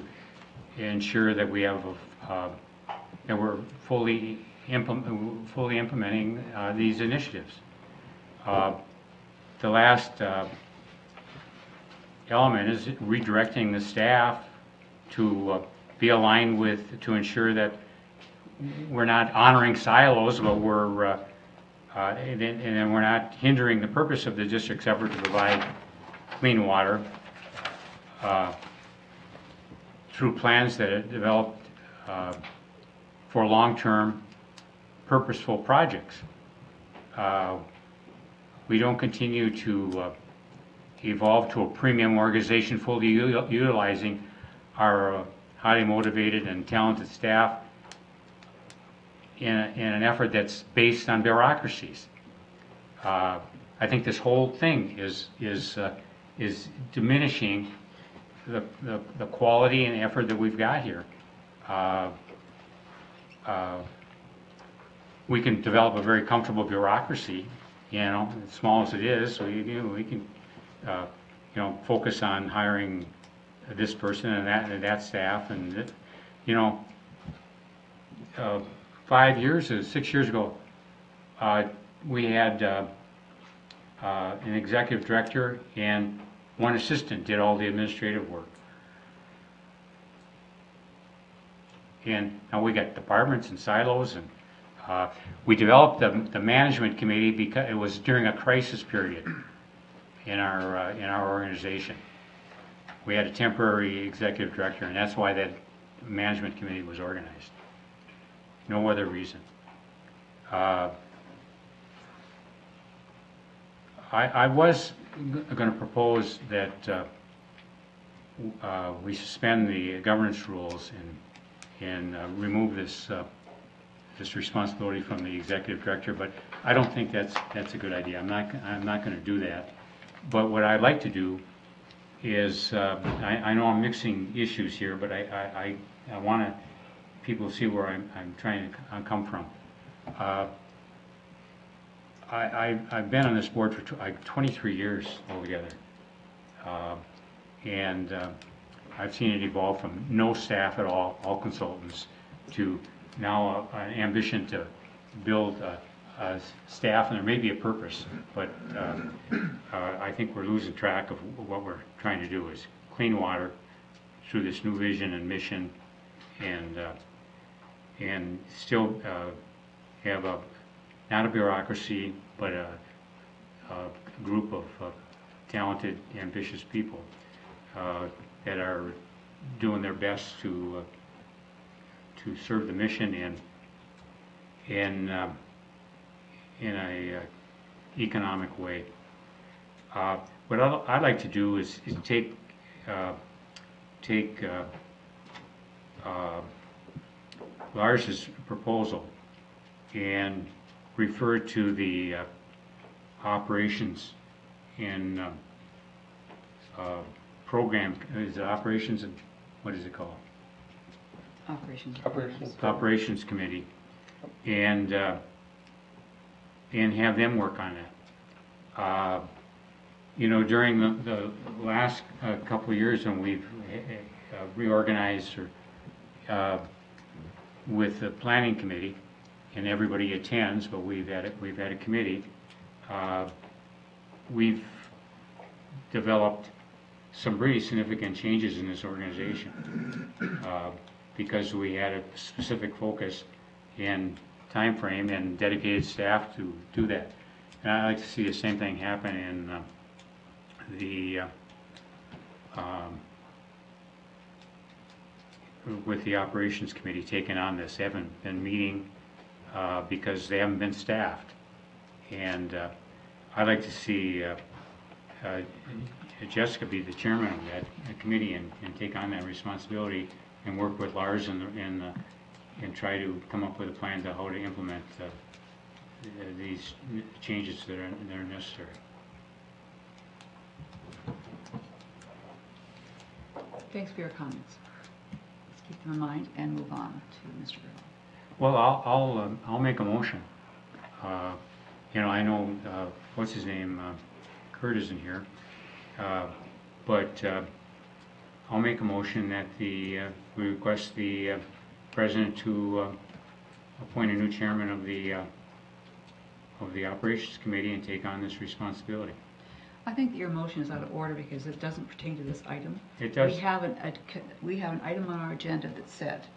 ensure that we have that we're fully implementing these initiatives. The last element is redirecting the staff to be aligned with, to ensure that we're not honoring silos, but and then we're not hindering the purpose of the district's effort to provide clean water through plans that are developed for long-term purposeful projects. We don't continue to evolve to a premium organization fully utilizing our highly motivated and talented staff in an effort that's based on bureaucracies. I think this whole thing is diminishing the quality and effort that we've got here. We can develop a very comfortable bureaucracy, as small as it is. We can, focus on hiring this person and that staff, and 6 years ago, we had an executive director and one assistant did all the administrative work. And now we got departments and silos, and we developed the management committee because it was during a crisis period in our organization. We had a temporary executive director, and that's why that management committee was organized. No other reason. I was going to propose that we suspend the governance rules and remove this responsibility from the executive director, but I don't think that's a good idea. I'm not going to do that. But what I'd like to do is, I know I'm mixing issues here, but I want people to see where I'm trying to come from. I've been on this board for 23 years altogether, and I've seen it evolve from no staff at all consultants, to now an ambition to build a staff, and there may be a purpose, but I think we're losing track of what we're trying to do, is clean water through this new vision and mission, and still have not a bureaucracy, but a group of talented, ambitious people that are doing their best to serve the mission in a economic way. What I'd like to do is take Lars's proposal and refer to the operations and program. Is it operations and what is it called? Operations committee, and have them work on that. During the last couple of years, when we've reorganized with the planning committee, and everybody attends, but we've had a committee. We've developed some pretty significant changes in this organization because we had a specific focus and time frame and dedicated staff to do that. And I'd like to see the same thing happen in with the operations committee taking on this. They haven't been meeting because they haven't been staffed, and I'd like to see Jessica be the chairman of that committee and take on that responsibility and work with Lars and try to come up with a plan to how to implement these changes that are necessary. Thanks for your comments. Let's keep them in mind and move on to Mr. Grillo. Well, I'll make a motion. I know what's his name, Kurt isn't here, but I'll make a motion that we request the president to appoint a new chairman of the operations committee and take on this responsibility. I think that your motion is out of order because it doesn't pertain to this item. It does. We have an item on our agenda that said,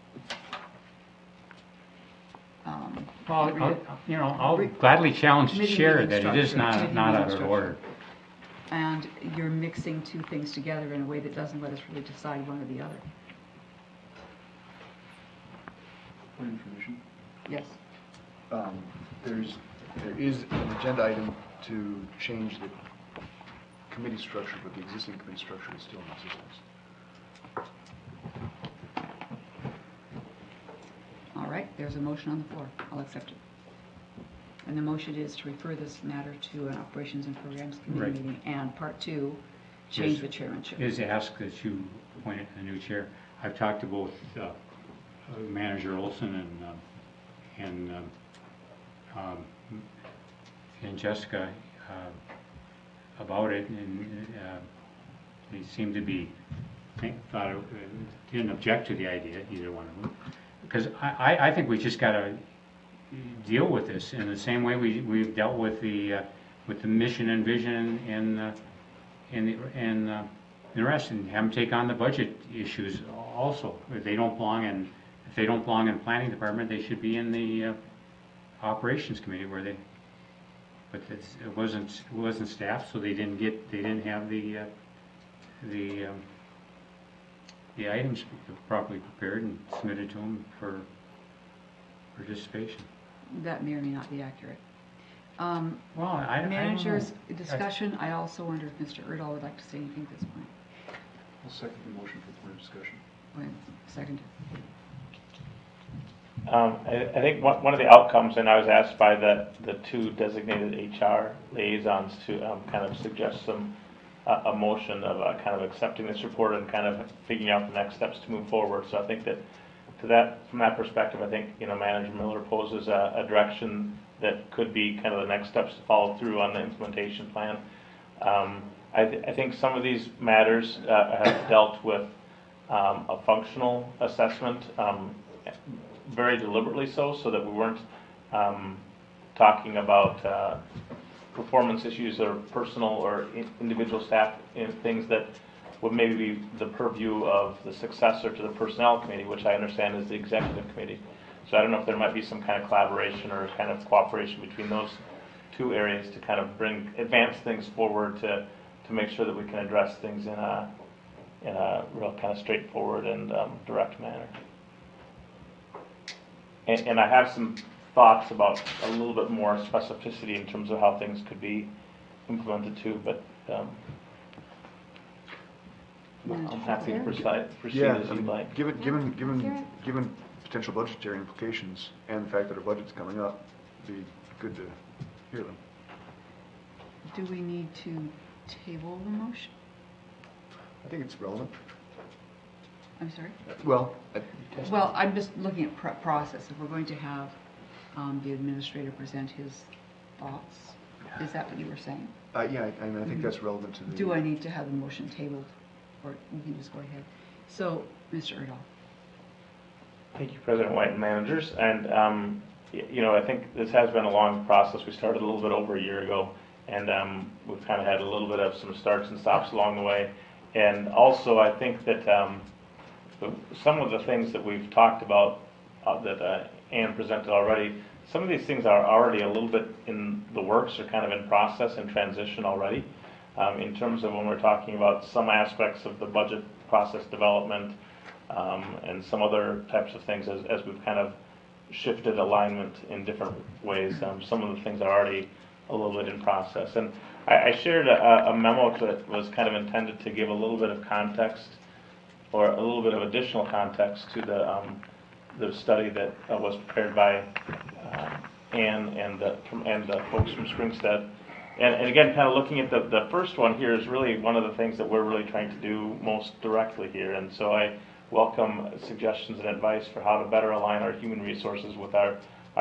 Well, I'll gladly challenge the Committee chair meeting that it is structure, committee not meeting out of structure. order. and you're mixing two things together in a way that doesn't let us really decide one or the other. For information, Yes. there is an agenda item to change the committee structure, but the existing committee structure is still in existence. All right, there's a motion on the floor. I'll accept it. And the motion is to refer this matter to an Operations and Programs Committee Right. meeting, and part two, change Yes. the chairmanship. Is ask that you appoint a new chair. I've talked to both Manager Olson and Jessica about it, and they seem to be didn't object to the idea, either one of them, because I think we just got to deal with this in the same way we've dealt with the mission and vision and the rest, and have them take on the budget issues also. If they don't belong in planning department, they should be in the operations committee where they. But it wasn't staffed, so they didn't have the items properly prepared and submitted to them for participation. That may or may not be accurate. Well, I don't know. Managers' discussion, I also wonder if Mr. Erdahl would like to say anything at this point. I'll second the motion for further discussion. Go ahead, second. I think one of the outcomes, and I was asked by the two designated HR liaisons to kind of suggest a motion of kind of accepting this report and kind of figuring out the next steps to move forward. So I think that from that perspective, I think Manager Miller poses a direction that could be kind of the next steps to follow through on the implementation plan. I think some of these matters have dealt with a functional assessment. Very deliberately so that we weren't talking about performance issues or personal or individual staff in things that would maybe be the purview of the successor to the personnel committee, which I understand is the executive committee. So I don't know if there might be some kind of collaboration or kind of cooperation between those two areas to kind of advance things forward to make sure that we can address things in a real kind of straightforward and direct manner. And I have some thoughts about a little bit more specificity in terms of how things could be implemented too, but I'm happy to proceed as you'd like. Given potential budgetary implications and the fact that our budget's coming up, it'd be good to hear them. Do we need to table the motion? I think it's relevant. I'm sorry? Well, Well, I'm just looking at process. If we're going to have the administrator present his thoughts, is that what you were saying? yeah, I think that's relevant to the. Do I need to have the motion tabled, or you can just go ahead? So, Mr. Erdahl. Thank you, President White and managers. And, I think this has been a long process. We started a little bit over a year ago, and we've kind of had a little bit of some starts and stops along the way. And also, I think that some of the things that we've talked about that Ann presented already, some of these things are already a little bit in the works or kind of in process and transition already. In terms of when we're talking about some aspects of the budget process development and some other types of things as we've kind of shifted alignment in different ways. Some of the things are already a little bit in process. And I shared a memo that was kind of intended to give a little bit of context or a little bit of additional context to the study that was prepared by Ann and the folks from Springstead. And again, kind of looking at the first one here is really one of the things that we're really trying to do most directly here. And so I welcome suggestions and advice for how to better align our human resources with our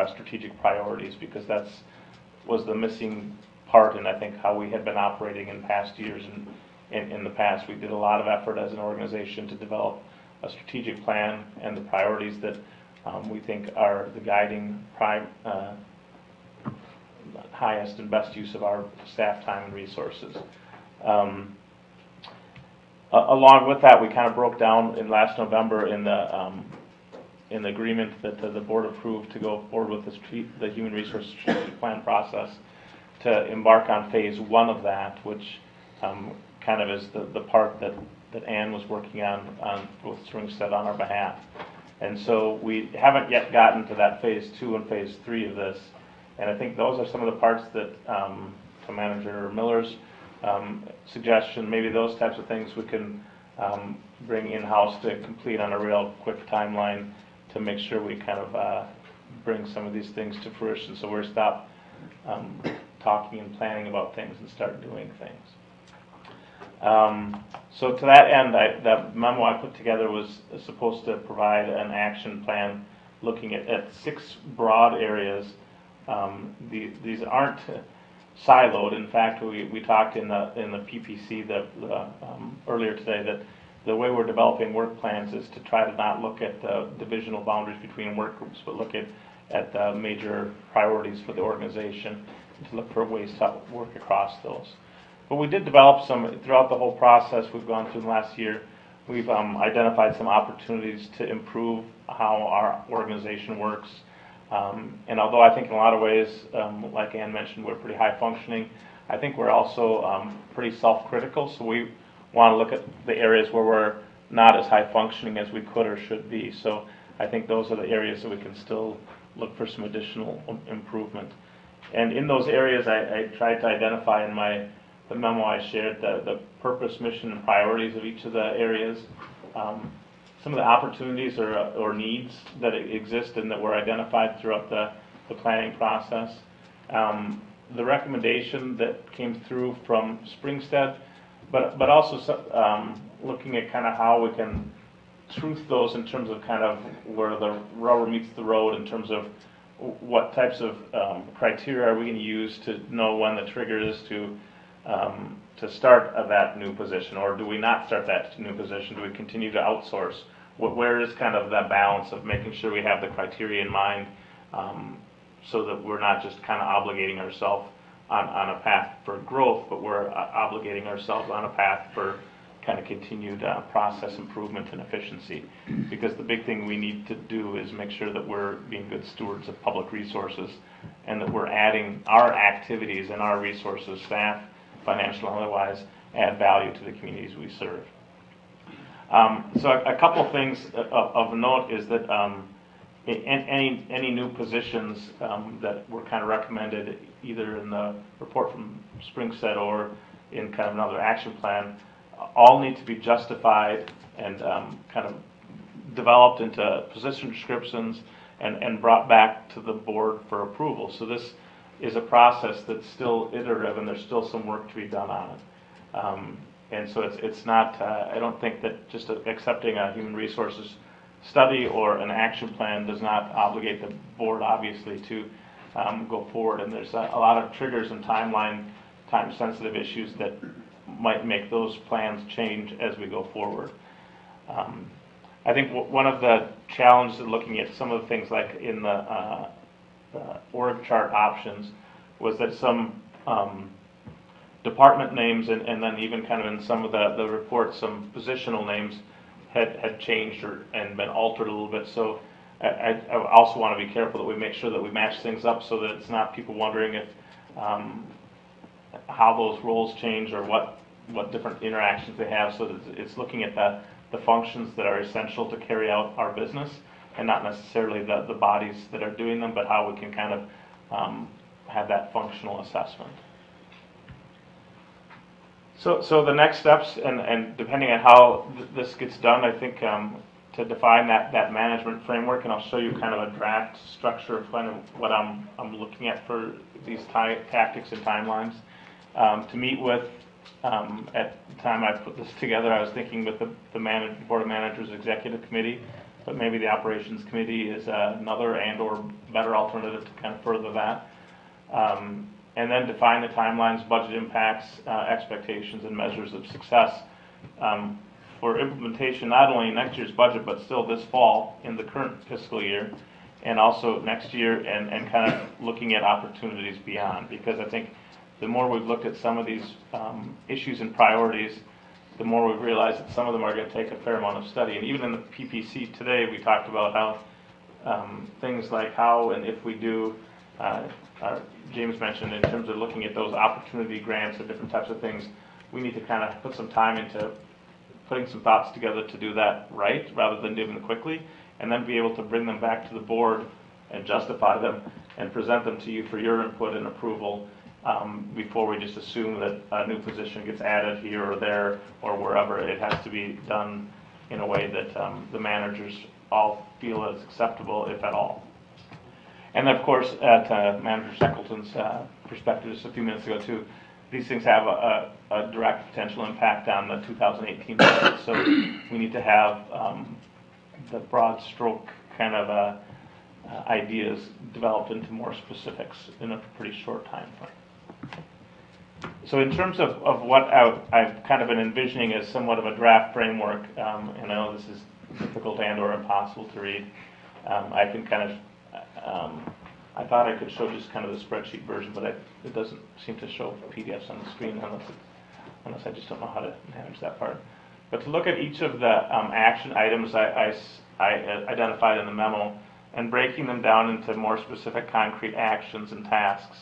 strategic priorities, because was the missing part in, I think, how we had been operating in past years. And in the past, we did a lot of effort as an organization to develop a strategic plan and the priorities that we think are the guiding highest and best use of our staff time and resources. Along with that, we kind of broke down in last November in the agreement that the board approved to go forward with the Human Resources Strategic Plan process to embark on phase 1 of that, which kind of is the part that Ann was working on with Springstead on our behalf. And so we haven't yet gotten to that phase 2 and phase 3 of this. And I think those are some of the parts that, to Manager Miller's suggestion, maybe those types of things we can bring in-house to complete on a real quick timeline to make sure we kind of bring some of these things to fruition. So we're stop talking and planning about things and start doing things. So to that end, the memo I put together was supposed to provide an action plan looking at 6 broad areas. These aren't siloed. In fact, we talked in the PPC earlier today that the way we're developing work plans is to try to not look at the divisional boundaries between work groups, but look at the major priorities for the organization and to look for ways to work across those. But we did develop some, throughout the whole process we've gone through the last year, we've identified some opportunities to improve how our organization works. And although I think in a lot of ways, like Ann mentioned, we're pretty high functioning, I think we're also pretty self-critical, so we want to look at the areas where we're not as high functioning as we could or should be. So I think those are the areas that we can still look for some additional improvement. And in those areas, I tried to identify in the memo I shared the purpose, mission, and priorities of each of the areas. Some of the opportunities or needs that exist and that were identified throughout the planning process. The recommendation that came through from Springstead, but also looking at kind of how we can truth those in terms of kind of where the rubber meets the road in terms of what types of criteria are we going to use to know when the trigger is to start that new position, or do we not start that new position? Do we continue to outsource? Where is kind of that balance of making sure we have the criteria in mind so that we're not just kind of obligating ourselves on a path for growth, but we're obligating ourselves on a path for kind of continued process improvement and efficiency. Because the big thing we need to do is make sure that we're being good stewards of public resources and that we're adding our activities and our resources, staff, financial and otherwise, add value to the communities we serve. So a couple of things of note is that any new positions that were kind of recommended either in the report from Springstead or in kind of another action plan all need to be justified and kind of developed into position descriptions and brought back to the board for approval. So this is a process that's still iterative and there's still some work to be done on it. And so it's not, I don't think that just accepting a human resources study or an action plan does not obligate the board, obviously, to go forward. And there's a lot of triggers and time-sensitive issues that might make those plans change as we go forward. I think one of the challenges in looking at some of the things like in the org chart options was that some department names and then even kind of in some of the reports, some positional names had changed and been altered a little bit. So I also want to be careful that we make sure that we match things up so that it's not people wondering if how those roles change or what different interactions they have. So that it's looking at the functions that are essential to carry out our business and not necessarily the bodies that are doing them, but how we can kind of have that functional assessment. So the next steps, and depending on how this gets done, I think to define that management framework, and I'll show you kind of a draft structure of kind of what I'm looking at for these tactics and timelines. To meet with, at the time I put this together, I was thinking with the Board of Managers Executive Committee, but maybe the Operations Committee is another and or better alternative to kind of further that. And then define the timelines, budget impacts, expectations, and measures of success for implementation not only in next year's budget, but still this fall in the current fiscal year, and also next year, and kind of looking at opportunities beyond. Because I think the more we've looked at some of these issues and priorities, the more we've realized that some of them are going to take a fair amount of study. And even in the PPC today, we talked about how things like how and if we do, James mentioned in terms of looking at those opportunity grants or different types of things, we need to kind of put some time into putting some thoughts together to do that right rather than doing them quickly, and then be able to bring them back to the board and justify them and present them to you for your input and approval before we just assume that a new position gets added here or there or wherever. It has to be done in a way that the managers all feel is acceptable, if at all. And of course, at Manager Shackleton's perspective just a few minutes ago too, these things have a direct potential impact on the 2018 budget. So we need to have the broad stroke kind of ideas developed into more specifics in a pretty short time frame. So in terms of what I've kind of been envisioning as somewhat of a draft framework, and I know this is difficult and or impossible to read, I can kind of, I thought I could show just kind of the spreadsheet version, but it doesn't seem to show PDFs on the screen unless I just don't know how to manage that part. But to look at each of the action items I identified in the memo and breaking them down into more specific concrete actions and tasks,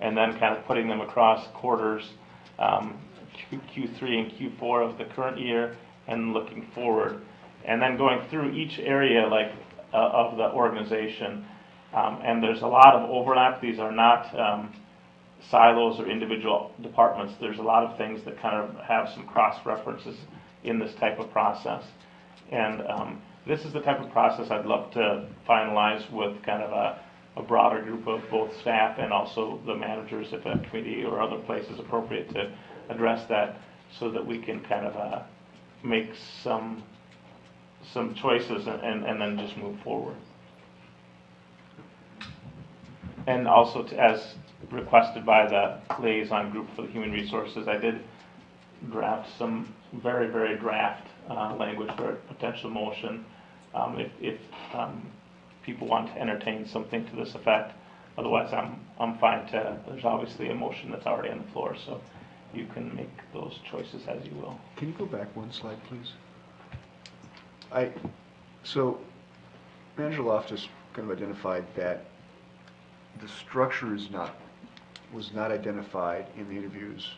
and then kind of putting them across quarters, Q3 and Q4 of the current year, and looking forward, and then going through each area like of the organization. And there's a lot of overlap. These are not silos or individual departments. There's a lot of things that kind of have some cross-references in this type of process. And this is the type of process I'd love to finalize with kind of a broader group of both staff and also the managers if a committee or other place is appropriate to address that, so that we can kind of make some choices and then just move forward. And also, as requested by the liaison group for the human resources, I did draft some very, very draft language for a potential motion if people want to entertain something to this effect. Otherwise, I'm fine to, there's obviously a motion that's already on the floor, so you can make those choices as you will. Can you go back one slide, please? So Manager Loftus kind of identified that the structure was not identified in the interviews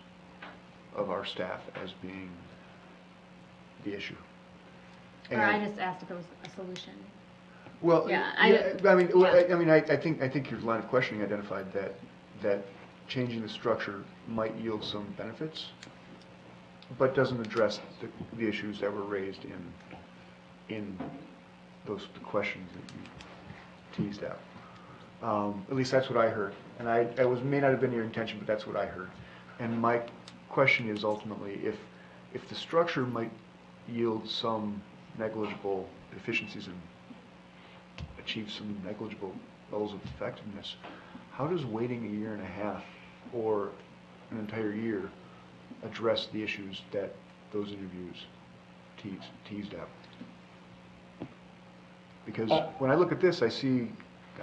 of our staff as being the issue. Or I just asked if it was a solution. Well, Yeah, I think your line of questioning identified that changing the structure might yield some benefits, but doesn't address the issues that were raised in the questions that you teased out. At least that's what I heard, and may not have been your intention, but that's what I heard. And my question is ultimately, if the structure might yield some negligible efficiencies and achieve some negligible levels of effectiveness, how does waiting a year and a half or an entire year address the issues that those interviews teased out? Because when I look at this, I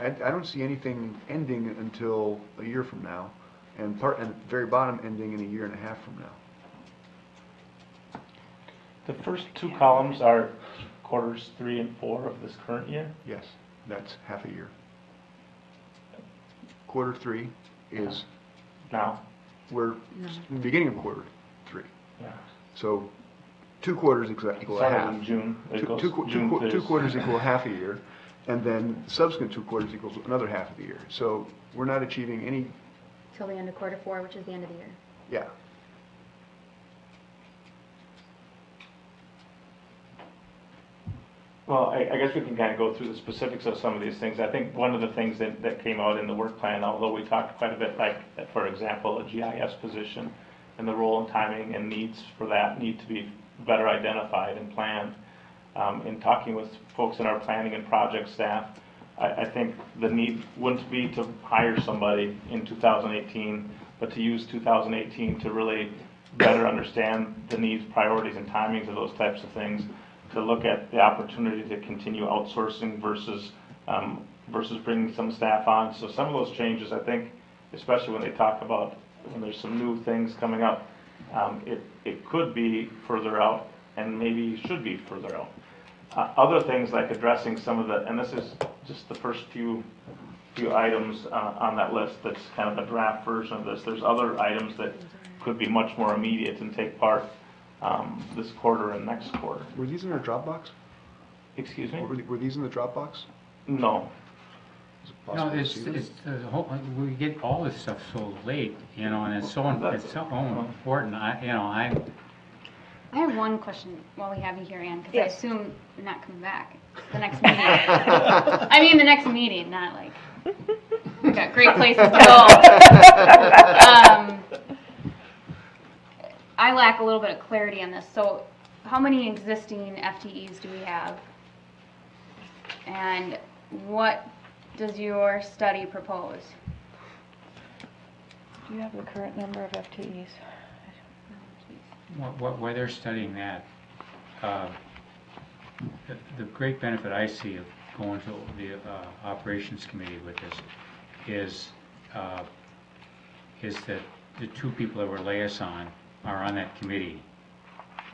don't see anything ending until a year from now, and the very bottom ending in a year and a half from now. The first two columns are quarters 3 and 4 of this current year. Yes, that's half a year. Quarter 3 is Now, we're in the beginning of quarter 3. yeah. So 2 quarters equal a Started half. in June. It goes Two June quarters equal half a year, and then subsequent 2 quarters equals another half of the year. So we're not achieving any. Till the end of quarter 4, which is the end of the year. Yeah. Well, I guess we can kind of go through the specifics of some of these things. I think one of the things that came out in the work plan, although we talked quite a bit, like, for example, a GIS position and the role and timing and needs for that need to be better identified and planned. In talking with folks in our planning and project staff, I think the need wouldn't be to hire somebody in 2018, but to use 2018 to really better understand the needs, priorities, and timings of those types of things, to look at the opportunity to continue outsourcing versus bringing some staff on. So some of those changes, I think, especially when they talk about when there's some new things coming up, it could be further out and maybe should be further out. Other things like addressing some of the, and this is just the first few items on that list that's kind of a draft version of this. There's other items that could be much more immediate and take part this quarter and next quarter. Were these in our Dropbox? Excuse me? Were these in the Dropbox? No. Is it No, possible to it's, see them? it's, the whole, we get all this stuff so late, you know, and it's so important. I have one question while we have you here, Ann, because I Yes. assume you're not coming back. The next meeting. I mean, the next meeting, not like, we've got great places to go. I lack a little bit of clarity on this. So how many existing FTEs do we have? And what does your study propose? Do you have the current number of FTEs? Why they're studying that, the great benefit I see of going to the operations committee with this is that the two people that were liaison are on that committee,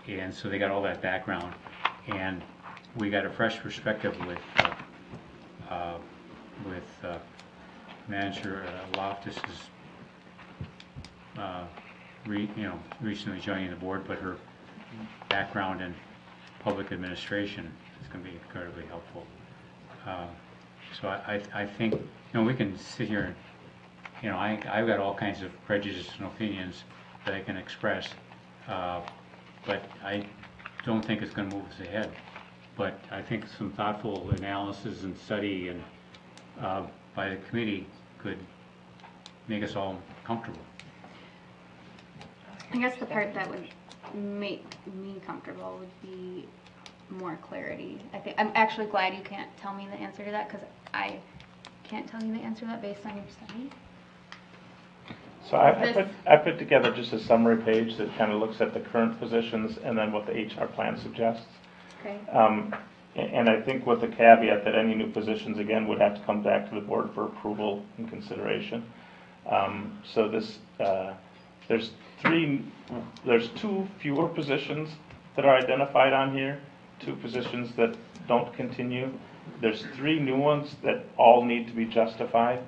and so they got all that background, and we got a fresh perspective with Manager Loftus's recently joining the board, but her background in public administration is going to be incredibly helpful. So I think, we can sit here and, I've got all kinds of prejudices and opinions that I can express, but I don't think it's going to move us ahead. But I think some thoughtful analysis and study and by the committee could make us all comfortable. I guess the part that would make me comfortable would be more clarity. I'm actually glad you can't tell me the answer to that, because I can't tell you the answer to that based on your study. So I put together just a summary page that kind of looks at the current positions and then what the HR plan suggests. Okay. And I think with the caveat that any new positions, again, would have to come back to the board for approval and consideration. So this, there's two fewer positions that are identified on here, 2 positions that don't continue. There's 3 new ones that all need to be justified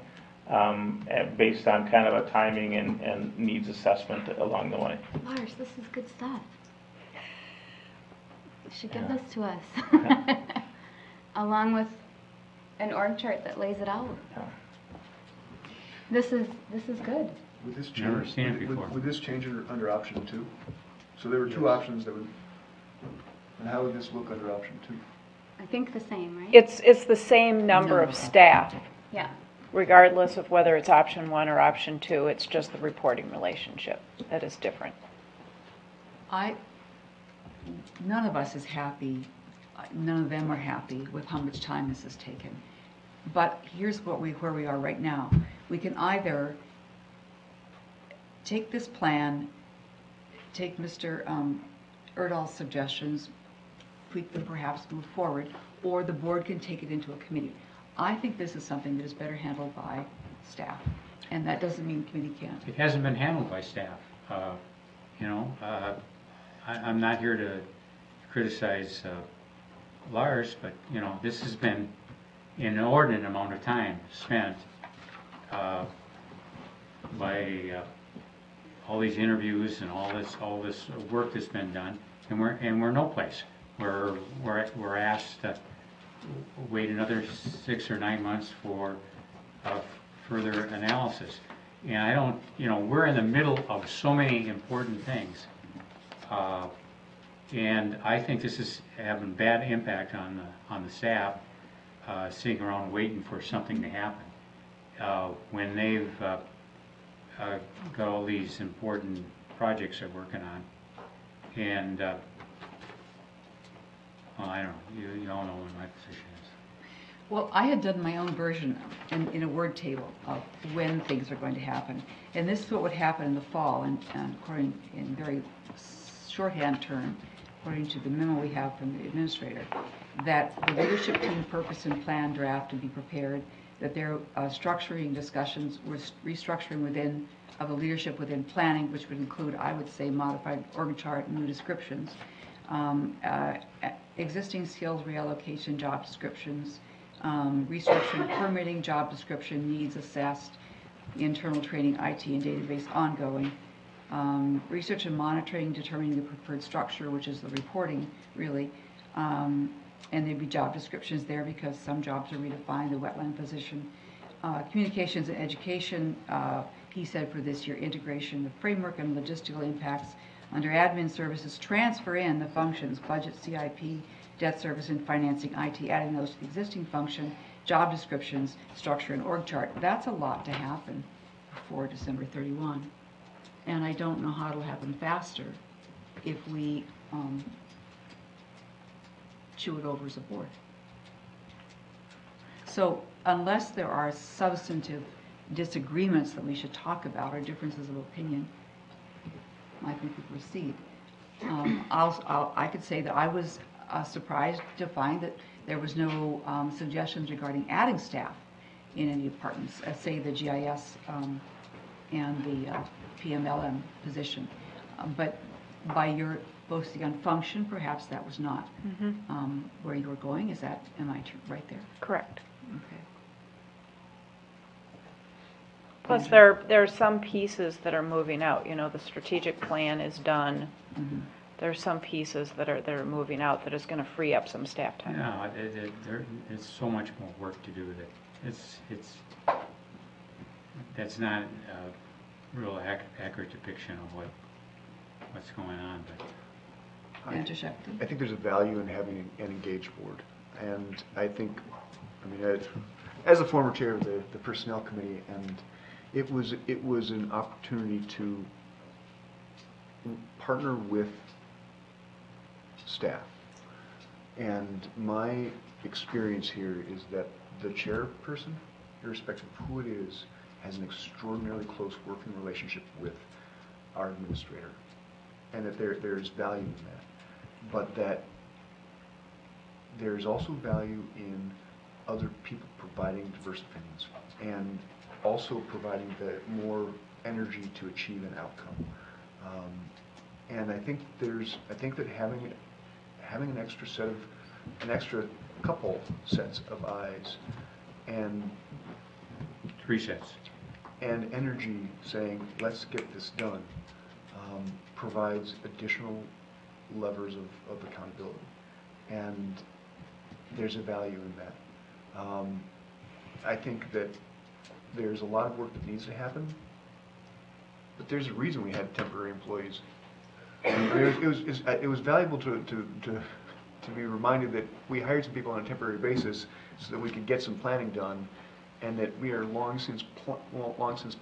based on kind of a timing and needs assessment along the way. Lars, this is good stuff. You should give this to us. Along with an org chart that lays it out. Yeah. This is good. Would this Never change, seen it before. would this change under option 2? So there were 2 options that would, and how would this look under option 2? I think the same, right? It's the same number of staff, Yeah. regardless of whether it's option 1 or option 2. It's just the reporting relationship that is different. None of us is happy, none of them are happy with how much time this has taken. But here's where we are right now. We can either take this plan, take Mr. Erdahl's suggestions, tweak them perhaps, move forward, or the board can take it into a committee. I think this is something that is better handled by staff, and that doesn't mean the committee can't. It hasn't been handled by staff. I'm not here to criticize Lars, but this has been an inordinate amount of time spent by all these interviews and all this work that's been done, and we're no place. We're asked to wait another 6 or 9 months for further analysis. And I don't, we're in the middle of so many important things. And I think this is having bad impact on the staff sitting around waiting for something to happen. When they've got all these important projects they're working on. And, I don't know, you all know what my position is. Well, I had done my own version in a word table of when things are going to happen. And this is what would happen in the fall, and according, in very shorthand term, according to the memo we have from the administrator, that the leadership team purpose and plan draft to be prepared, that they're structuring discussions, restructuring within, of the leadership within planning, which would include, I would say, modified org chart and new descriptions, existing skills reallocation, job descriptions, restructuring permitting, job description, needs assessed, internal training, IT and database ongoing, research and monitoring, determining the preferred structure, which is the reporting, really. And there'd be job descriptions there because some jobs are redefined, the wetland position. Communications and education, he said for this year, integration, the framework and logistical impacts. Under admin services, transfer in the functions, budget, CIP, debt service and financing, IT, adding those to the existing function, job descriptions, structure and org chart. That's a lot to happen before December 31. And I don't know how it'll happen faster if we chew it over as a board. So unless there are substantive disagreements that we should talk about or differences of opinion, I think we proceed. I could say that I was surprised to find that there was no suggestions regarding adding staff in any departments, say the GIS and the PMLM position. But by your focusing on function, perhaps that was not where you were going. Is that, am I right there? Correct. Okay. Plus, there are some pieces that are moving out. You know, the strategic plan is done. There are some pieces that are moving out that is going to free up some staff time. No, there's so much more work to do that that's not a real accurate depiction of what's going on. But Manager Shakti? I think there's a value in having an engaged board. And I think, I mean, as a former chair of the personnel committee, and it was an opportunity to partner with staff. And my experience here is that the chairperson, irrespective of who it is, has an extraordinarily close working relationship with our administrator. And that there's value in that. But that there's also value in other people providing diverse opinions and also providing the more energy to achieve an outcome. And I think that having an extra couple sets of eyes and 3 sets. And energy saying, let's get this done, provides additional levers of accountability. And there's a value in that. I think that there's a lot of work that needs to happen, but there's a reason we had temporary employees. It was valuable to be reminded that we hired some people on a temporary basis so that we could get some planning done, and that we are long since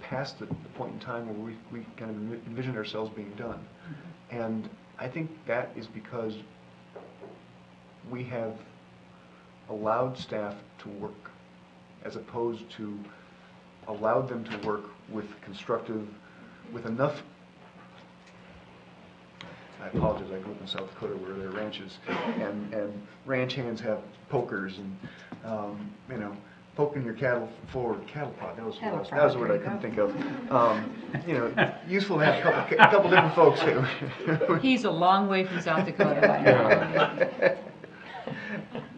past the point in time where we kind of envisioned ourselves being done. And I think that is because we have allowed staff to work, as opposed to allowed them to work with enough. I apologize, I grew up in South Dakota where there are ranches, and ranch hands have pokers and, poking your cattle forward. Cattle prod, that was the word I couldn't think of. Useful to have a couple different folks who. He's a long way from South Dakota by now.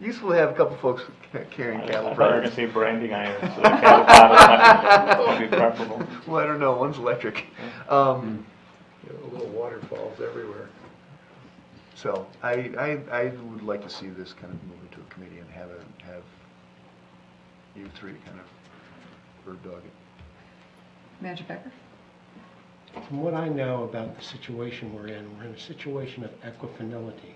Useful to have a couple folks carrying cattle I thought you were prods. going to say branding irons, so the cattle prod would be preferable. Well, I don't know, one's electric. Little waterfalls everywhere. So I would like to see this kind of move into a committee and have you three kind of bird dog it. Manager Becker? From what I know about the situation we're in a situation of equifinality.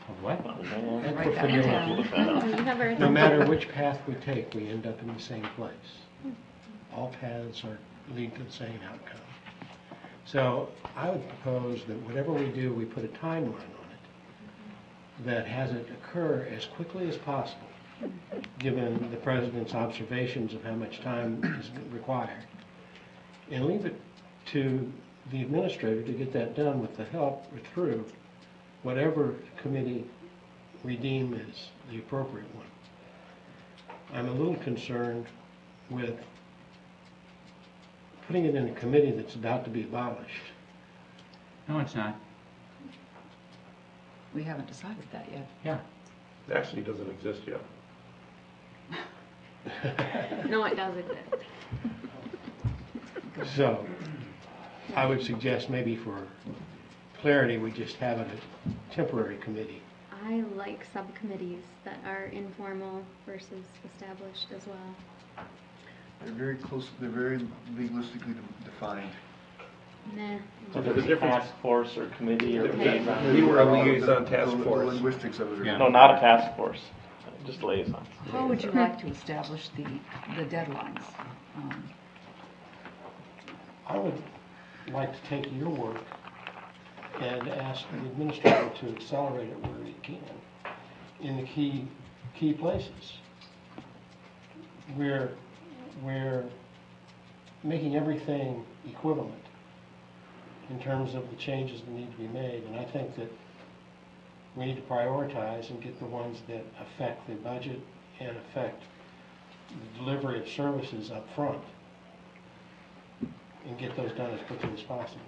Of what? Equifinality. No matter which path we take, we end up in the same place. All paths lead to the same outcome. So I would propose that whatever we do, we put a timeline on it that has it occur as quickly as possible, given the President's observations of how much time is required, and leave it to the administrator to get that done with the help or through whatever committee we deem is the appropriate one. I'm a little concerned with putting it in a committee that's about to be abolished. No, it's not. We haven't decided that yet. Yeah. It actually doesn't exist yet. No, it does exist. So, I would suggest maybe for clarity, we just have it a temporary committee. I like subcommittees that are informal versus established as well. They're very close, they're very legalistically defined. Nah. So there's a different task force or committee or Okay. liaison. We were a liaison task The force. linguistics of it are. Yeah. No, not a task force, just liaisons. How would you like to establish the deadlines? I would like to take your work and ask the administrator to accelerate it where he can in the key places. We're making everything equivalent in terms of the changes that need to be made, and I think that we need to prioritize and get the ones that affect the budget and affect the delivery of services up front, and get those done as quickly as possible.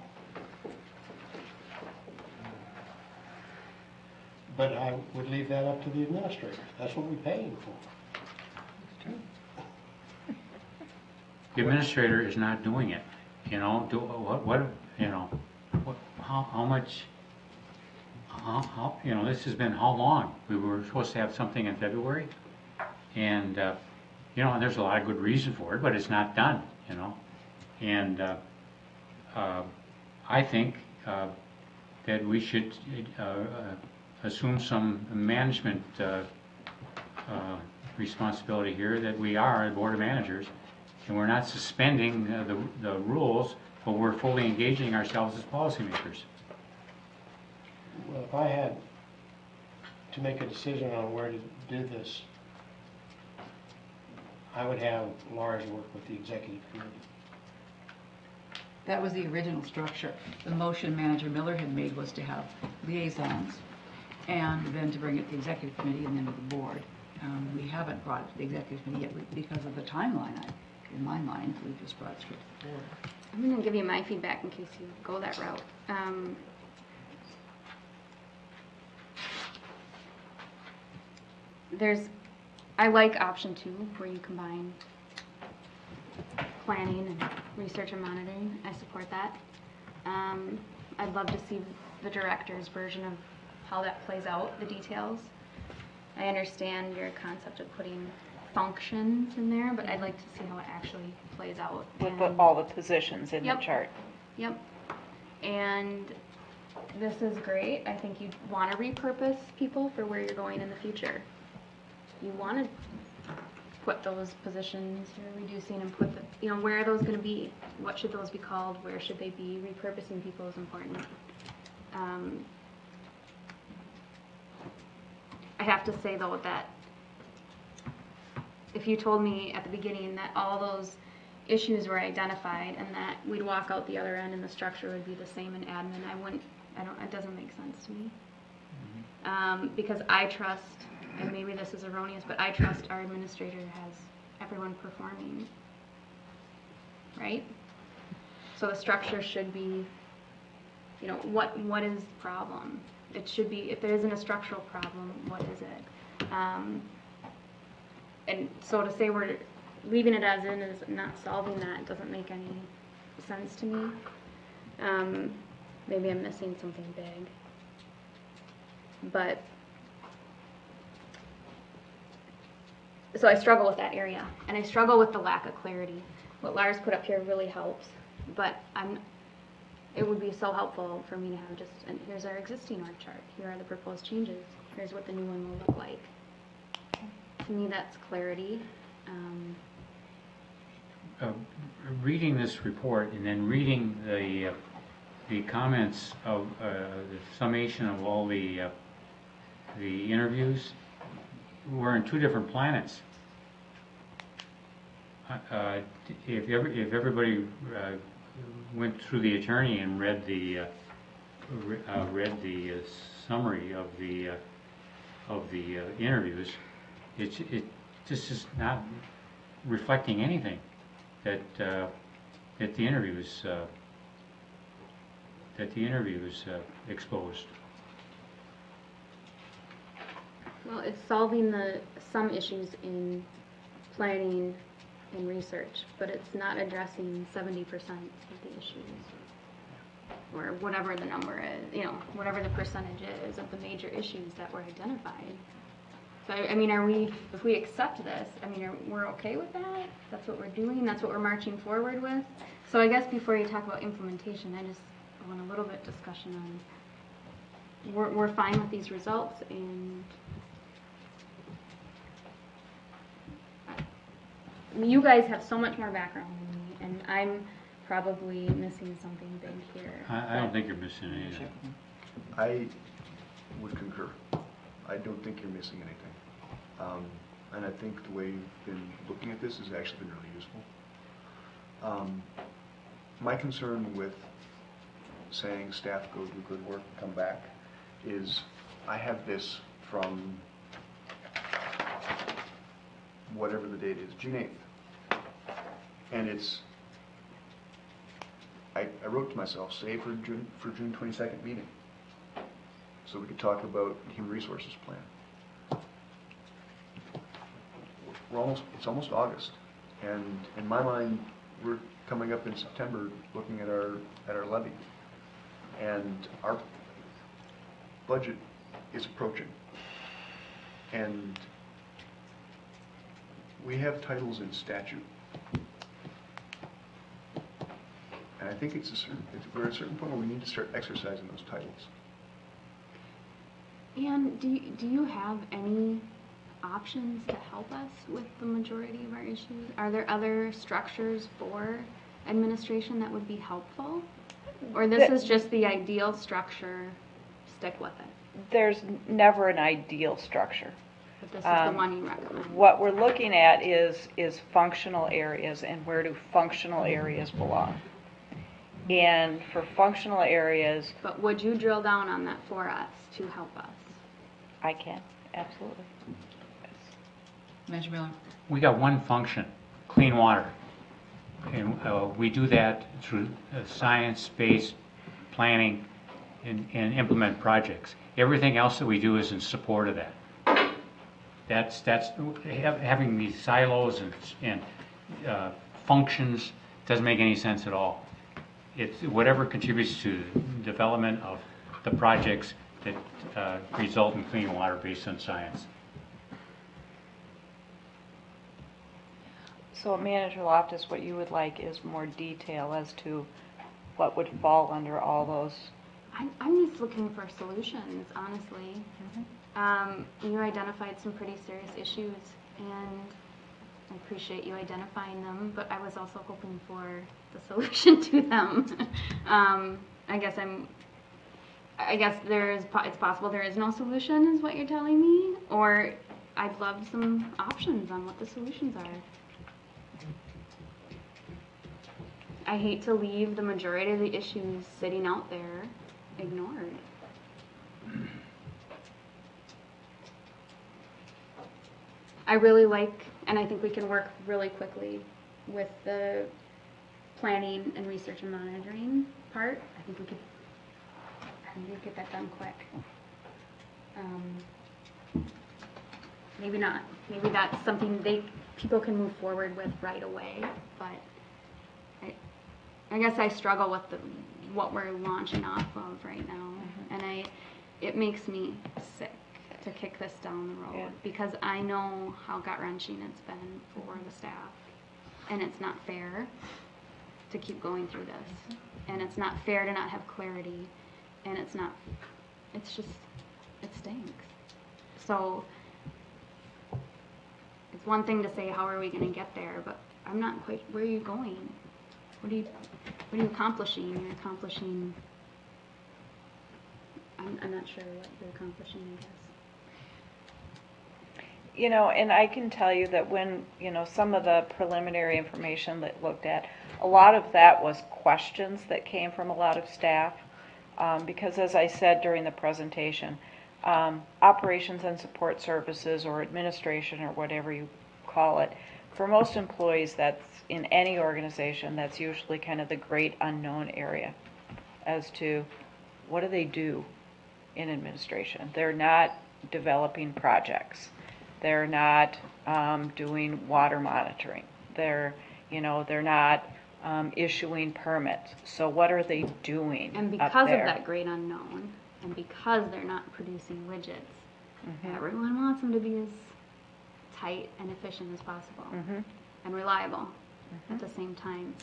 But I would leave that up to the administrator. That's what we pay him for. The administrator is not doing it, you know, how much, you know, this has been how long? We were supposed to have something in February, and, you know, and there's a lot of good reason for it, but it's not done, you know? And I think that we should assume some management responsibility here, that we are a board of managers, and we're not suspending the rules, but we're fully engaging ourselves as policymakers. Well, if I had to make a decision on where to do this, I would have Lars work with the executive committee. That was the original structure. The motion Manager Miller had made was to have liaisons and then to bring it to the executive committee and then to the board. We haven't brought it to the executive committee yet because of the timeline. In my mind, we've just brought it straight to the board. I'm going to give you my feedback in case you go that route. I like option 2 where you combine planning and research and monitoring. I support that. I'd love to see the director's version of how that plays out, the details. I understand your concept of putting functions in there, but I'd like to see how it actually plays out. With And- all the positions in the Yep. chart. Yep. And this is great. I think you want to repurpose people for where you're going in the future. You want to put those positions you're reducing and put the, you know, where are those going to be? What should those be called? Where should they be? Repurposing people is important. I have to say though that if you told me at the beginning that all those issues were identified and that we'd walk out the other end and the structure would be the same in admin, it doesn't make sense to me. Because I trust, and maybe this is erroneous, but I trust our administrator has everyone performing, right? So the structure should be, you know, what is the problem? It should be, if there isn't a structural problem, what is it? And so to say we're leaving it as in is not solving that doesn't make any sense to me. Maybe I'm missing something big. But, so I struggle with that area, and I struggle with the lack of clarity. What Lars put up here really helps, but it would be so helpful for me to have just, and here's our existing org chart, here are the proposed changes, here's what the new one will look like. To me, that's clarity. Reading this report and then reading the comments of the summation of all the interviews, we're in two different planets. If everybody went through the attorney and read the summary of the interviews, it this is not reflecting anything that, that the interview was, exposed. Well, it's solving some issues in planning and research, but it's not addressing 70% of the issues. Or whatever the number is, whatever the percentage is of the major issues that were identified. So, I mean, if we accept this, I mean, we're okay with that? That's what we're doing? That's what we're marching forward with? So I guess before you talk about implementation, I just want a little bit discussion on, we're fine with these results, and you guys have so much more background than me, and I'm probably missing something big here. I don't think you're missing anything. I would concur. I don't think you're missing anything. And I think the way you've been looking at this has actually been really useful. My concern with saying staff go do good work, come back, is I have this from whatever the date is, June 8th. And it's, I wrote to myself, save for June 22nd meeting, so we could talk about the human resources plan. It's almost August, and in my mind, we're coming up in September looking at our levy, and our budget is approaching, and we have titles in statute. And I think we're at a certain point where we need to start exercising those titles. And do you have any options to help us with the majority of our issues? Are there other structures for administration that would be helpful? Or this is just the ideal structure, stick with it? There's never an ideal structure. But this is the one you recommend. What we're looking at is functional areas, and where do functional areas belong. And for functional areas, But would you drill down on that for us to help us? I can, absolutely. Manager Miller? We got one function, clean water. And we do that through science-based planning and implement projects. Everything else that we do is in support of that. That's having these silos and functions doesn't make any sense at all. It's whatever contributes to the development of the projects that result in clean water based on science. So Manager Loftus, what you would like is more detail as to what would fall under all those. I'm just looking for solutions, honestly. You identified some pretty serious issues, and I appreciate you identifying them, but I was also hoping for the solution to them. I guess it's possible there is no solution, is what you're telling me, or I'd love some options on what the solutions are. I hate to leave the majority of the issues sitting out there ignored. I really like, and I think we can work really quickly with the planning and research and monitoring part. I think we could get that done quick. Maybe not. Maybe that's something people can move forward with right away, but I guess I struggle with what we're launching off of right now, and it makes me sick to kick this down the road, because I know how gut-wrenching it's been for the staff, and it's not fair to keep going through this, and it's not fair to not have clarity, and it stinks. So it's one thing to say, how are we going to get there, but I'm not quite, where are you going? What are you accomplishing? You're accomplishing, I'm not sure what you're accomplishing, I guess. You know, and I can tell you that when, some of the preliminary information that looked at, a lot of that was questions that came from a lot of staff, because as I said during the presentation, operations and support services or administration or whatever you call it. For most employees, that's in any organization, that's usually kind of the great unknown area as to what do they do in administration. They're not developing projects. They're not doing water monitoring. They're not issuing permits. So what are they doing And up because of there? that great unknown, and because they're not producing widgets, Mhm. everyone wants them to be as tight and efficient as possible Mhm. and reliable at the same time.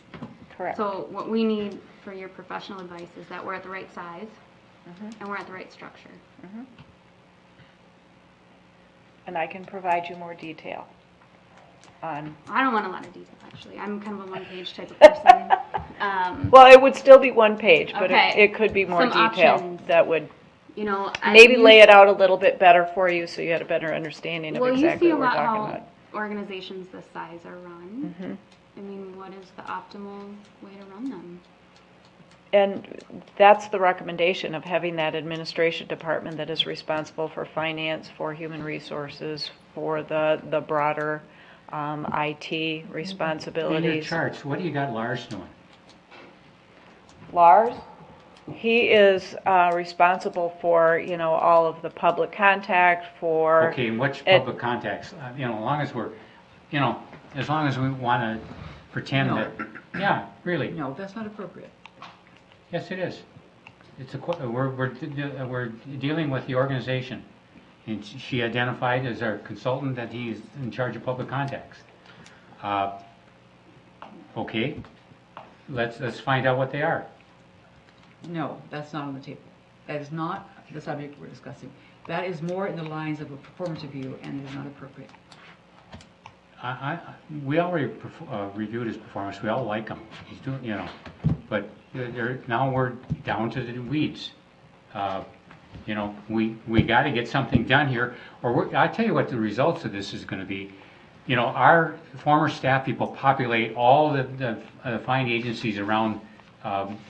Correct. So what we need for your professional advice is that we're at the right size Mhm. and we're at the right structure. And I can provide you more detail on. I don't want a lot of detail, actually. I'm kind of a one-page type of person. Well, it would still be one page, but Okay. it could be more Some detail options. that would You know, maybe lay it out a little bit better for you so you had a better understanding of Well, exactly you see what a we're lot talking how about. organizations this size are run. Mhm. I mean, what is the optimal way to run them? And that's the recommendation of having that administration department that is responsible for finance, for human resources, for the broader IT In your responsibilities. charts, what do you got Lars doing? Lars, he is responsible for, all of the public contact for. Okay, and which it- public contacts? As long as we want to pretend No. that, yeah, really. No, that's not appropriate. Yes, it is. It's we're dealing with the organization. And she identified as our consultant that he's in charge of public contacts. Okay, let's find out what they are. No, that's not on the table. That is not the subject we're discussing. That is more in the lines of a performance review, and it is not appropriate. We already reviewed his performance. We all like him. He's doing, but now we're down to the weeds. We got to get something done here, or I'll tell you what the results of this is going to be. Our former staff people populate all the fine agencies around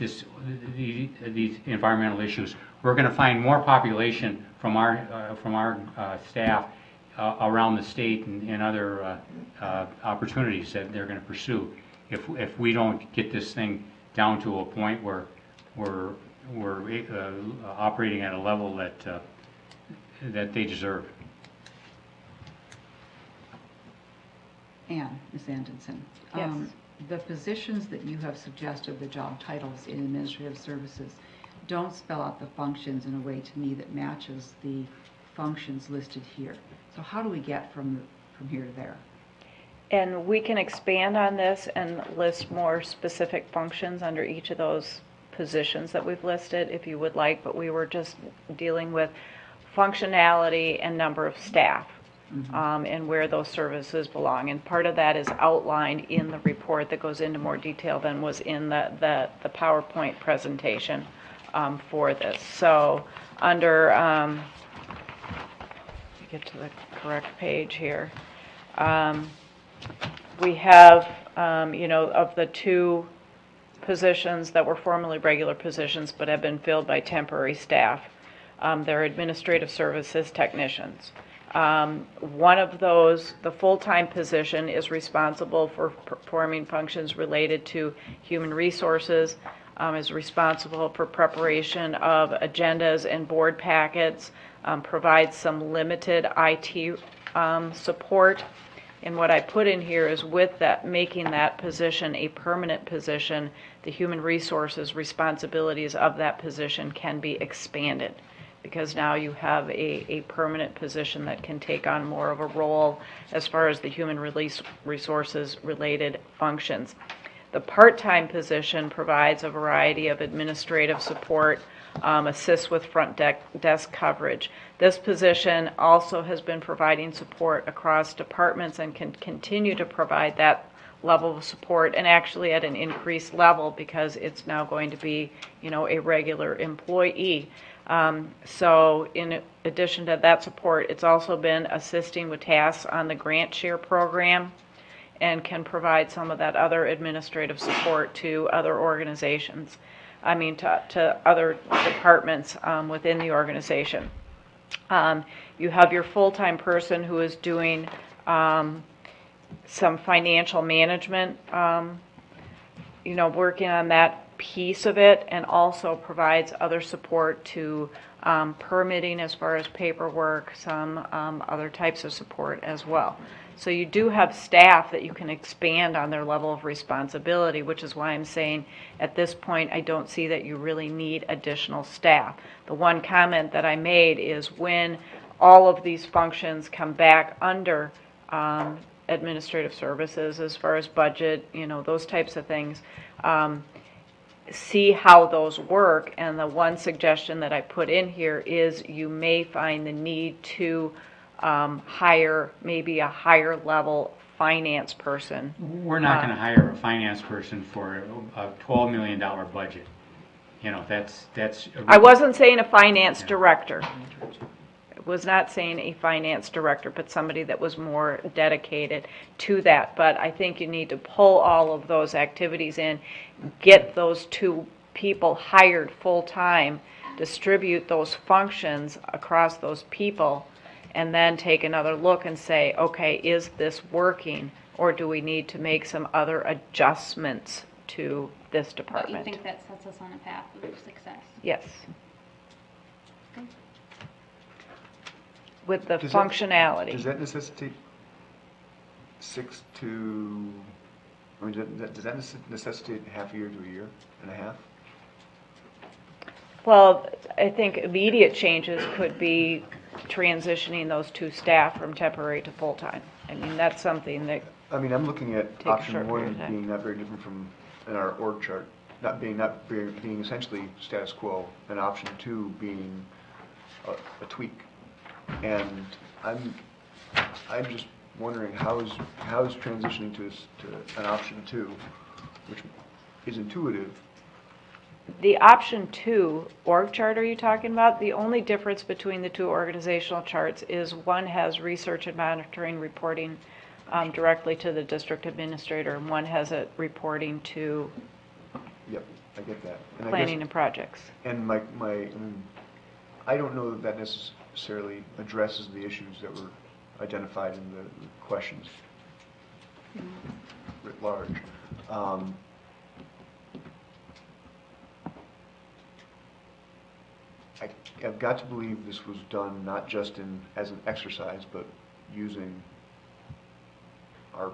these environmental issues. We're going to find more population from our staff around the state and other opportunities that they're going to pursue. If we don't get this thing down to a point where we're operating at a level that they deserve. Ann, Ms. Anderson. Yes. The positions that you have suggested, the job titles in administrative services, don't spell out the functions in a way to me that matches the functions listed here. So how do we get from here to there? And we can expand on this and list more specific functions under each of those positions that we've listed if you would like, but we were just dealing with functionality and number of staff. And where those services belong. And part of that is outlined in the report that goes into more detail than was in the PowerPoint presentation for this. So under, get to the correct page here, we have, of the two positions that were formerly regular positions but have been filled by temporary staff, they're administrative services technicians. One of those, the full-time position, is responsible for performing functions related to human resources, is responsible for preparation of agendas and board packets, provides some limited IT support. And what I put in here is with that, making that position a permanent position, the human resources responsibilities of that position can be expanded, because now you have a permanent position that can take on more of a role as far as the human resources related functions. The part-time position provides a variety of administrative support, assists with front desk coverage. This position also has been providing support across departments and can continue to provide that level of support, and actually at an increased level because it's now going to be, a regular employee. So in addition to that support, it's also been assisting with tasks on the grant share program and can provide some of that other administrative support to other organizations. To other departments within the organization. You have your full-time person who is doing some financial management, working on that piece of it, and also provides other support to permitting as far as paperwork, some other types of support as well. So you do have staff that you can expand on their level of responsibility, which is why I'm saying at this point I don't see that you really need additional staff. The one comment that I made is when all of these functions come back under administrative services as far as budget, those types of things, see how those work. And the one suggestion that I put in here is you may find the need to hire maybe a higher level finance person. We're not going to hire a finance person for a $12 million budget. That's. I wasn't saying a finance director. I was not saying a finance director, but somebody that was more dedicated to that. But I think you need to pull all of those activities in, get those two people hired full-time, distribute those functions across those people, and then take another look and say, okay, is this working, or do we need to make some other adjustments to this But department? you think that sets us on a path of success? Yes. Okay. With the Does that- functionality. Does that necessitate 6 to, I mean, does that necessitate half a year to a year and a half? Well, I think immediate changes could be transitioning those two staff from temporary to full-time. I mean, that's something that, I mean, I'm looking at Take a short option one period of time. being not very different from in our org chart, being essentially status quo, and option 2 being a tweak. And I'm just wondering how is transitioning to an option 2, which is intuitive. the option 2 org chart are you talking about? The only difference between the two organizational charts is one has research and monitoring reporting directly to the district administrator, and one has it reporting to Yep, I get that. And I planning guess, and projects. and I don't know that necessarily addresses the issues that were identified in the questions writ large. I've got to believe this was done not just as an exercise, but using our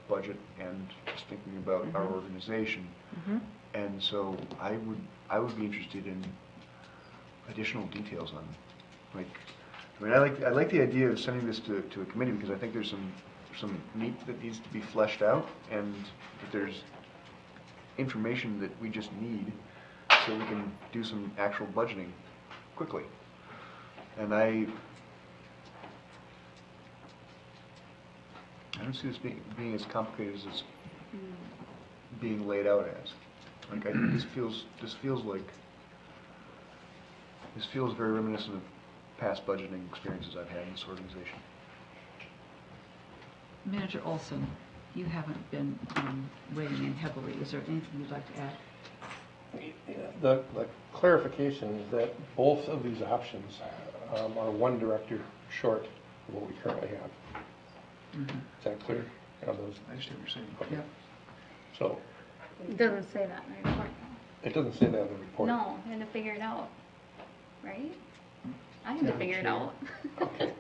budget and just thinking about our organization. And so I would be interested in additional details on, I like the idea of sending this to a committee, because I think there's some meat that needs to be fleshed out, and that there's information that we just need so we can do some actual budgeting quickly. And I don't see this being as complicated as it's being laid out as. This feels very reminiscent of past budgeting experiences I've had in this organization. Manager Olson, you haven't been weighing in heavily. Is there anything you'd like to add? The clarification is that both of these options are one director short of what we currently have. Is that clear? On those? I understand what you're saying. Okay. Yep. So, It doesn't say that in the report. it doesn't say that in the report. No, I had to figure it out, right? I had to figure it out. Okay.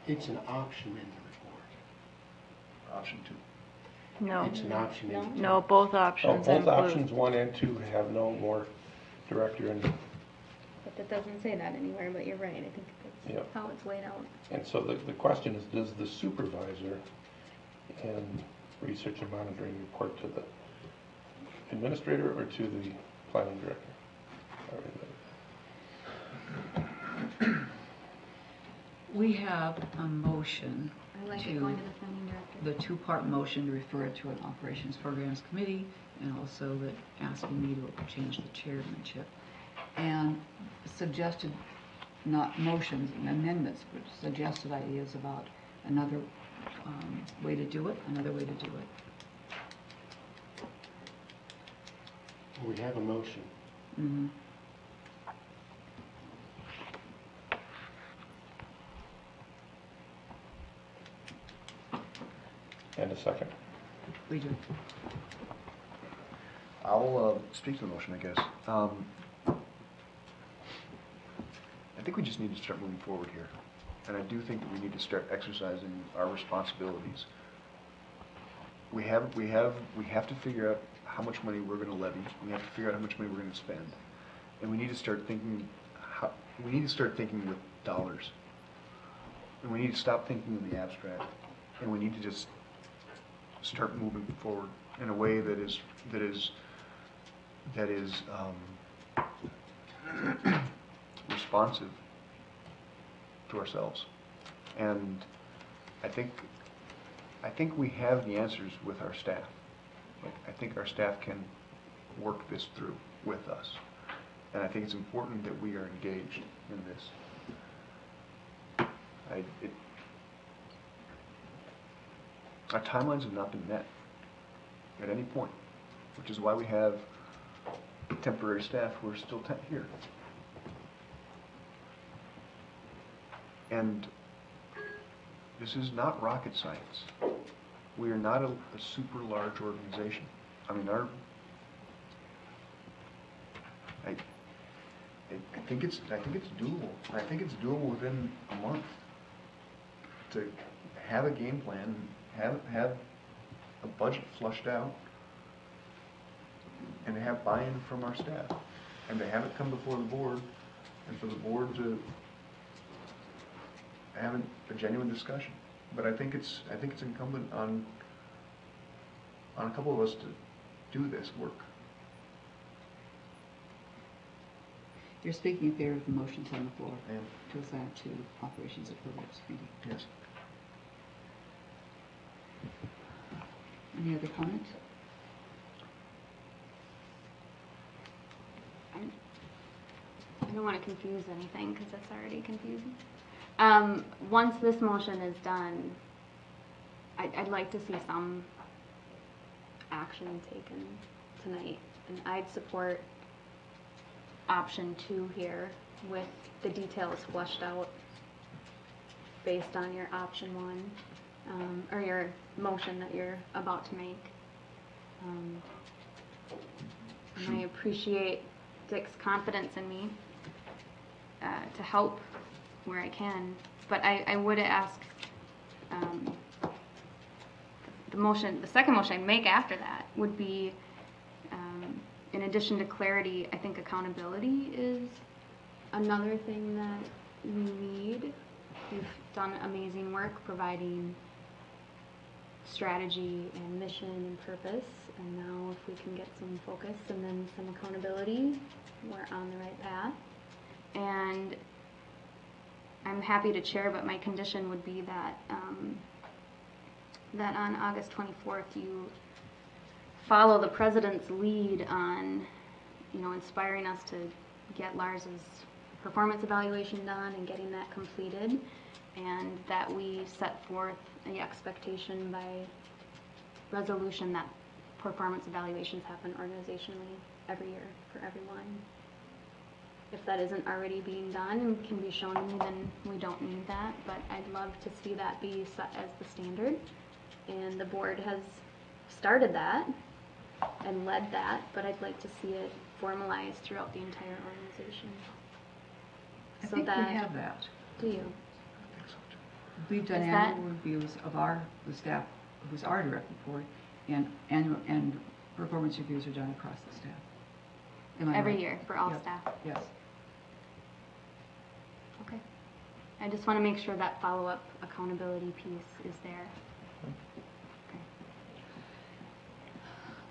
It's an option in the report. Option 2. No, It's an option in the no, both So options both include. options, 1 and 2, have no more director in. But that doesn't say that anywhere, but you're right, I think Yeah. that's how it's laid out. And so the question is, does the supervisor and research and monitoring report to the administrator or to the planning director? We have a motion, I like To- it going to the planning director. the two-part motion to refer it to an operations programs committee, and also that asking me to change the chairmanship. And suggested, not motions and amendments, but suggested ideas about another way to do it, another way to do it. We have a motion. Mhm. And a second. We do. I'll speak to the motion, I guess. I think we just need to start moving forward here. And I do think that we need to start exercising our responsibilities. We have to figure out how much money we're going to levy. We have to figure out how much money we're going to spend. And we need to start thinking with dollars. And we need to stop thinking in the abstract. And we need to just start moving forward in a way that is responsive to ourselves. And I think we have the answers with our staff. I think our staff can work this through with us. And I think it's important that we are engaged in this. Our timelines have not been met at any point, which is why we have temporary staff who are still here. And this is not rocket science. We are not a super large organization. I mean, I think it's doable. I think it's doable within a month to have a game plan, have a budget flushed out, and to have buy-in from our staff, and to have it come before the board, and for the board to have a genuine discussion. But I think it's incumbent on a couple of us to do this work. You're speaking in favor of the motions on the floor I am. to assign it to Operations Appropriates Committee. Yes. Any other comments? I don't want to confuse anything because that's already confusing. Once this motion is done, I'd like to see some action taken tonight. And I'd support option 2 here with the details fleshed out based on your option 1, or your motion that you're about to make. And I appreciate Dick's confidence in me to help where I can, but I would ask the second motion I make after that would be, in addition to clarity, I think accountability is another thing that we need. We've done amazing work providing strategy and mission and purpose, and now if we can get some focus and then some accountability, we're on the right path. And I'm happy to chair, but my condition would be that that on August 24th you follow the president's lead on, inspiring us to get Lars's performance evaluation done and getting that completed, and that we set forth the expectation by resolution that performance evaluations happen organizationally every year for everyone. If that isn't already being done and can be shown to me, then we don't need that, but I'd love to see that be set as the standard. And the board has started that and led that, but I'd like to see it formalized throughout the entire organization. I think we have that. Do you? We've done Is that- annual reviews of the staff, who's our direct report, and performance reviews are done across the staff. Am I Every right? year for all Yep. staff? Yes. Okay. I just want to make sure that follow-up accountability piece is there. Okay.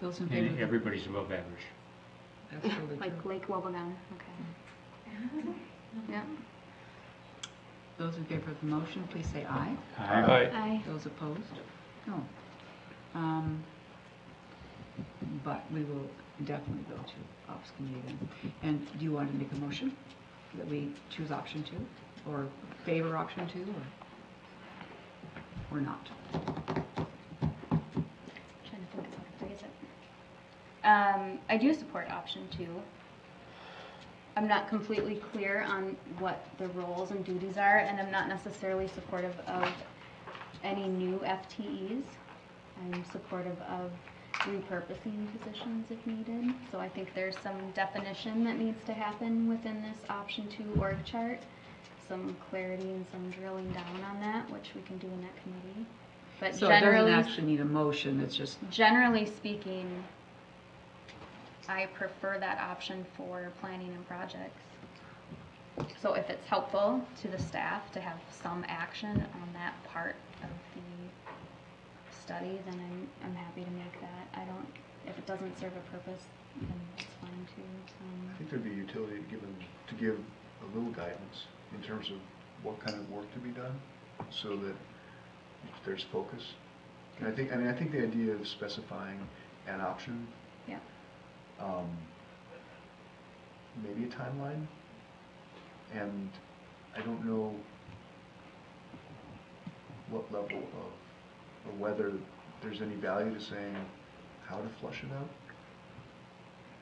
Those in And favor? everybody's above average. That's totally Like true. Lake Wobegon, okay. Yeah. Those in favor of the motion, please say aye. Aye. Those opposed? No. But we will definitely go to Ops Committee then. And do you want to make a motion that we choose option 2, or favor option 2, or not? Trying to think of how to phrase it. I do support option 2. I'm not completely clear on what the roles and duties are, and I'm not necessarily supportive of any new FTEs. I'm supportive of repurposing positions if needed. So I think there's some definition that needs to happen within this option 2 org chart. Some clarity and some drilling down on that, which we can do in that committee. But So it doesn't generally, actually need a motion, it's just, generally speaking, I prefer that option for planning and projects. So if it's helpful to the staff to have some action on that part of the study, then I'm happy to make that. I don't, if it doesn't serve a purpose, then that's fine too. I think there'd be utility to give a little guidance in terms of what kind of work to be done, so that there's focus. And I think the idea of specifying an option, Yeah. maybe a timeline, and I don't know what level of, or whether there's any value to saying how to flush it out.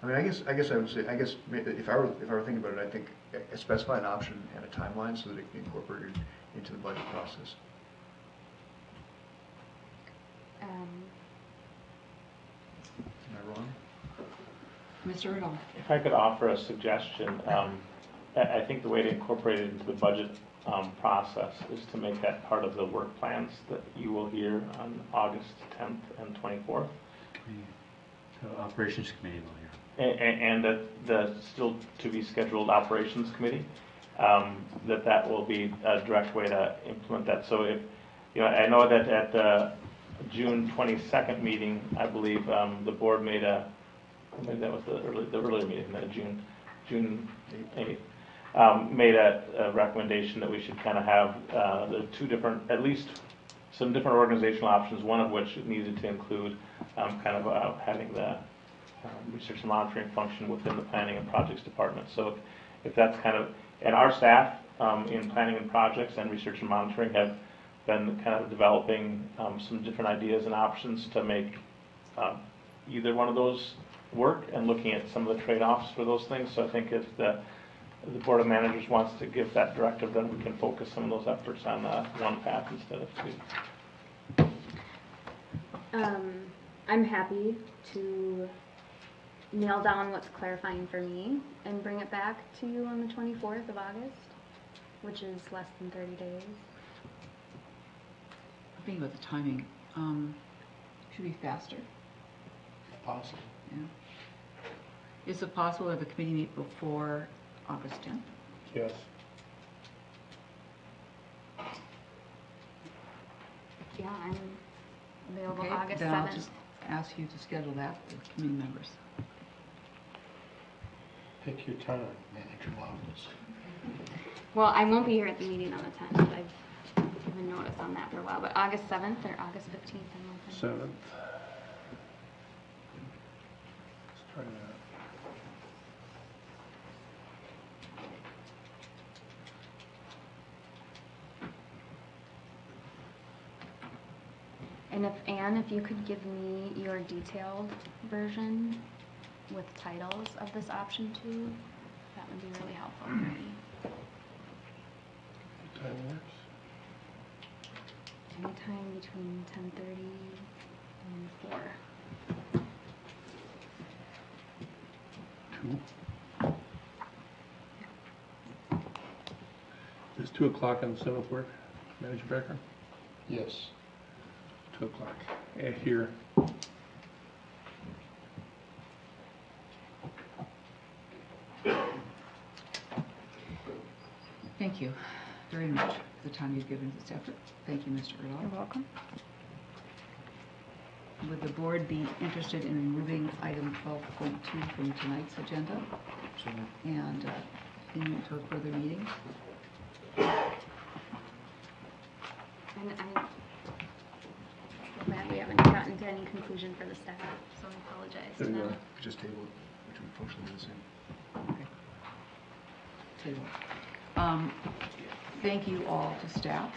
I mean, I guess I would say, if I were thinking about it, I think specify an option and a timeline so that it can be incorporated into the budget process. Am I wrong? Mr. Riddle. If I could offer a suggestion, I think the way to incorporate it into the budget process is to make that part of the work plans that you will hear on August 10th and 24th. The Operations Committee will hear. And the still to be scheduled Operations Committee, that will be a direct way to implement that. So if, I know that at the June 22nd meeting, I believe the board made maybe that was the earlier meeting, June 8th, made a recommendation that we should kind of have the two different, at least some different organizational options, one of which needed to include having the research and monitoring function within the planning and projects department. So if that's and our staff in planning and projects and research and monitoring have been kind of developing some different ideas and options to make either one of those work, and looking at some of the trade-offs for those things. So I think if the Board of Managers wants to give that directive, then we can focus some of those efforts on one path instead of two. I'm happy to nail down what's clarifying for me and bring it back to you on the 24th of August, which is less than 30 days. I'm thinking about the timing. Should be faster. Possible. Yeah. Is it possible that the committee meet before August 10th? Yes. Yeah, I'm available Okay, August then I'll 7th. just ask you to schedule that with committee members. Pick your time, Manager Loftus. Well, I won't be here at the meeting on the 10th. I've given notice on that for a while, but August 7th or August 15th, I'm open. 7th. Let's try that. And Anne, if you could give me your detailed version with titles of this option 2, that would be really helpful for me. What time works? Anytime between 10:30 and 4. 2. Does 2 o'clock on the 7th work, Manager Becker? Yes. 2 o'clock. Here. Thank you very much for the time you've given this effort. Thank you, Mr. Riddle. You're welcome. Would the board be interested in removing item 12.2 from tonight's agenda and continuing to a further meeting? And I'm glad we haven't gotten to any conclusion for the staff, so I apologize to them. Just table it, which would functionally be the same. Okay. Table. Thank you all to staff.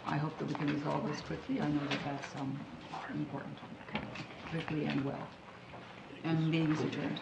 I hope that we can resolve this quickly. I know that that's important. Quickly and well. And meeting is adjourned.